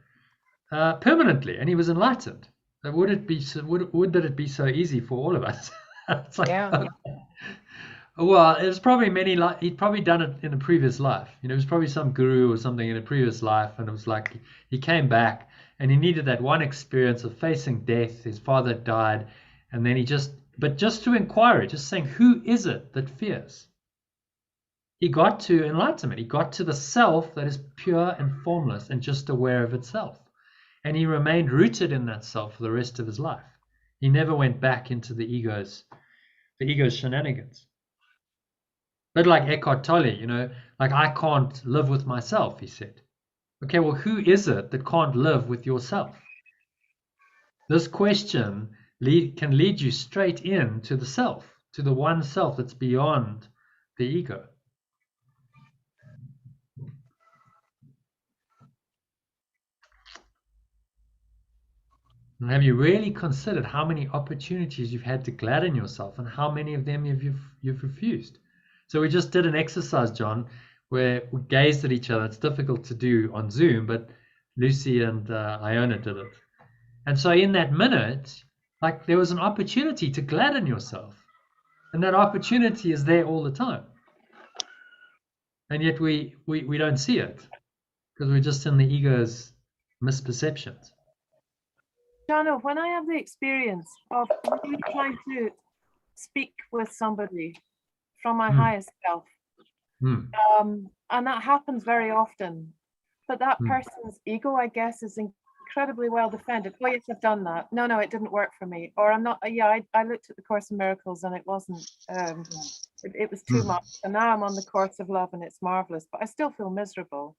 permanently, and he was enlightened. Would it be so easy for all of us? It's like, okay. Well, it was probably he'd probably done it in a previous life. It was probably some guru or something in a previous life, and it was like he came back and he needed that one experience of facing death. His father died, and then just to inquire, just saying, who is it that fears? He got to enlightenment. He got to the self that is pure and formless and just aware of itself. And he remained rooted in that self for the rest of his life. He never went back into the ego's shenanigans. But like Eckhart Tolle, like, I can't live with myself, he said. Okay, well, who is it that can't live with yourself? This question can lead you straight into the self, to the one self that's beyond the ego. And have you really considered how many opportunities you've had to gladden yourself, and how many of them you've refused? So we just did an exercise, John, where we gazed at each other. It's difficult to do on Zoom, but Lucy and Iona did it. And so in that minute, like, there was an opportunity to gladden yourself. And that opportunity is there all the time. And yet we don't see it, because we're just in the ego's misperceptions. Jana, when I have the experience of really trying to speak with somebody from my highest self. Mm. And that happens very often. But that Mm. person's ego, I guess, is incredibly well defended. Oh, yes, I've done that. No, it didn't work for me. Or I'm not, I looked at the Course in Miracles and it wasn't, it was too much. And now I'm on the Course of Love and it's marvelous, but I still feel miserable.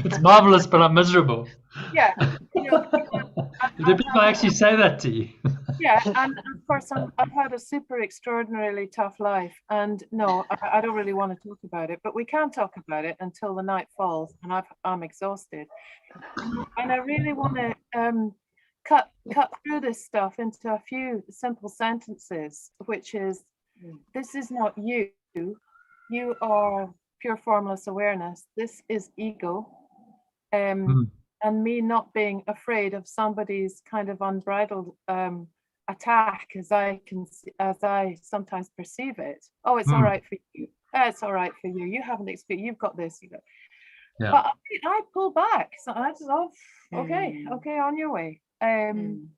It's marvelous, but I'm miserable. Yeah. Do people actually say that to you? Yeah, and of course I've had a super extraordinarily tough life, and no, I don't really want to talk about it, but we can talk about it until the night falls and I'm exhausted. And I really want to cut through this stuff into a few simple sentences, which is, this is not you. You are pure formless awareness. This is ego. And me not being afraid of somebody's kind of unbridled attack, as I sometimes perceive it. Oh, it's all right for you. It's all right for you. You haven't experienced. You've got this. Yeah. But I pull back. So I just, okay, on your way. And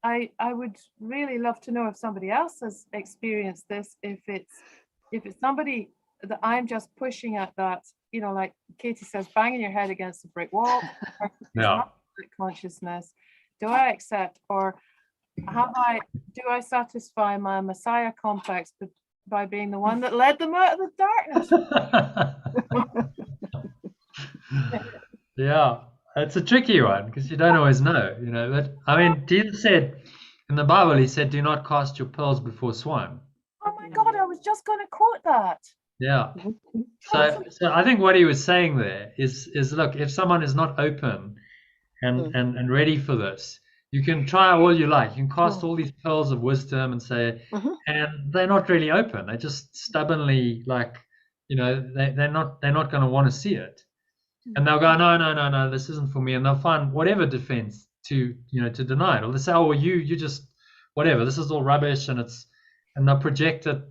I would really love to know if somebody else has experienced this. If it's somebody that I'm just pushing at that, like Katie says, banging your head against a brick wall. Consciousness. Do I accept, or do I satisfy my Messiah complex by being the one that led them out of the darkness? Yeah, it's a tricky one because you don't always know, But I mean, Jesus said in the Bible, he said, "Do not cast your pearls before swine." Oh my God, I was just going to quote that. Yeah. So I think what he was saying there is look, if someone is not open and ready for this, you can try all you like. You can cast all these pearls of wisdom and say, and they're not really open. They just stubbornly they're not going to want to see it, and they'll go, no, this isn't for me, and they'll find whatever defense to deny it, or they say, oh, you just whatever, this is all rubbish, and they'll project it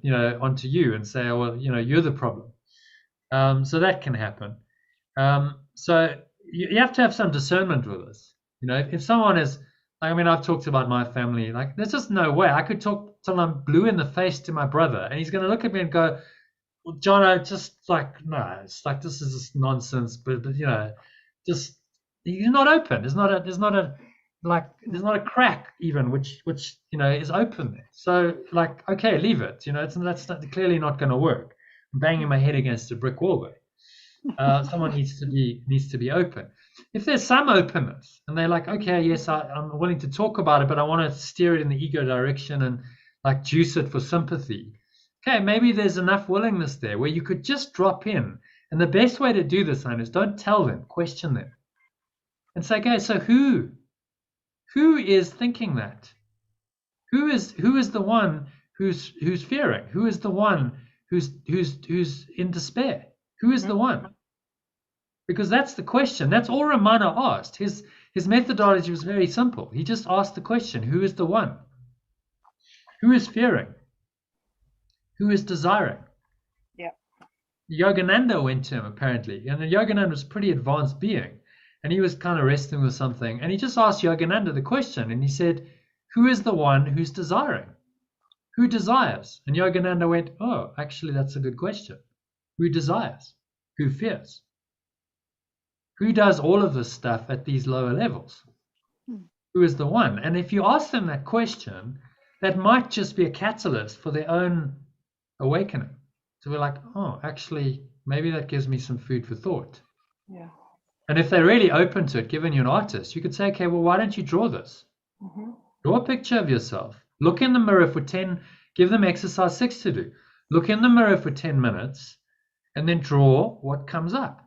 onto you and say, oh, well, you're the problem. So that can happen. So you have to have some discernment with this. If someone is, I've talked about my family, there's just no way I could talk till I'm blue in the face to my brother and he's going to look at me and go, well, Jono, just no, it's this is just nonsense, but just, he's not open. There's not a crack even which is open there. So okay, leave it. That's clearly not going to work. I'm banging my head against a brick wall there. Someone needs to be open. If there's some openness and they're okay, yes, I'm willing to talk about it, but I want to steer it in the ego direction and juice it for sympathy. Okay, maybe there's enough willingness there where you could just drop in. And the best way to do this, is don't tell them, question them, and say, okay, so who is thinking that? Who is the one who's fearing? Who is the one who's in despair? Who is the one? Because that's the question. That's all Ramana asked. His methodology was very simple. He just asked the question, who is the one? Who is fearing? Who is desiring? Yeah. Yogananda went to him apparently, and Yogananda was a pretty advanced being, and he was kind of wrestling with something, and he just asked Yogananda the question, and he said, who is the one who's desiring? Who desires? And Yogananda went, oh, actually, that's a good question. Who desires? Who fears? Who does all of this stuff at these lower levels? Who is the one? And if you ask them that question, that might just be a catalyst for their own awakening. So we're oh, actually, maybe that gives me some food for thought. Yeah. And if they're really open to it, given you're an artist, you could say, okay, well, why don't you draw this? Draw a picture of yourself. Look in the mirror for 10, give them exercise 6 to do. Look in the mirror for 10 minutes and then draw what comes up.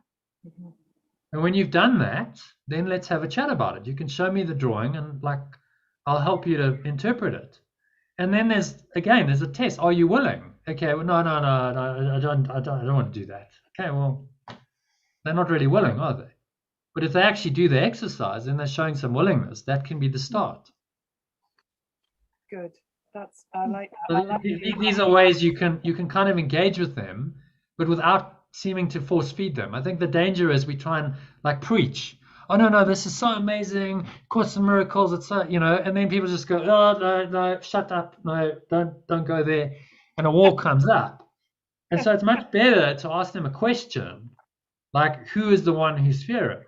And when you've done that, then let's have a chat about it. You can show me the drawing and I'll help you to interpret it. And then there's a test. Are you willing? Okay, well, no, I don't want to do that. Okay, well, they're not really willing, are they? But if they actually do the exercise and they're showing some willingness, that can be the start. Good. I like that. These are ways you can kind of engage with them, but without seeming to force feed them. I think the danger is we try and preach. oh no, this is so amazing, Course in Miracles, it's so, you know, and then people just go, oh no, shut up, no, don't go there, and a wall comes up. And so it's much better to ask them a question like, who is the one who's fearing?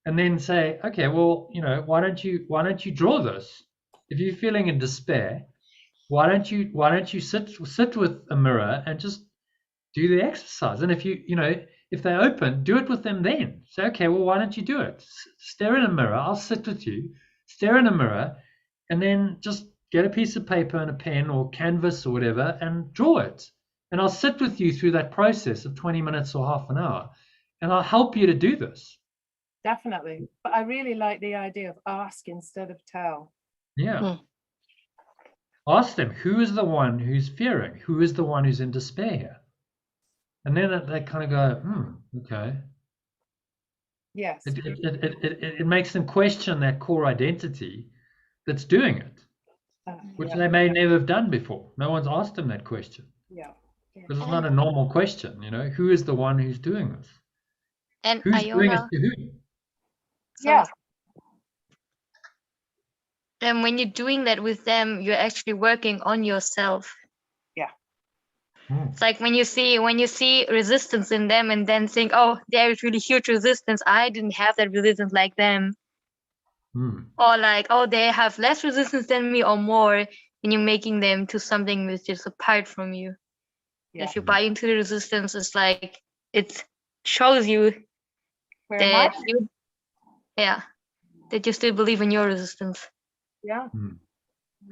And then say, okay, well, you know, why don't you draw this? If you're feeling in despair, why don't you sit with a mirror and just do the exercise? And if if they open, do it with them then. Say, okay, well, why don't you do it? Stare in a mirror. I'll sit with you. Stare in a mirror, and then just get a piece of paper and a pen or canvas or whatever and draw it. And I'll sit with you through that process of 20 minutes or half an hour, and I'll help you to do this. Definitely. But I really like the idea of ask instead of tell. Yeah. Ask them, who is the one who's fearing? Who is the one who's in despair here? And then they kind of go, okay. Yes. It makes them question that core identity that's doing it, which yeah. they may never have done before. No one's asked them that question. Yeah. Because it's not a normal question, you know. Who is the one who's doing this? And Who's doing it Iona, to who? Yeah. and when you're doing that with them, you're actually working on yourself. Yeah. It's like when you see resistance in them and then think, oh, there is really huge resistance. I didn't have that resistance like them. Or like, oh, they have less resistance than me or more, and you're making them to something which is apart from you. Yeah. If you buy into the resistance, it's like it shows you Where that am I? that you still believe in your resistance. Yeah.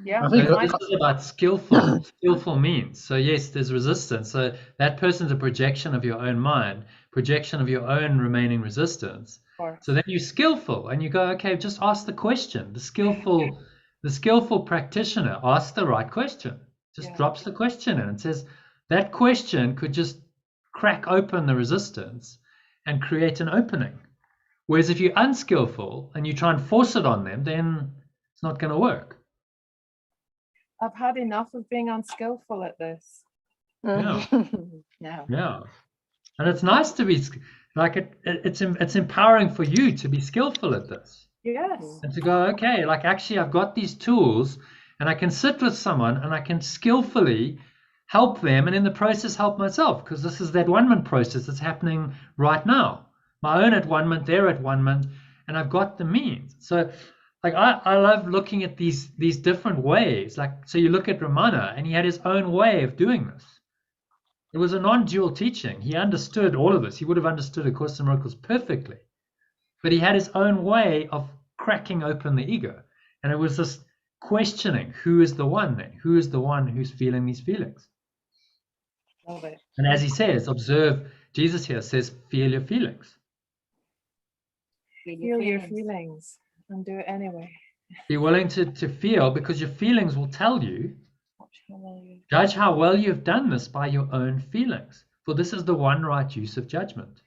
Yeah. I think This is about skillful means. So yes, there's resistance. So that person's a projection of your own mind, projection of your own remaining resistance. So then you're skillful and you go, okay, just ask the question. The skillful practitioner asks the right question. Just drops the question in and says, that question could just crack open the resistance and create an opening. Whereas if you're unskillful and you try and force it on them, then it's not going to work. I've had enough of being unskillful at this. Yeah. Yeah. Yeah. And it's nice to be like it's empowering for you to be skillful at this. Yes. And to go, okay, like actually I've got these tools and I can sit with someone and I can skillfully help them and in the process help myself, because this is that one-man process that's happening right now. My own at one-man, their at one-man, and I've got the means. So like I love looking at these different ways. Like, so you look at Ramana and he had his own way of doing this. It was a non-dual teaching. He understood all of this. He would have understood A Course in Miracles perfectly. But he had his own way of cracking open the ego. And it was this questioning, who is the one then? Who is the one who's feeling these feelings? Love it. And as he says, observe, Jesus here says, feel your feelings. Feel your feelings and do it anyway. Be willing to feel, because your feelings will tell you. Judge how well you have done this by your own feelings, for this is the one right use of judgment.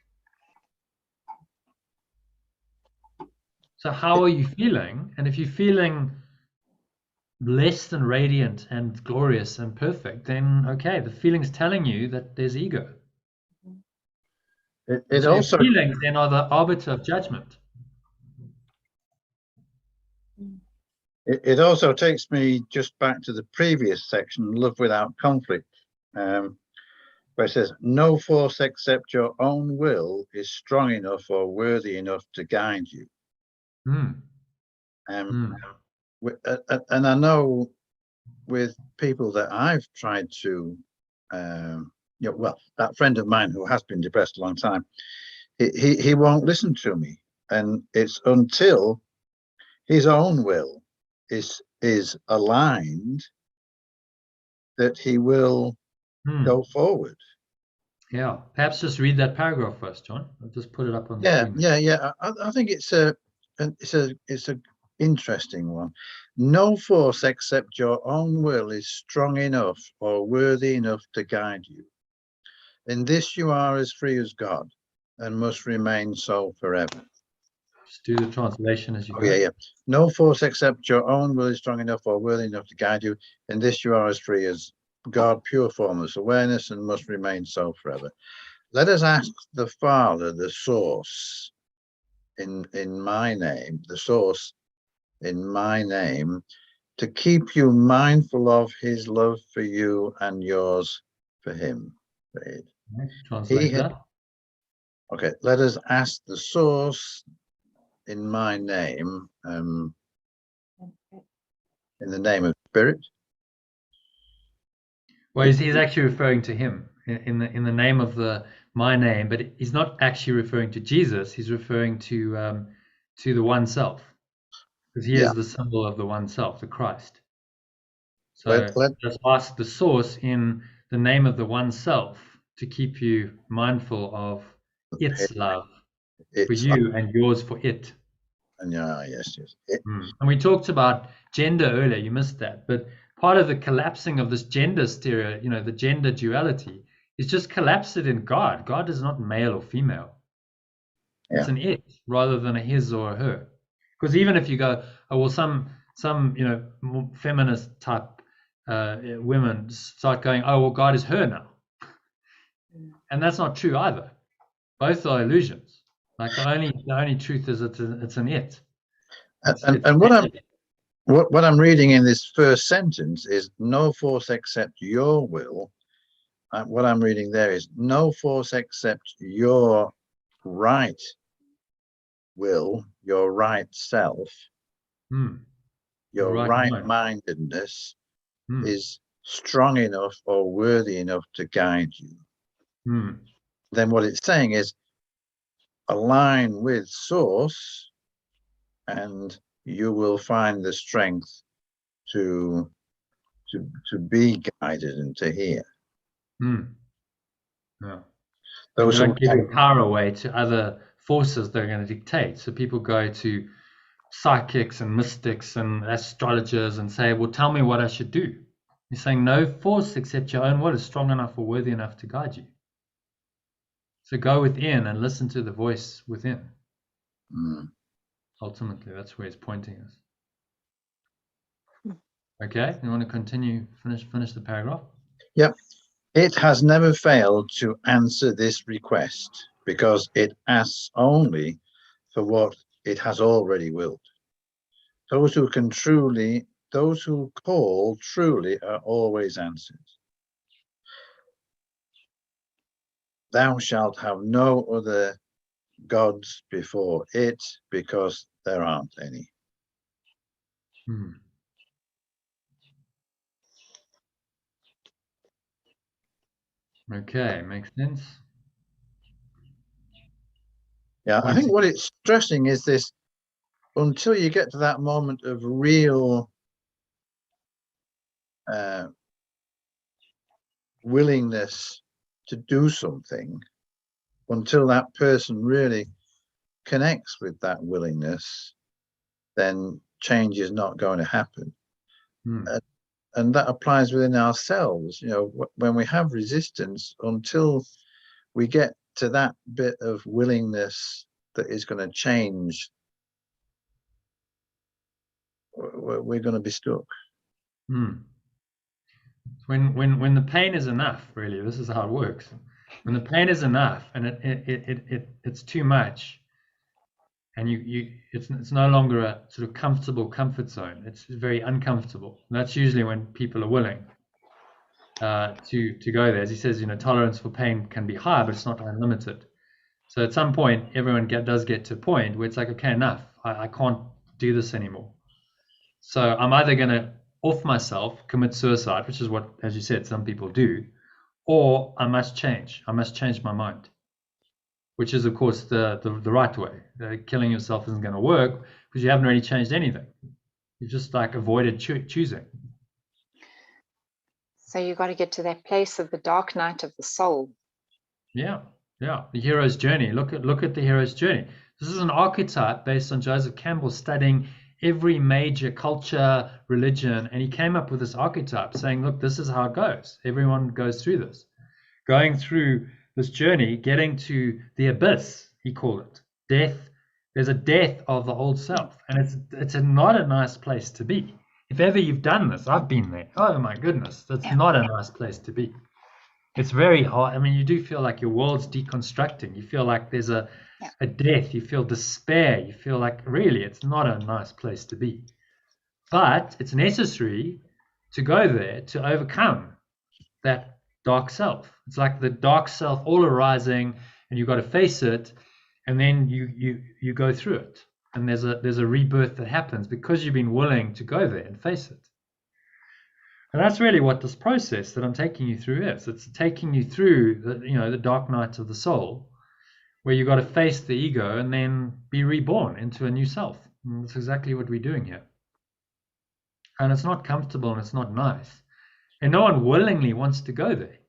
So how are you feeling? And if you're feeling less than radiant and glorious and perfect, then okay, the feeling's telling you that there's ego. It also, feelings then are the arbiter of judgment. it also takes me just back to the previous section, Love Without Conflict, where it says, no force except your own will is strong enough or worthy enough to guide you. And I know with people that I've tried to, well, that friend of mine who has been depressed a long time, he won't listen to me. And it's until his own will is aligned that he will go forward. Yeah, perhaps just read that paragraph first, John. I'll just put it up on the screen. Yeah. I think it's a interesting one. No force except your own will is strong enough or worthy enough to guide you. In this you are as free as God and must remain so forever. Just do the translation as you go. Yeah. No force except your own will is strong enough or worthy enough to guide you. In this you are as free as God, pure formless awareness, and must remain so forever. Let us ask the Father, the source, in my name, the source in my name, to keep you mindful of his love for you and yours for him. Translate that. Okay, let us ask the source in my name, in the name of Spirit. Well, he's actually referring to him in the name of my name, but he's not actually referring to Jesus. He's referring to the one self, because he is the symbol of the one self, the Christ. So let's ask the source in the name of the one self to keep you mindful of its love for you and yours for it. And yes. And we talked about gender earlier. You missed that, but part of the collapsing of this gender stereo, the gender duality, is just collapse it in God. God is not male or female. It's an it rather than a his or a her. Because even if you go, oh well, some more feminist type women start going, oh well, God is her now, and that's not true either. Both are illusions. Like the only truth is it's an it. And what I'm reading in this first sentence is no force except your will. What I'm reading there is no force except your right will, your right self, your right-mindedness is strong enough or worthy enough to guide you. Then what it's saying is align with source and you will find the strength to be guided and to hear. Yeah. Don't give your power away to other forces that are going to dictate. So people go to psychics and mystics and astrologers and say, well, tell me what I should do. He's saying no force except your own will is strong enough or worthy enough to guide you. So go within and listen to the voice within. Ultimately, that's where it's pointing us. Okay, you want to continue, finish the paragraph? Yep. It has never failed to answer this request because it asks only for what it has already willed. Those who call truly are always answered. Thou shalt have no other gods before it because there aren't any. Okay, makes sense. Yeah, I think what it's stressing is this: until you get to that moment of real willingness to do something, until that person really connects with that willingness, then change is not going to happen. And that applies within ourselves. When we have resistance, until we get to that bit of willingness that is going to change, we're going to be stuck. When the pain is enough, really, this is how it works. When the pain is enough and it's too much, and it's no longer a sort of comfortable comfort zone. It's very uncomfortable. And that's usually when people are willing to go there. As he says, tolerance for pain can be high, but it's not unlimited. So at some point, everyone does get to a point where it's like, okay, enough. I can't do this anymore. So I'm either going to off myself, commit suicide, which is what, as you said, some people do, or I must change. I must change my mind, which is, of course, the right way. Killing yourself isn't going to work because you haven't really changed anything. You've just avoided choosing. So you've got to get to that place of the dark night of the soul. Yeah. The hero's journey. Look at the hero's journey. This is an archetype based on Joseph Campbell studying every major culture, religion, and he came up with this archetype saying, look, this is how it goes. Everyone goes through this. Going through this journey, getting to the abyss, he called it. Death. There's a death of the old self. And it's not a nice place to be. If ever you've done this, I've been there. Oh my goodness, that's not a nice place to be. It's very hard. I mean, you do feel like your world's deconstructing. You feel like there's a a death, you feel despair, you feel like really it's not a nice place to be. But it's necessary to go there to overcome that dark self. It's like the dark self all arising, and you've got to face it, and then you go through it. And there's a rebirth that happens because you've been willing to go there and face it. And that's really what this process that I'm taking you through is. It's taking you through the dark night of the soul, where you've got to face the ego and then be reborn into a new self. And that's exactly what we're doing here. And it's not comfortable and it's not nice. And no one willingly wants to go there.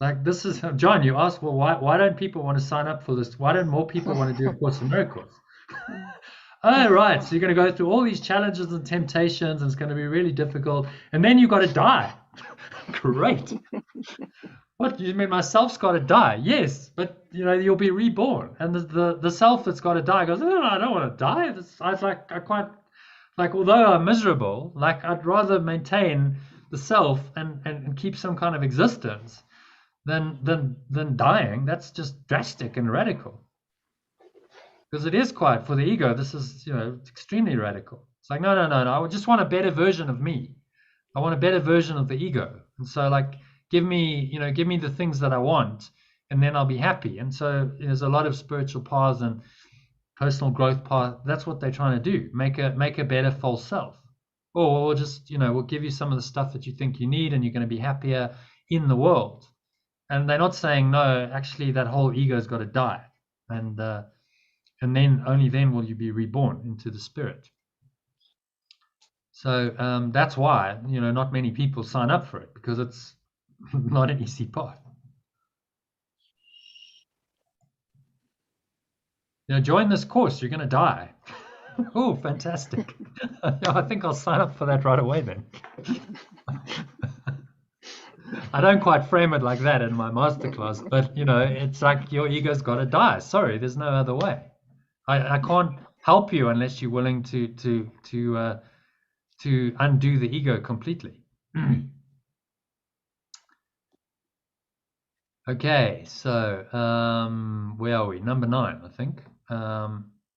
Like this is, John, you asked, well, why don't people want to sign up for this? Why don't more people want to do A Course in Miracles? Oh, right. So you're going to go through all these challenges and temptations, and it's going to be really difficult. And then you've got to die. Great. What, you mean my self's got to die? Yes, but you'll be reborn. And the self that's got to die goes, oh, I don't want to die. Although I'm miserable, like I'd rather maintain the self and keep some kind of existence than dying. That's just drastic and radical. Because it is quite, for the ego, this is, extremely radical. It's like, no, I just want a better version of me. I want a better version of the ego. And so like, give me the things that I want, and then I'll be happy. And so there's a lot of spiritual paths and personal growth path. That's what they're trying to do. Make a better false self. Or we'll just, we'll give you some of the stuff that you think you need, and you're going to be happier in the world. And they're not saying, no, actually that whole ego's got to die. And then only then will you be reborn into the spirit. So that's why, not many people sign up for it, because it's not an easy path. Join this course, you're going to die. Oh, fantastic. I think I'll sign up for that right away then. I don't quite frame it like that in my masterclass, but it's like your ego's got to die. Sorry, there's no other way. I can't help you unless you're willing to undo the ego completely. Okay, so where are we? Number 9, I think.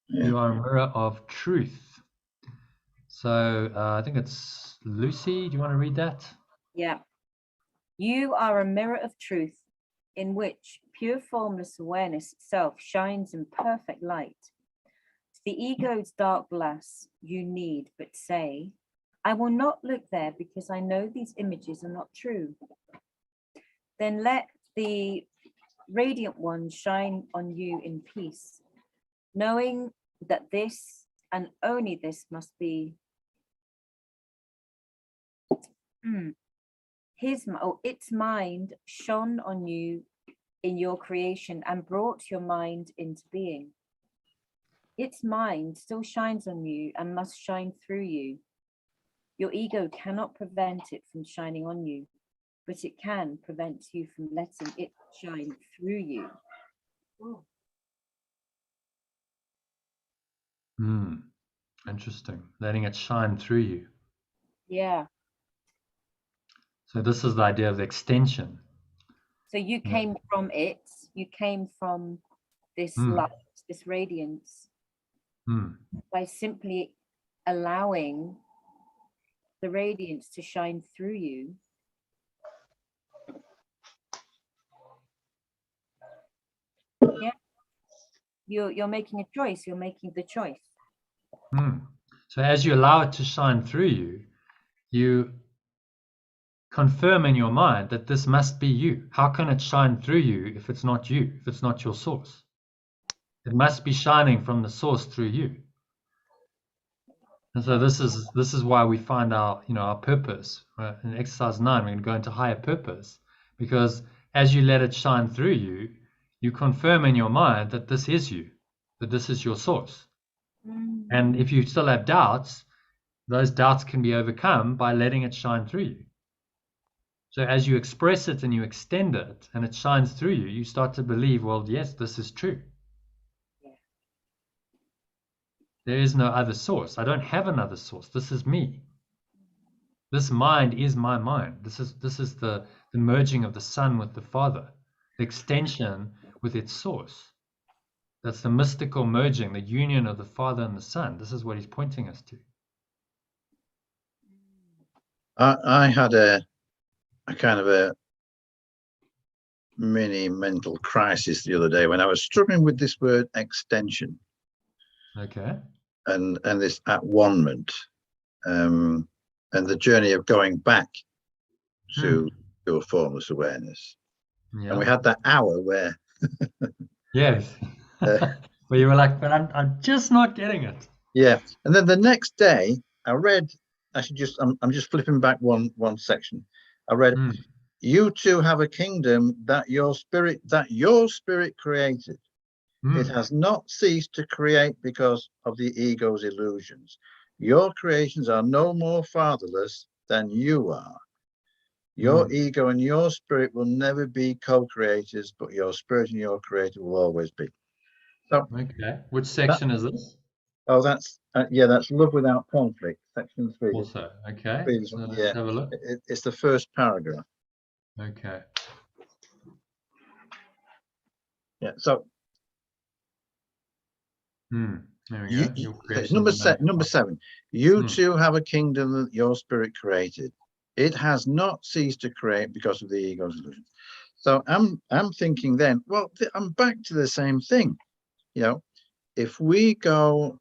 You are a mirror of truth. So I think it's Lucy. Do you want to read that? Yeah. You are a mirror of truth in which pure formless awareness itself shines in perfect light. To the ego's dark glass, you need but say, I will not look there because I know these images are not true. Then let the radiant one shine on you in peace, knowing that this and only this must be its mind shone on you in your creation and brought your mind into being. Its mind still shines on you and must shine through you. Your ego cannot prevent it from shining on you, but it can prevent you from letting it shine through you. Interesting. Letting it shine through you. Yeah. So this is the idea of the extension. So you came from it. You came from this light, this radiance, by simply allowing the radiance to shine through you. Yeah. You're making a choice. You're making the choice. So as you allow it to shine through you, you confirm in your mind that this must be you. How can it shine through you if it's not you, if it's not your source? It must be shining from the source through you. And so this is why we find our purpose. In exercise 9, we're going to go into higher purpose, because as you let it shine through you, you confirm in your mind that this is you, that this is your source. And if you still have doubts, those doubts can be overcome by letting it shine through you. So as you express it and you extend it and it shines through you, you start to believe, well, yes, this is true. There is no other source. I don't have another source. This is me. This mind is my mind. This is the merging of the Son with the Father, the extension with its source. That's the mystical merging, the union of the Father and the Son. This is what he's pointing us to. I had a kind of a mini mental crisis the other day when I was struggling with this word extension. Okay. And this at-one-ment, and the journey of going back to your formless awareness. Yeah. And we had that hour where yes. Where you were like, but I'm just not getting it. Yeah. And then the next day I read, actually I'm just flipping back one section. I read, you too have a kingdom that your spirit created. It has not ceased to create because of the ego's illusions. Your creations are no more fatherless than you are. Your ego and your spirit will never be co-creators, but your spirit and your creator will always be. So, okay. Which section is this? Oh, that's that's Love Without Conflict, section 3. Also, okay. So Yeah, let's have a look. it's the first paragraph. Okay. Yeah. So there we go. Your it's number 7. You too have a kingdom that your spirit created. It has not ceased to create because of the ego's illusion. So I'm thinking then, well, I'm back to the same thing. You know, if we go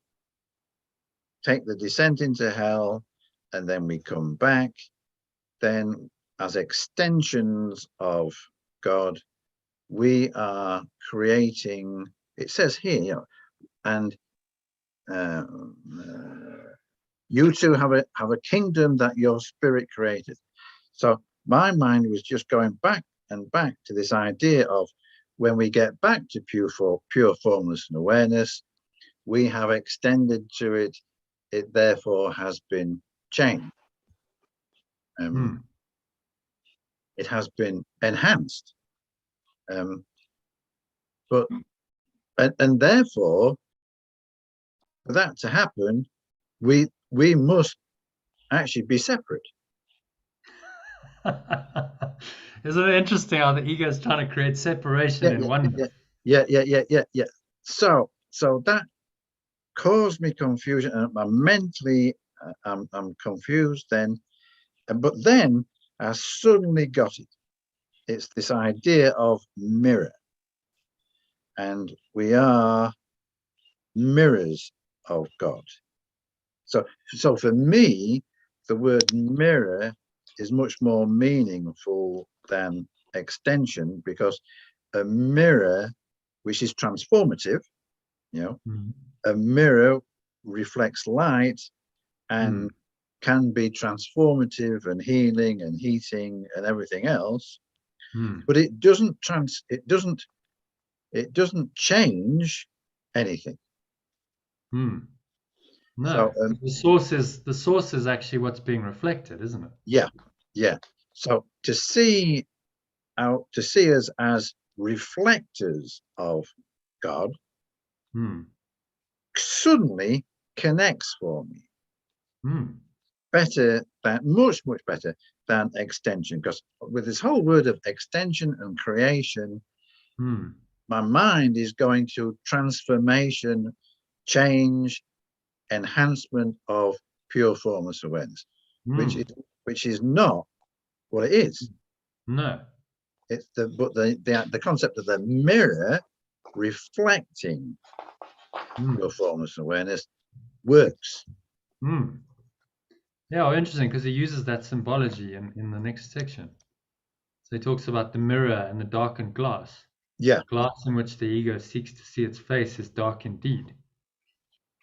take the descent into hell and then we come back, then as extensions of God, we are creating, it says here, you know, and you too have a kingdom that your spirit created. So my mind was just going back and back to this idea of when we get back to pure formless and awareness, we have extended to it. It therefore has been changed. It has been enhanced. But therefore, for that to happen, we must actually be separate. Isn't it interesting how the ego is trying to create separation in oneness? Yeah. So that caused me confusion, and mentally I'm confused then. But then I suddenly got it. It's this idea of mirror, and we are mirrors of God. So for me, the word mirror is much more meaningful than extension, because a mirror, which is transformative, you know, a mirror reflects light and can be transformative and healing and heating and everything else, but it doesn't change anything. No, so, the source is actually what's being reflected, isn't it? Yeah. So to see us as reflectors of God suddenly connects for me. Better than much better than extension, because with this whole word of extension and creation, my mind is going to transformation, change, enhancement of pure formless awareness, which is not what it is. No, it's the concept of the mirror reflecting pure formless awareness works. Yeah, well, interesting, because he uses that symbology in the next section. So he talks about the mirror and the darkened glass. Yeah. Glass in which the ego seeks to see its face is dark indeed.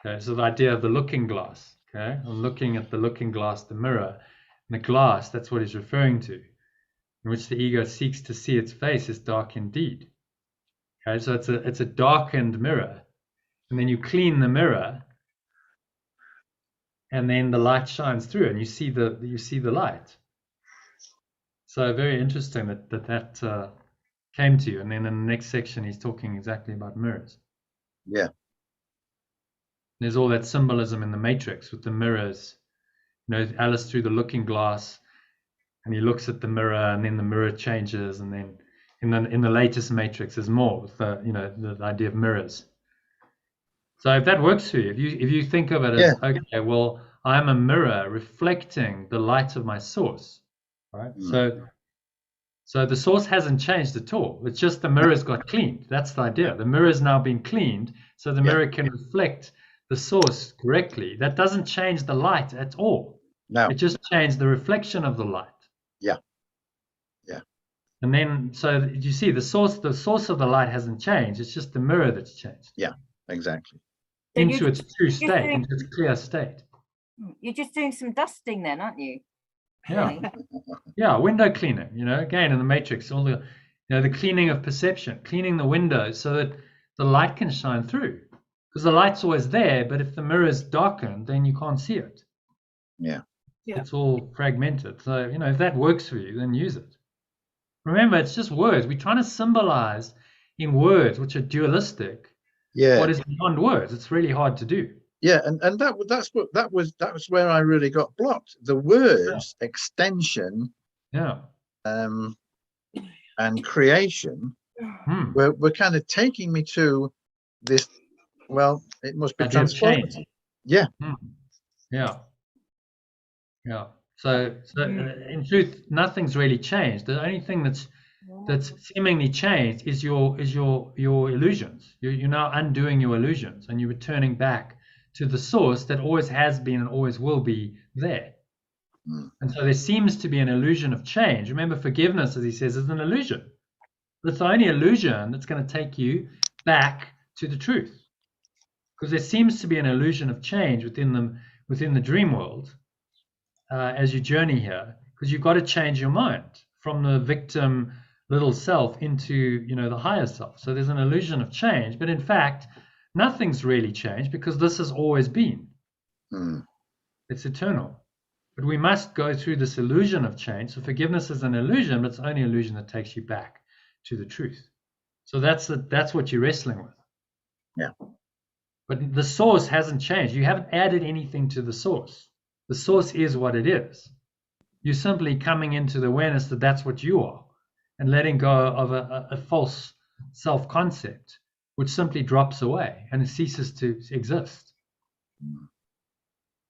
Okay, so the idea of the looking glass. Okay, I'm looking at the looking glass, the mirror, and the glass, that's what he's referring to, in which the ego seeks to see its face is dark indeed. Okay, so it's a darkened mirror, and then you clean the mirror, and then the light shines through, and you see the light. So very interesting that came to you. And then in the next section, he's talking exactly about mirrors. Yeah. There's all that symbolism in the Matrix with the mirrors. You know, Alice through the looking glass, and he looks at the mirror, and then the mirror changes, and then in the latest Matrix, there's more with the idea of mirrors. So if that works for you, if you think of it as, okay, well, I'm a mirror reflecting the light of my source, right? So the source hasn't changed at all. It's just the mirror's got cleaned. That's the idea. The mirror's now been cleaned, so the mirror can reflect the source correctly. That doesn't change the light at all. No. It just changed the reflection of the light. Yeah. And then, so you see, the source of the light hasn't changed. It's just the mirror that's changed. Yeah, exactly. Into its true state, into its clear state. You're just doing some dusting then, aren't you? Yeah. Yeah, window cleaning, again in the matrix, all the the cleaning of perception, cleaning the windows so that the light can shine through. Because the light's always there, but if the mirror is darkened, then you can't see it. Yeah. It's all fragmented. So, if that works for you, then use it. Remember, it's just words. We're trying to symbolize in words which are dualistic what is beyond words. It's really hard to do. Yeah, and that was where I really got blocked. The words extension, and creation were kind of taking me to this. Well, it must be transformative. Yeah. Yeah. So in truth, nothing's really changed. The only thing that's seemingly changed is your illusions. You're now undoing your illusions, and you're returning back to the source that always has been and always will be there. And so there seems to be an illusion of change. Remember, forgiveness, as he says, is an illusion. But it's the only illusion that's going to take you back to the truth. Because there seems to be an illusion of change within the dream world as you journey here. Because you've got to change your mind from the victim little self into the higher self. So there's an illusion of change. But in fact, nothing's really changed because this has always been. It's eternal. But we must go through this illusion of change. So forgiveness is an illusion, but it's only an illusion that takes you back to the truth. So that's what you're wrestling with. Yeah. But the source hasn't changed. You haven't added anything to the source. The source is what it is. You're simply coming into the awareness that that's what you are and letting go of a false self-concept, which simply drops away and it ceases to exist.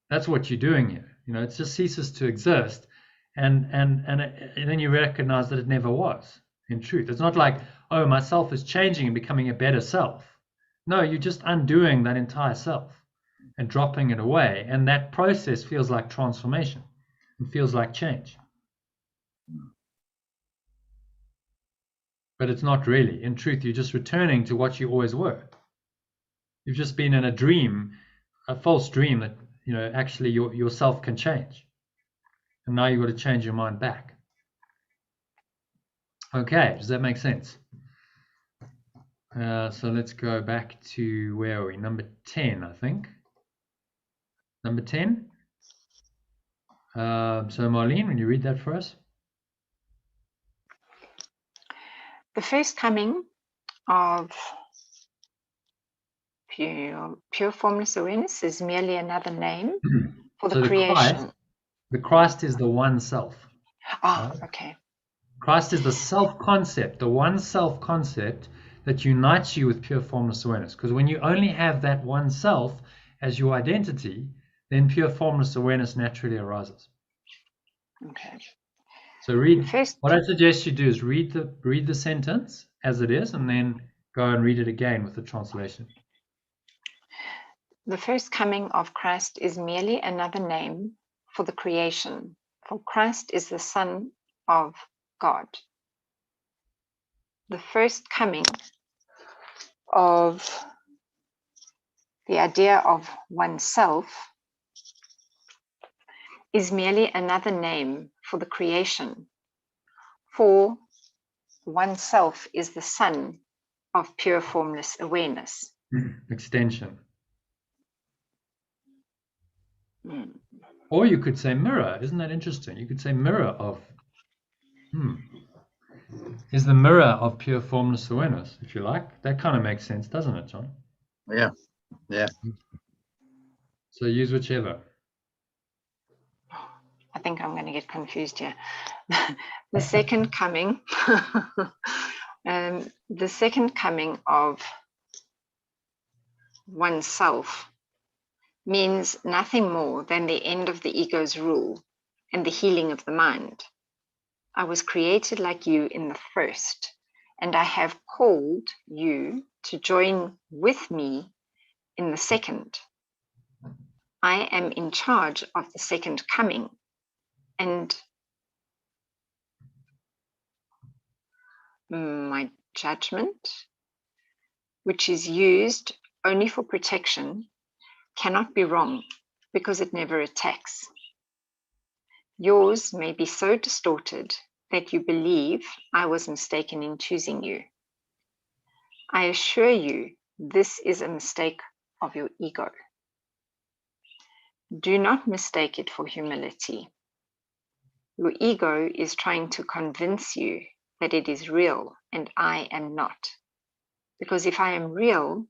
That's what you're doing here. It just ceases to exist, and then you recognize that it never was. In truth, it's not like, oh, my self is changing and becoming a better self. No, you're just undoing that entire self and dropping it away, and that process feels like transformation. It feels like change, but it's not really. In truth, you're just returning to what you always were. You've just been in a dream, a false dream that actually your self can change, and now you've got to change your mind back. Okay, does that make sense? So let's go back to, where are we? Number 10, I think. Number 10. So Marlene, when you read that for us. The first coming of pure formless awareness is merely another name for the creation. The Christ is the one self. Oh, okay. Christ is the self-concept, the one self-concept that unites you with pure formless awareness. Because when you only have that one self as your identity, then pure formless awareness naturally arises. Okay. So what I suggest you do is read the sentence as it is, and then go and read it again with the translation. The first coming of Christ is merely another name for the creation, for Christ is the Son of God. The first coming of the idea of oneself is merely another name for the creation, for oneself is the Son of pure formless awareness. Extension. Or you could say mirror. Isn't that interesting? You could say mirror of is the mirror of pure formless awareness, if you like. That kind of makes sense, doesn't it, John? Yeah. So use whichever. I think I'm going to get confused here. The second coming, the second coming of oneself means nothing more than the end of the ego's rule and the healing of the mind. I was created like you in the first, and I have called you to join with me in the second. I am in charge of the second coming, and my judgment, which is used only for protection, cannot be wrong because it never attacks. Yours may be so distorted that you believe I was mistaken in choosing you. I assure you, this is a mistake of your ego. Do not mistake it for humility. Your ego is trying to convince you that it is real and I am not. Because if I am real,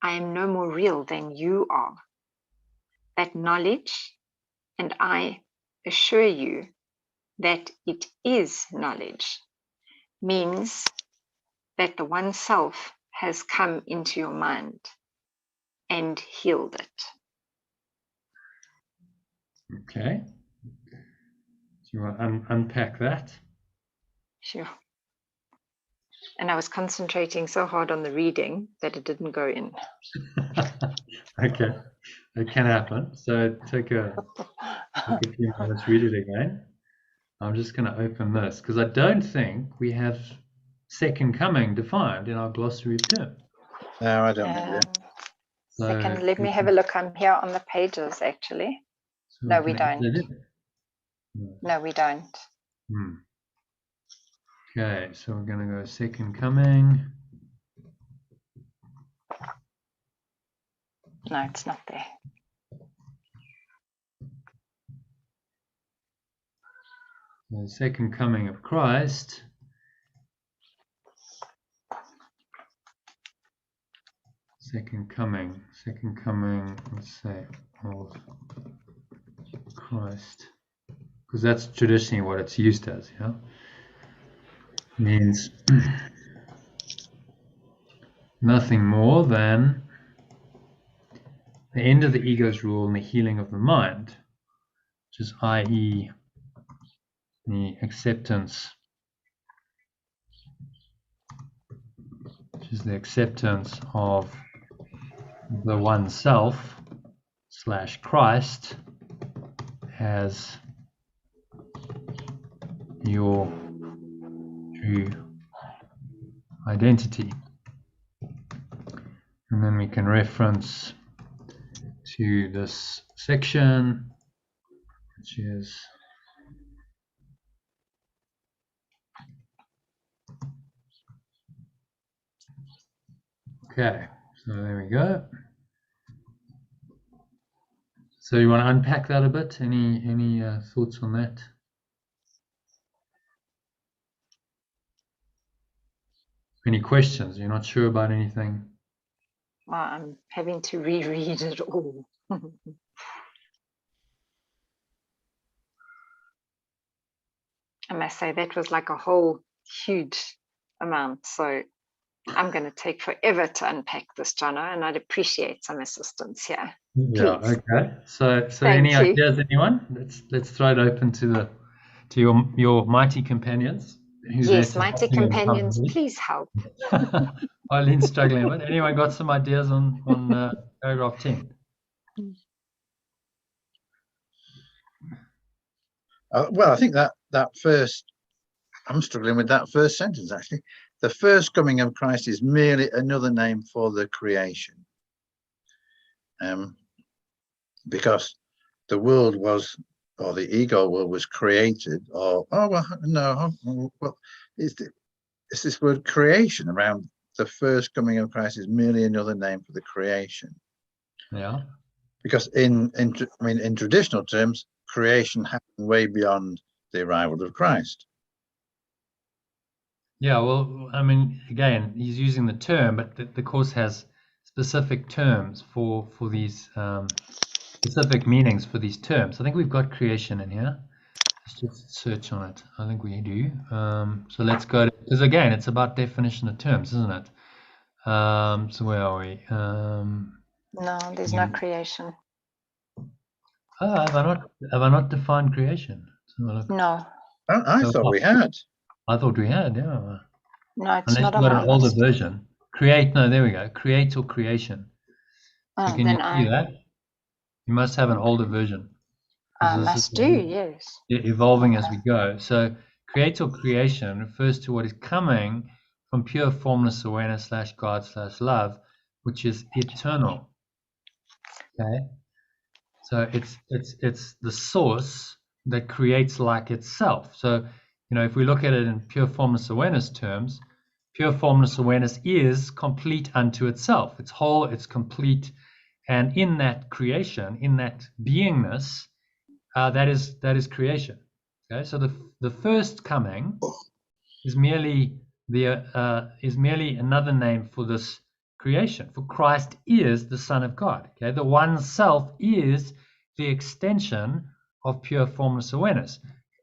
I am no more real than you are. That knowledge, and I assure you that it is knowledge, means that the one self has come into your mind and healed it. Okay. Do you want to unpack that? Sure. And I was concentrating so hard on the reading that it didn't go in. Okay, it can happen. So take a few minutes, read it again. I'm just going to open this because I don't think we have second coming defined in our glossary of terms. No, I don't think so. Second, let me have a look. I'm here on the pages actually. So No, we don't. No. No, we don't. Okay, so we're going to go second coming. No, it's not there. The second coming of Christ. Second coming, let's say, of Christ. Because that's traditionally what it's used as, yeah? Means nothing more than the end of the ego's rule and the healing of the mind, which is i.e. the acceptance, which is the acceptance of the one self / Christ as your true identity. And then we can reference to this section, which is okay, so there we go. So you want to unpack that a bit? Any thoughts on that? Any questions? You're not sure about anything? Well, I'm having to reread it all. I must say that was like a whole huge amount. So I'm going to take forever to unpack this, Jono, and I'd appreciate some assistance here. Yeah. Please. Okay. So Thank any you. ideas, anyone? Let's throw it open to your mighty companions. Who's Yes, there to mighty help me and companions, help me? please help. Eileen's struggling a bit. Anyone got some ideas on paragraph 10? Well, I think that first, I'm struggling with that first sentence actually. The first coming of Christ is merely another name for the creation. Because the world was, or the ego world was created, or it's this word creation around the first coming of Christ is merely another name for the creation. Yeah. Because in traditional terms, creation happened way beyond the arrival of Christ. Yeah, well, I mean, again, he's using the term, but the course has specific terms for these specific meanings for these terms. I think we've got creation in here. Let's just search on it. I think we do. So let's go to, because again, it's about definition of terms, isn't it? So where are we? No, there's no creation. Oh, have I not defined creation? No. I thought we had. I thought we had, yeah. No, it's Unless not you've on got my an older list. version. Create, no, there we go. Create or creation. So Oh, can then you see that? You must have an older version. I This must is do, yes. evolving as we go. So create or creation refers to what is coming from pure formless awareness / God / love, which is eternal. Okay. So it's the source that creates like itself. So, if we look at it in pure formless awareness terms, pure formless awareness is complete unto itself. It's whole, it's complete. And in that creation, in that beingness, that is creation. Okay, so the first coming is merely another name for this creation. For Christ is the Son of God. Okay, the one self is the extension of pure formless awareness.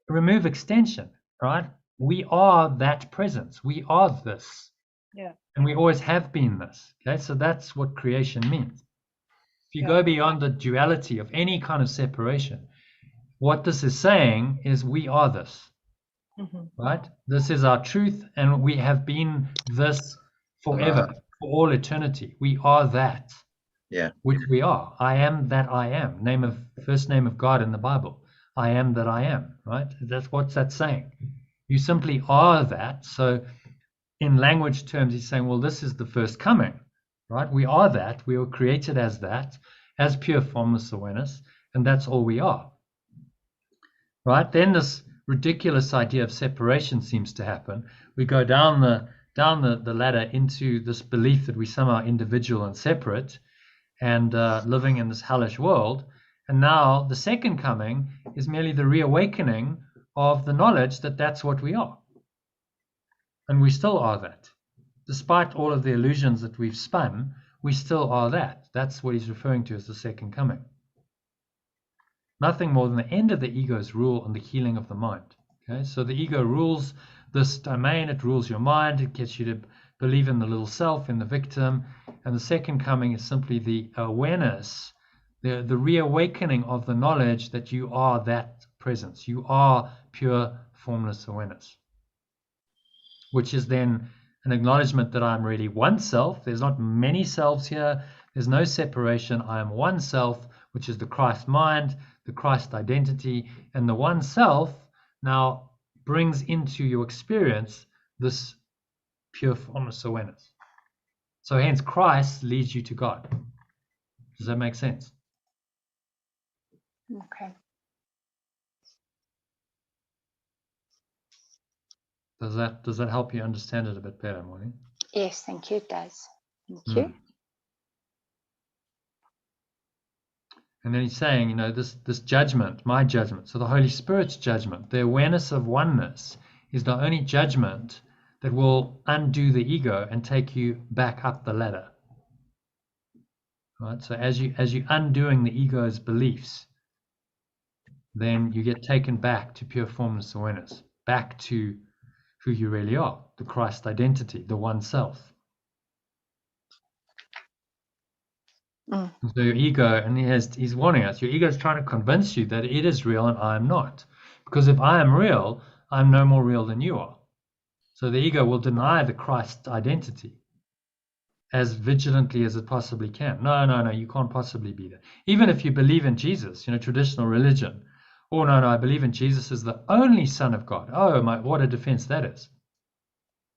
Remove extension, right? We are that presence. We are this. Yeah. And we always have been this. Okay, so that's what creation means. If you go beyond the duality of any kind of separation, what this is saying is we are this. Right? This is our truth, and we have been this forever, for all eternity. We are that. Yeah. Which we are. I am that I am. First name of God in the Bible. I am that I am. Right? What's that saying. You simply are that. So in language terms, he's saying, well, this is the first coming. Right? We are that. We were created as that, as pure formless awareness, and that's all we are. Right? Then this ridiculous idea of separation seems to happen. We go down the ladder into this belief that we somehow are individual and separate and living in this hellish world. And now the second coming is merely the reawakening of the knowledge that that's what we are. And we still are that. Despite all of the illusions that we've spun, we still are that. That's what he's referring to as the second coming. Nothing more than the end of the ego's rule and the healing of the mind. Okay, so the ego rules this domain, it rules your mind, it gets you to believe in the little self, in the victim, and the second coming is simply the awareness, the reawakening of the knowledge that you are that presence. You are pure formless awareness, which is then an acknowledgement that I'm really one self. There's not many selves here. There's no separation. I am one self, which is the Christ mind, the Christ identity, and the one self now brings into your experience this pure formless awareness. So hence Christ leads you to God. Does that make sense? Okay. Does that help you understand it a bit better, Molly? Yes, thank you, it does. Thank you. And then he's saying, this judgment, my judgment, so the Holy Spirit's judgment, the awareness of oneness is the only judgment that will undo the ego and take you back up the ladder. Right? So as you undoing the ego's beliefs, then you get taken back to pure formless awareness, back to who you really are, the Christ identity, the one self. So your ego, and he's warning us, your ego is trying to convince you that it is real and I am not. Because if I am real, I'm no more real than you are. So the ego will deny the Christ identity as vigilantly as it possibly can. No, you can't possibly be that. Even if you believe in Jesus, traditional religion. Oh, no, I believe in Jesus as the only Son of God. Oh, what a defense that is.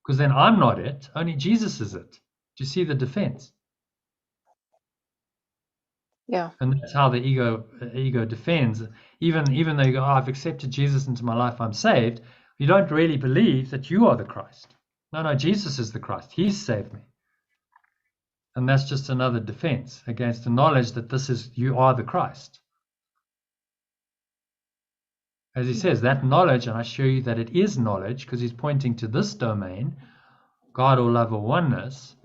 Because then I'm not it, only Jesus is it. Do you see the defense? Yeah. And that's how the ego defends. Even though you go, I've accepted Jesus into my life, I'm saved, you don't really believe that you are the Christ. No, Jesus is the Christ. He's saved me. And that's just another defense against the knowledge that you are the Christ. As he says, that knowledge, and I show you that it is knowledge, because he's pointing to this domain, God or love or oneness,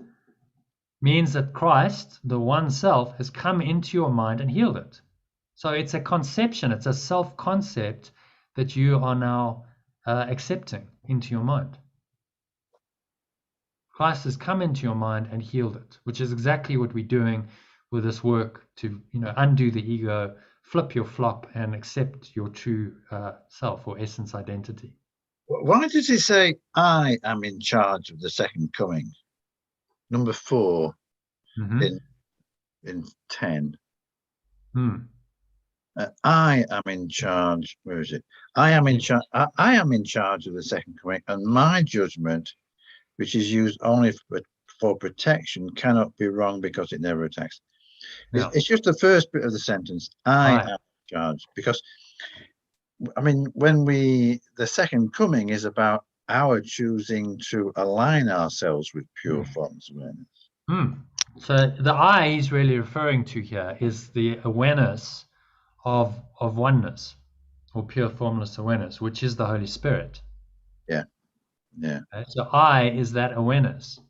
means that Christ, the one self, has come into your mind and healed it. So it's a conception, it's a self-concept that you are now accepting into your mind. Christ has come into your mind and healed it, which is exactly what we're doing with this work to, undo the ego, flip your flop, and accept your true self or essence identity. Why does he say, I am in charge of the second coming? Number 4 in 10. I am in charge. Where is it? I am in charge. I am in charge of the second coming, and my judgment, which is used only for protection, cannot be wrong because it never attacks. Yeah. It's just the first bit of the sentence. I am in charge, because I mean, the second coming is about our choosing to align ourselves with pure formless awareness. So the I he's really referring to here is the awareness of oneness, or pure formless awareness, which is the Holy Spirit. Yeah. Okay? So I is that awareness.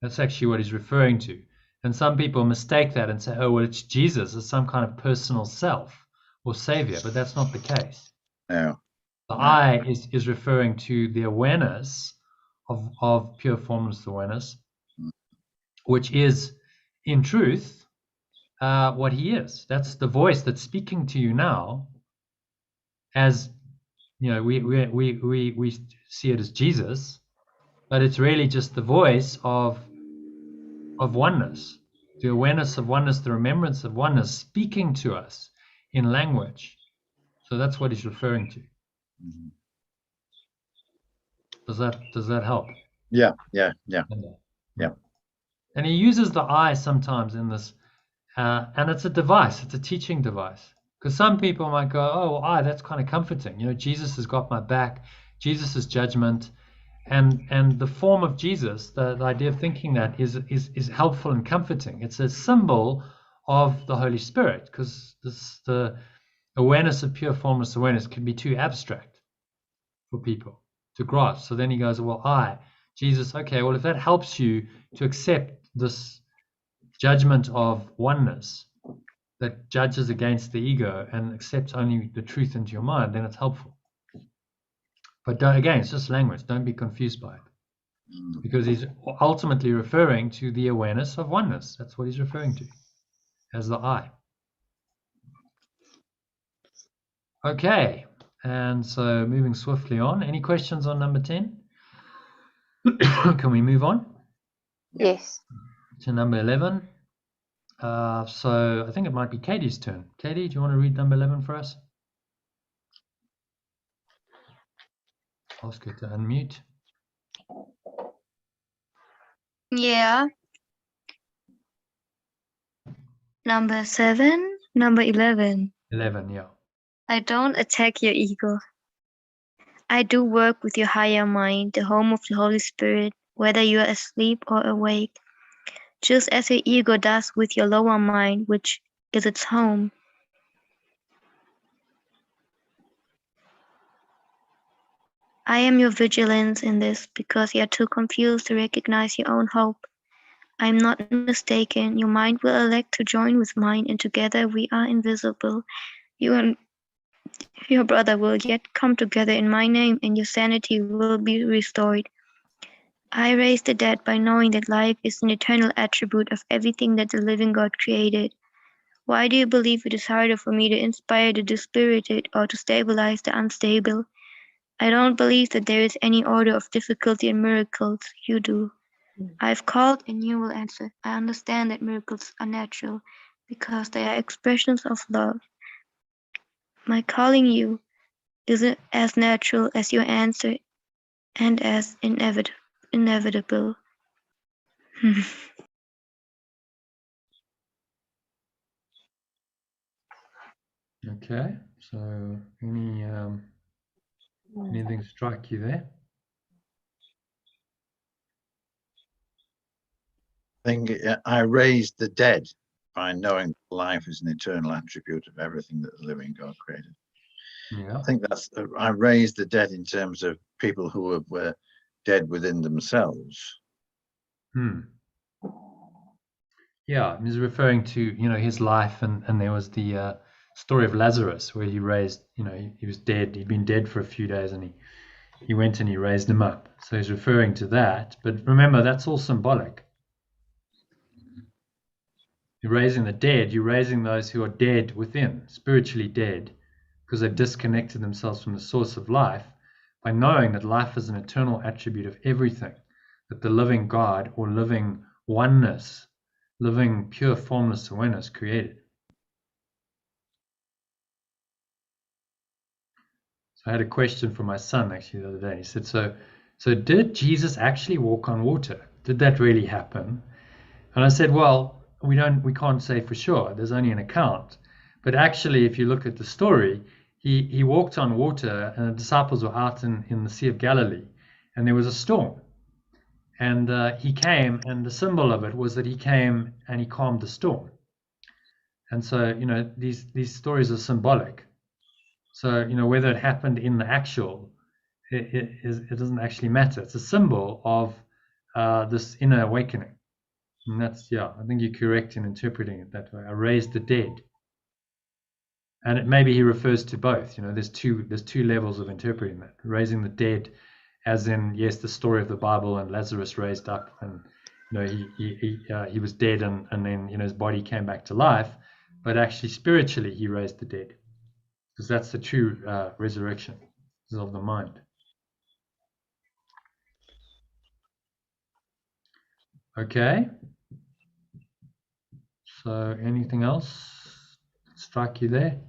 That's actually what he's referring to. And some people mistake that and say, oh, well, it's Jesus as some kind of personal self or savior, but that's not the case. No. The I is referring to the awareness of pure formless awareness, which is, in truth, what he is. That's the voice that's speaking to you now. As we see it as Jesus, but it's really just the voice of oneness, the awareness of oneness, the remembrance of oneness, speaking to us in language. So that's what he's referring to. Does that help? Yeah. And he uses the I sometimes in this, and it's a device. It's a teaching device. Because some people might go, oh, well, that's kind of comforting. Jesus has got my back. Jesus' judgment, and the form of Jesus, the idea of thinking that is helpful and comforting. It's a symbol of the Holy Spirit, because the awareness of pure formless awareness can be too abstract for people to grasp. So then he goes, well, Jesus, okay, well, if that helps you to accept this judgment of oneness that judges against the ego and accepts only the truth into your mind, then it's helpful. But again, it's just language. Don't be confused by it, because he's ultimately referring to the awareness of oneness. That's what he's referring to as the I. Okay, and so moving swiftly on. Any questions on number 10? Can we move on? Yes. To number 11. So I think it might be Katie's turn. Katie, do you want to read number 11 for us? Ask her to unmute. Yeah. Number 7, number 11. 11, yeah. I don't attack your ego. I do work with your higher mind, the home of the Holy Spirit, whether you are asleep or awake, just as your ego does with your lower mind, which is its home. I am your vigilance in this because you are too confused to recognize your own hope. I am not mistaken. Your mind will elect to join with mine, and together we are invisible. You and your brother will yet come together in my name, and your sanity will be restored. I raise the dead by knowing that life is an eternal attribute of everything that the living God created. Why do you believe it is harder for me to inspire the dispirited or to stabilize the unstable? I don't believe that there is any order of difficulty in miracles. You do. I've called and you will answer. I understand that miracles are natural because they are expressions of love. My calling you is as natural as your answer and as inevitable. Okay, so anything strike you there? I think I raised the dead by knowing life is an eternal attribute of everything that the living God created. Yeah. I think that's, I raised the dead in terms of people who were dead within themselves. Yeah, he's referring to, his life, and there was the story of Lazarus where he raised, he was dead. He'd been dead for a few days, and he went and he raised him up. So he's referring to that. But remember, that's all symbolic. You're raising the dead. You're raising those who are dead within, spiritually dead, because they've disconnected themselves from the source of life by knowing that life is an eternal attribute of everything, that the living God or living oneness, living pure formless awareness created. So I had a question from my son actually the other day. He said, so did Jesus actually walk on water? Did that really happen? And I said, well, we can't say for sure. There's only an account. But actually, if you look at the story, he walked on water and the disciples were out in the Sea of Galilee and there was a storm. And he came, and the symbol of it was that he came and he calmed the storm. And so, these stories are symbolic. So, whether it happened in the actual, it doesn't actually matter. It's a symbol of this inner awakening. And that's, I think you're correct in interpreting it that way. I raised the dead. And maybe he refers to both. There's two levels of interpreting that. Raising the dead, as in, yes, the story of the Bible and Lazarus raised up, and he was dead, and then his body came back to life. But actually, spiritually, he raised the dead, because that's the true resurrection of the mind. Okay. So, anything else strike you there?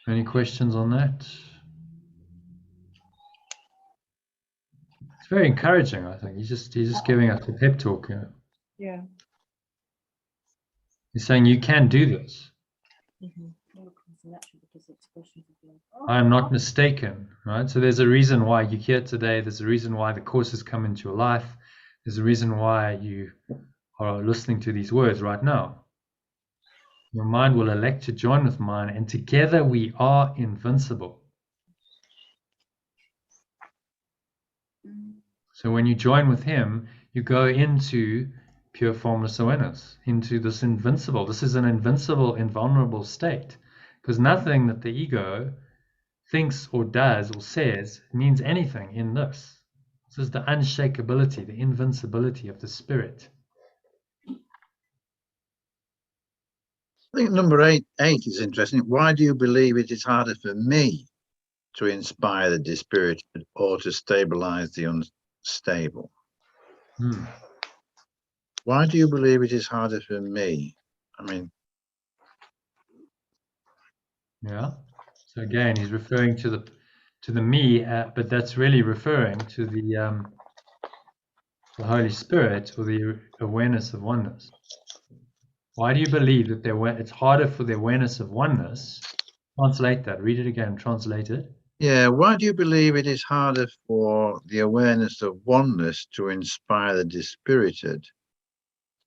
Any questions on that? It's very encouraging, I think. He's just giving us a pep talk. Yeah. He's saying you can do this. I am not mistaken, right? So there's a reason why you're here today. There's a reason why the course has come into your life. There's a reason why you are listening to these words right now. Your mind will elect to join with mine, and together we are invincible. So when you join with him, you go into pure formless awareness, into this invincible. This is an invincible, invulnerable state, because nothing that the ego thinks or does or says means anything in this. This is the unshakability, the invincibility of the spirit. I think number eight is interesting. Why do you believe it is harder for me to inspire the dispirited or to stabilize the unstable? Why do you believe it is harder for me? I mean, yeah. So again, he's referring to the me, but that's really referring to the Holy Spirit, or the awareness of oneness. Why do you believe that it's harder for the awareness of oneness? Translate that. Read it again. Translate it. Yeah. Why do you believe it is harder for the awareness of oneness to inspire the dispirited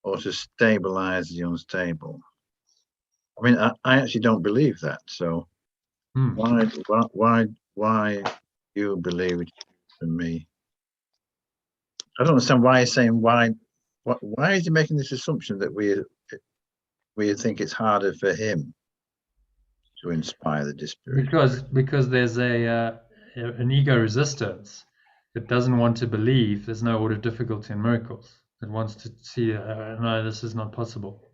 or to stabilize the unstable? I mean, I actually don't believe that. So why do you believe it for me? I don't understand why he's saying why is he making this assumption that we think it's harder for him to inspire the dispirited? Because there's an ego resistance that doesn't want to believe there's no order of difficulty in miracles. That wants to see no, this is not possible.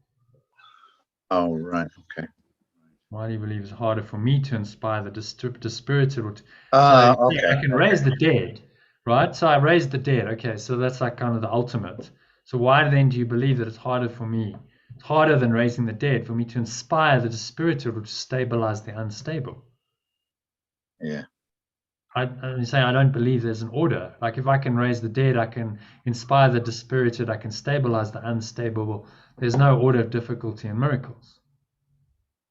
Oh, right. Okay. Why do you believe it's harder for me to inspire the dispirited? Okay. I can raise the dead, right? So I raised the dead. Okay, so that's like kind of the ultimate. So why then do you believe that it's harder for me? It's harder than raising the dead for me to inspire the dispirited, which stabilize the unstable. Yeah. I'm saying I don't believe there's an order. Like if I can raise the dead, I can inspire the dispirited, I can stabilize the unstable. There's no order of difficulty in miracles.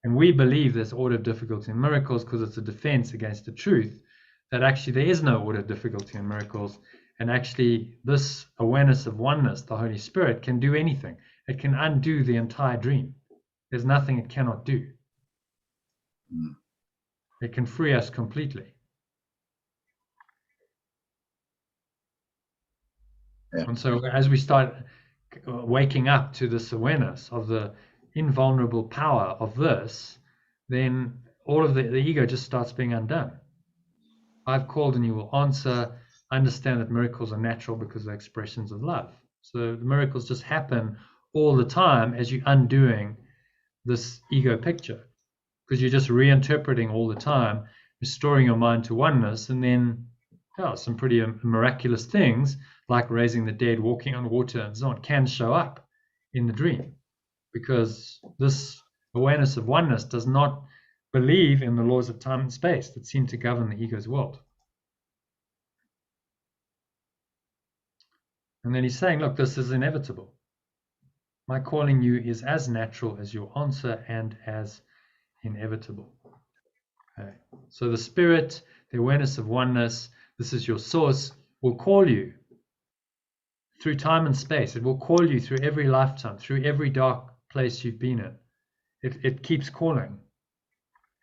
And we believe there's order of difficulty in miracles because it's a defense against the truth that actually there is no order of difficulty in miracles. And actually this awareness of oneness, the Holy Spirit, can do anything. It can undo the entire dream. There's nothing it cannot do. It can free us completely. Yeah. And so as we start waking up to this awareness of the invulnerable power of this, then all of the ego just starts being undone. I've called and you will answer. I understand that miracles are natural because they're expressions of love. So the miracles just happen all the time as you're undoing this ego picture, because you're just reinterpreting all the time, restoring your mind to oneness, and then some pretty miraculous things like raising the dead, walking on water, and so on can show up in the dream, because this awareness of oneness does not believe in the laws of time and space that seem to govern the ego's world. And then he's saying, look, this is inevitable. My calling you is as natural as your answer and as inevitable. Okay. So the spirit, the awareness of oneness, this is your source, will call you through time and space. It will call you through every lifetime, through every dark place you've been in. It keeps calling.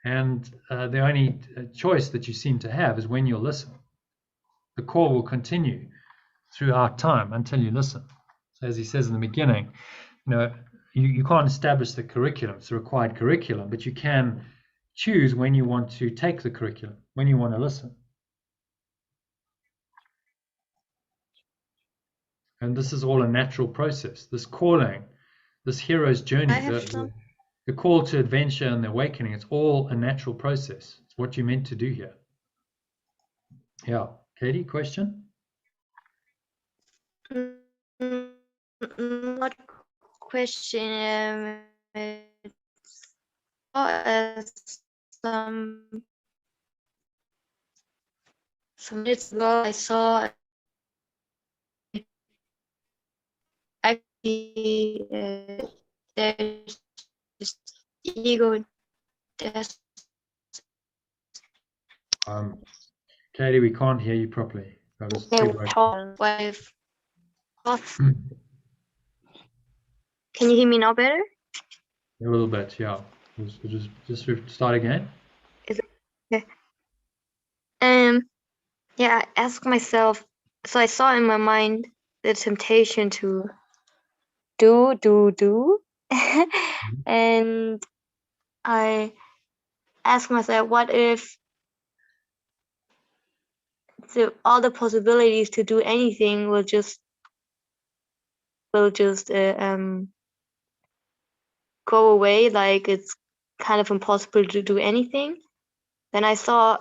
And the only choice that you seem to have is when you'll listen. The call will continue throughout time until you listen. So as he says in the beginning, you can't establish the curriculum, it's a required curriculum, but you can choose when you want to take the curriculum, when you want to listen. And this is all a natural process. This calling, this hero's journey, the call to adventure and the awakening, it's all a natural process. It's what you're meant to do here. Yeah. Katie, question? Not question. Some minutes ago, I saw actually there's this ego. Katie, we can't hear you properly. That was too bright. Can you hear me now better? A little bit, yeah. Just start again. Is it okay? Yeah, I asked myself. So I saw in my mind the temptation to do, and I asked myself, what if all the possibilities to do anything will just go away, like it's kind of impossible to do anything. Then I saw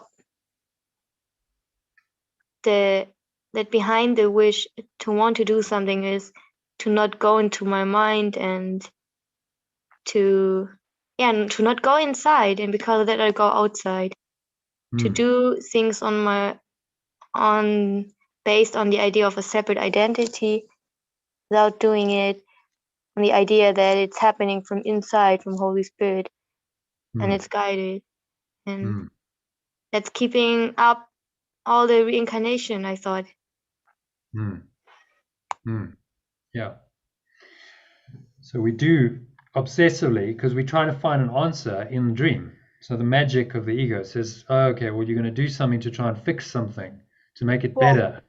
that behind the wish to want to do something is to not go into my mind and to not go inside, and because of that I go outside to do things based on the idea of a separate identity, without doing it on the idea that it's happening from inside, from Holy Spirit, and it's guided, and that's keeping up all the reincarnation, I thought. Yeah. So we do obsessively because we're trying to find an answer in the dream. So the magic of the ego says, oh, okay, well, you're going to do something to try and fix something, to make it better,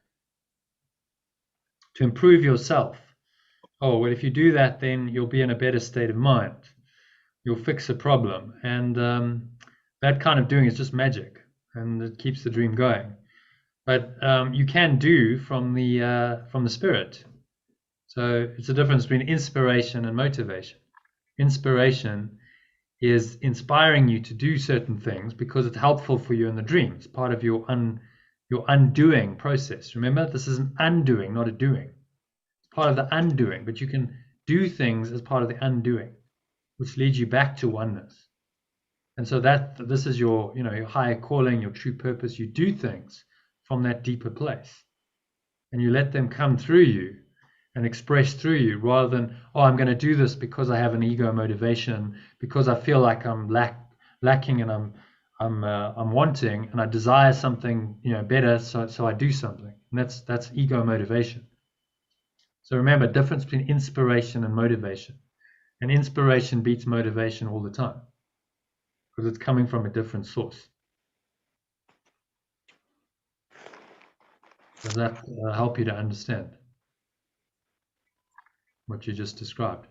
to improve yourself. Oh, well, if you do that, then you'll be in a better state of mind. You'll fix a problem. And that kind of doing is just magic, and it keeps the dream going. But you can do from the spirit. So it's a difference between inspiration and motivation. Inspiration is inspiring you to do certain things because it's helpful for you in the dream. It's part of your undoing process. Remember, this is an undoing, not a doing. It's part of the undoing, but you can do things as part of the undoing, which leads you back to oneness. And so this is your higher calling, your true purpose. You do things from that deeper place, and you let them come through you and express through you, rather than, oh, I'm going to do this because I have an ego motivation, because I feel like I'm lacking and I'm wanting, and I desire something better, so I do something. And that's ego motivation. So remember, difference between inspiration and motivation. And inspiration beats motivation all the time because it's coming from a different source. Does that help you to understand what you just described?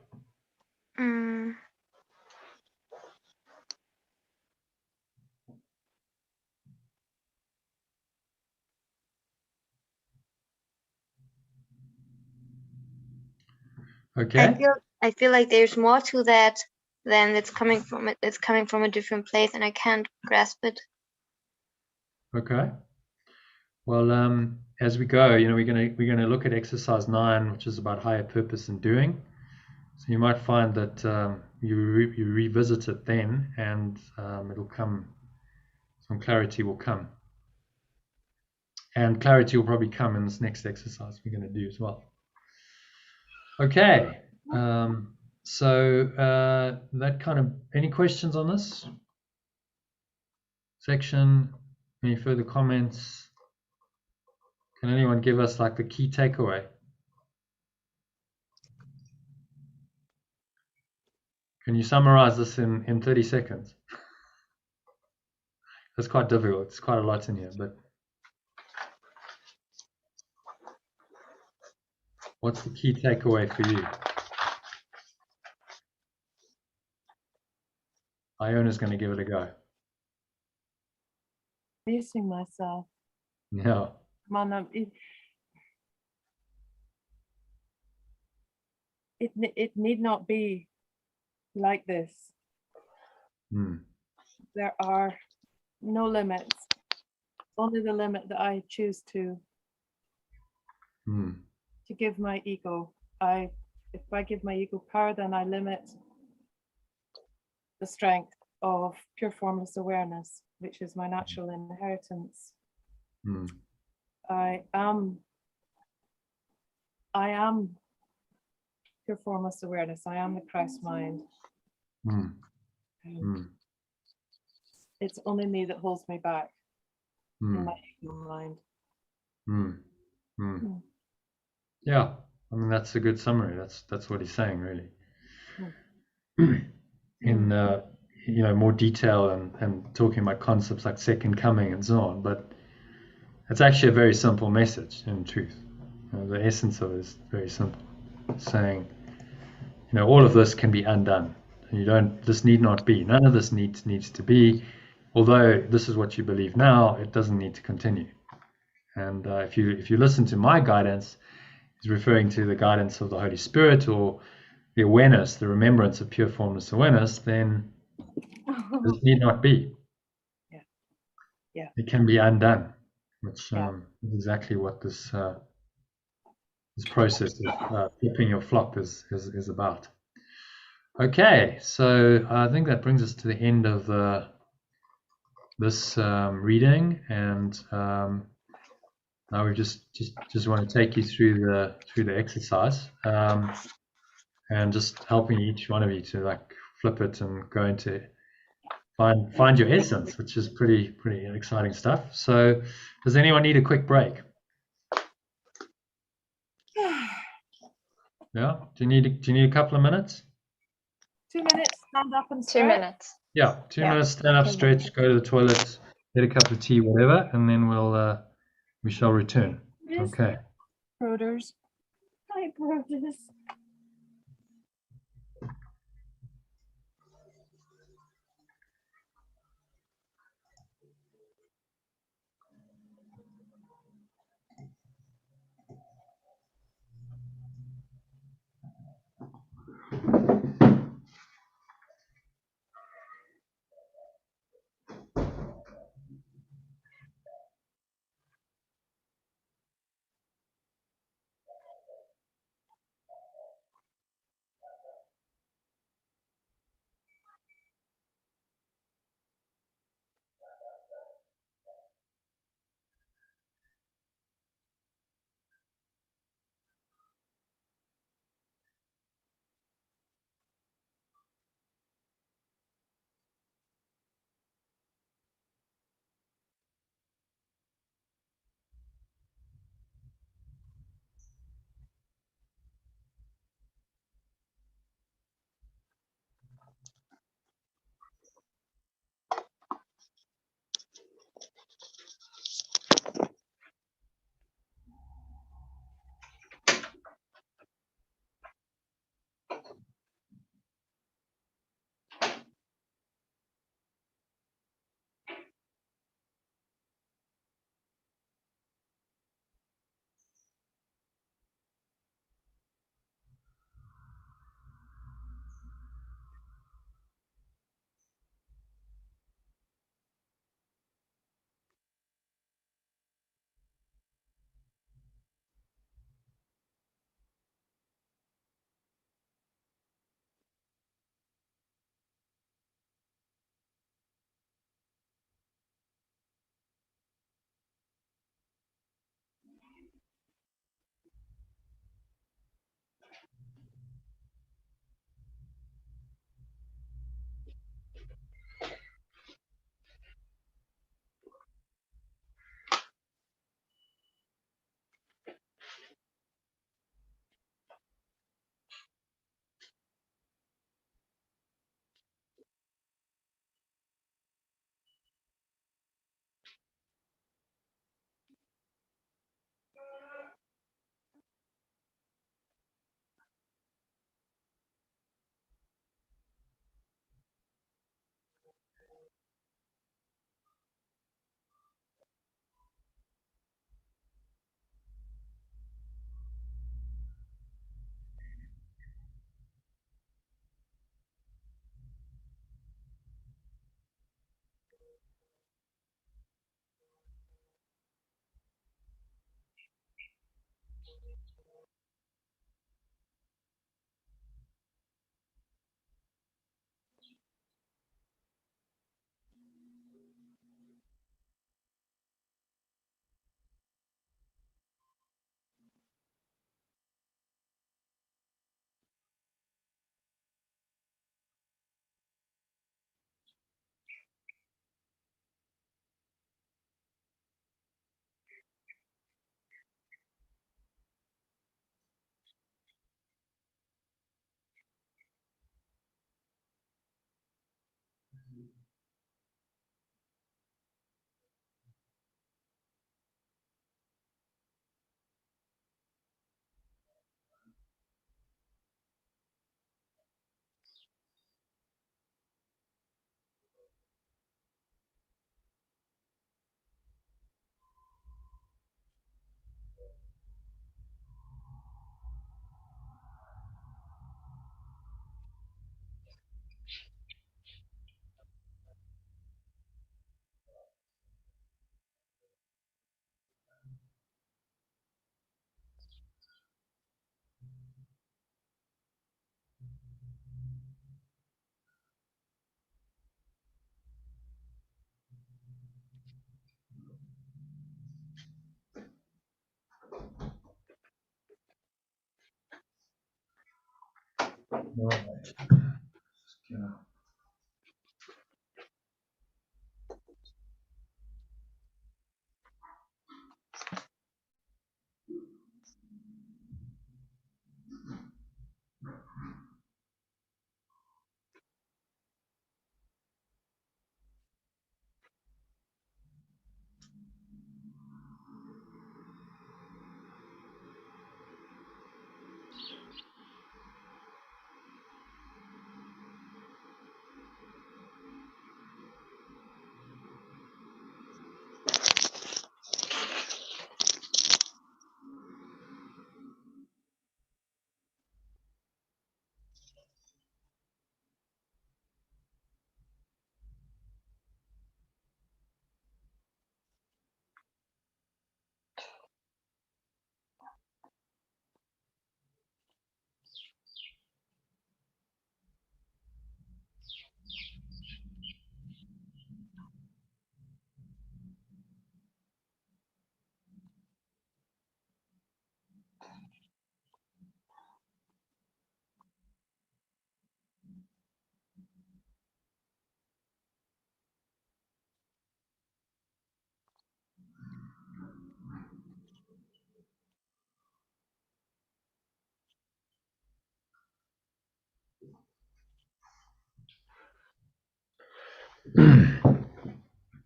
Okay. I feel like there's more to that than it's coming from a different place, and I can't grasp it. Okay. Well, as we go, we're gonna look at exercise 9, which is about higher purpose and doing. So you might find that you revisit it then, and it'll come. Some clarity will come, and clarity will probably come in this next exercise we're going to do as well. Okay. So that kind of, any questions on this section? Any further comments? Can anyone give us like the key takeaway? Can you summarize this in 30 seconds? That's quite difficult. It's quite a lot in here, but what's the key takeaway for you? Iona's going to give it a go. Muting myself. Yeah. Come on, it need not be like this. There are no limits. Only the limit that I choose to give my ego. If I give my ego power, then I limit the strength of pure formless awareness, which is my natural inheritance. I am pure formless awareness. I am the Christ mind. It's only me that holds me back in my ego mind. Yeah, I mean that's a good summary. That's what he's saying, really. In more detail and talking about concepts like second coming and so on, but it's actually a very simple message in truth. The essence of it is very simple. It's saying, all of this can be undone. This need not be. None of this needs to be. Although this is what you believe now, it doesn't need to continue. And if you listen to my guidance, it's referring to the guidance of the Holy Spirit or the awareness, the remembrance of pure formless awareness, then this need not be. Yeah. It can be undone, which is exactly what this process of flipping your flop is about. Okay, so I think that brings us to the end of this reading, and now we just want to take you through the exercise, and just helping each one of you to like flip it and go into find your essence, which is pretty exciting stuff. So, does anyone need a quick break? Yeah. Do you need a couple of minutes? 2 minutes, stand up and 2 stretch. minutes. Yeah, 2 minutes, stand up, stretch, go to the toilet, get a cup of tea, whatever, and then we shall return. Okay. Broders. Hi, Broders. All right. Yeah.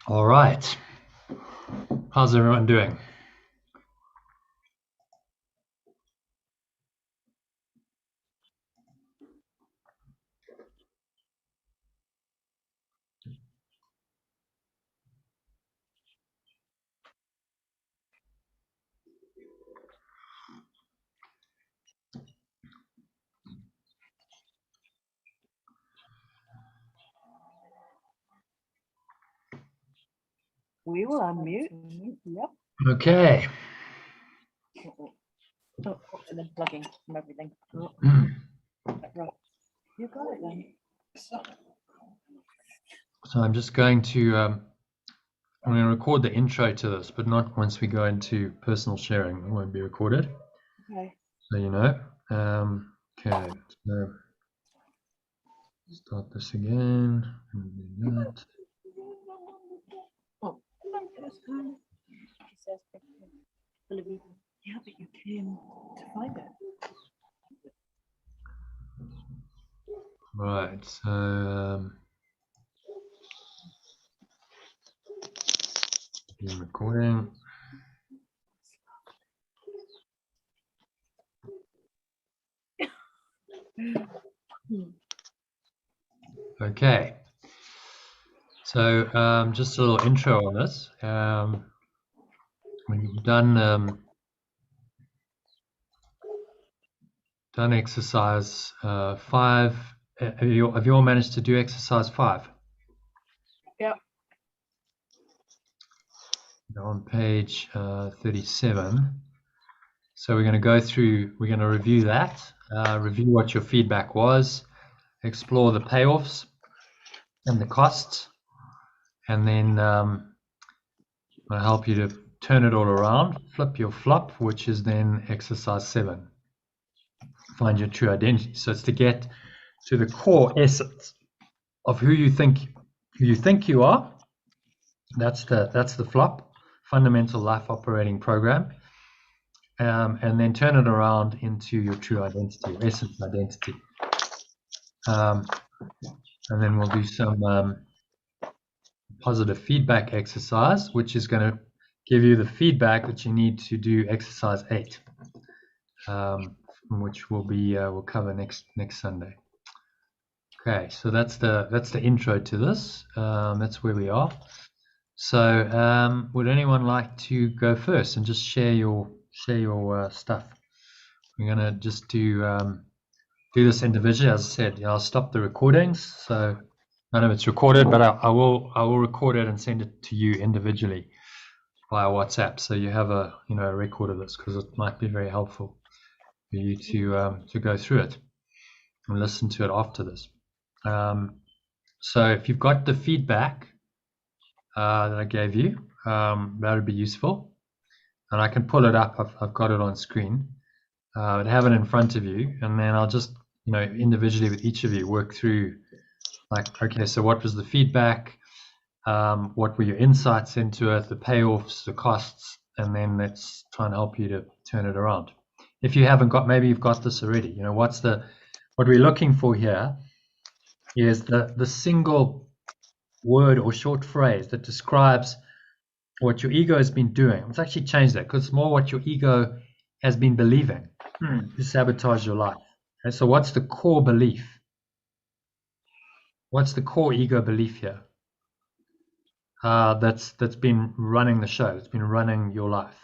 All right. How's everyone doing? We will unmute. Yep. Okay. Oh, and then plugging from everything. Oh, right. You got it then. So I'm just going to I'm going to record the intro to this, but not once we go into personal sharing. It won't be recorded, Okay. so you know. Okay, so start this again. And do that. Oh, that's fine. She says, yeah, but you came to find it. Right, so recording. Okay, so just a little intro on this. We've done exercise 5. Have you all managed to do exercise 5? Yep. On page 37. So we're going to go through, we're going to review that, review what your feedback was, explore the payoffs and the costs, and then I'll help you to turn it all around, flip your flop, which is then exercise 7. Find your true identity. So it's to get to the core essence of who you think you are. That's the flop, fundamental life operating program. And then turn it around into your true identity, essence identity. And then we'll do some positive feedback exercise, which is going to give you the feedback that you need to do exercise 8, which we'll cover next Sunday. Okay, so that's the intro to this. That's where we are. So, would anyone like to go first and just share your stuff? We're gonna just do this individually. As I said, I'll stop the recordings, so none of it's recorded, but I will record it and send it to you individually via WhatsApp, so you have a record of this, because it might be very helpful for you to go through it. and listen to it after this. So if you've got the feedback that I gave you, that would be useful. And I can pull it up. I've got it on screen. But have it in front of you, and then I'll just, individually with each of you work through, like, okay, so what was the feedback? What were your insights into it, the payoffs, the costs, and then let's try and help you to turn it around. If you haven't got, maybe you've got this already. What we're looking for here is the single word or short phrase that describes what your ego has been doing. Let's actually change that, because it's more what your ego has been believing to sabotage your life. Okay, so what's the core belief? What's the core ego belief here? That's been running the show. It's been running your life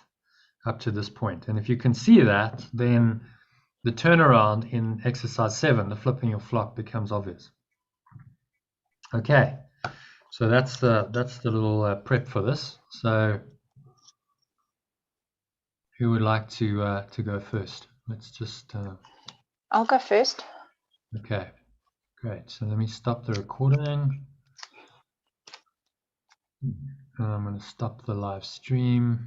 up to this point. And if you can see that, then the turnaround in exercise 7, the flipping your flock, becomes obvious. Okay, so that's the little prep for this. So who would like to go first? Let's just. I'll go first. Okay, great. So let me stop the recording. And I'm going to stop the live stream.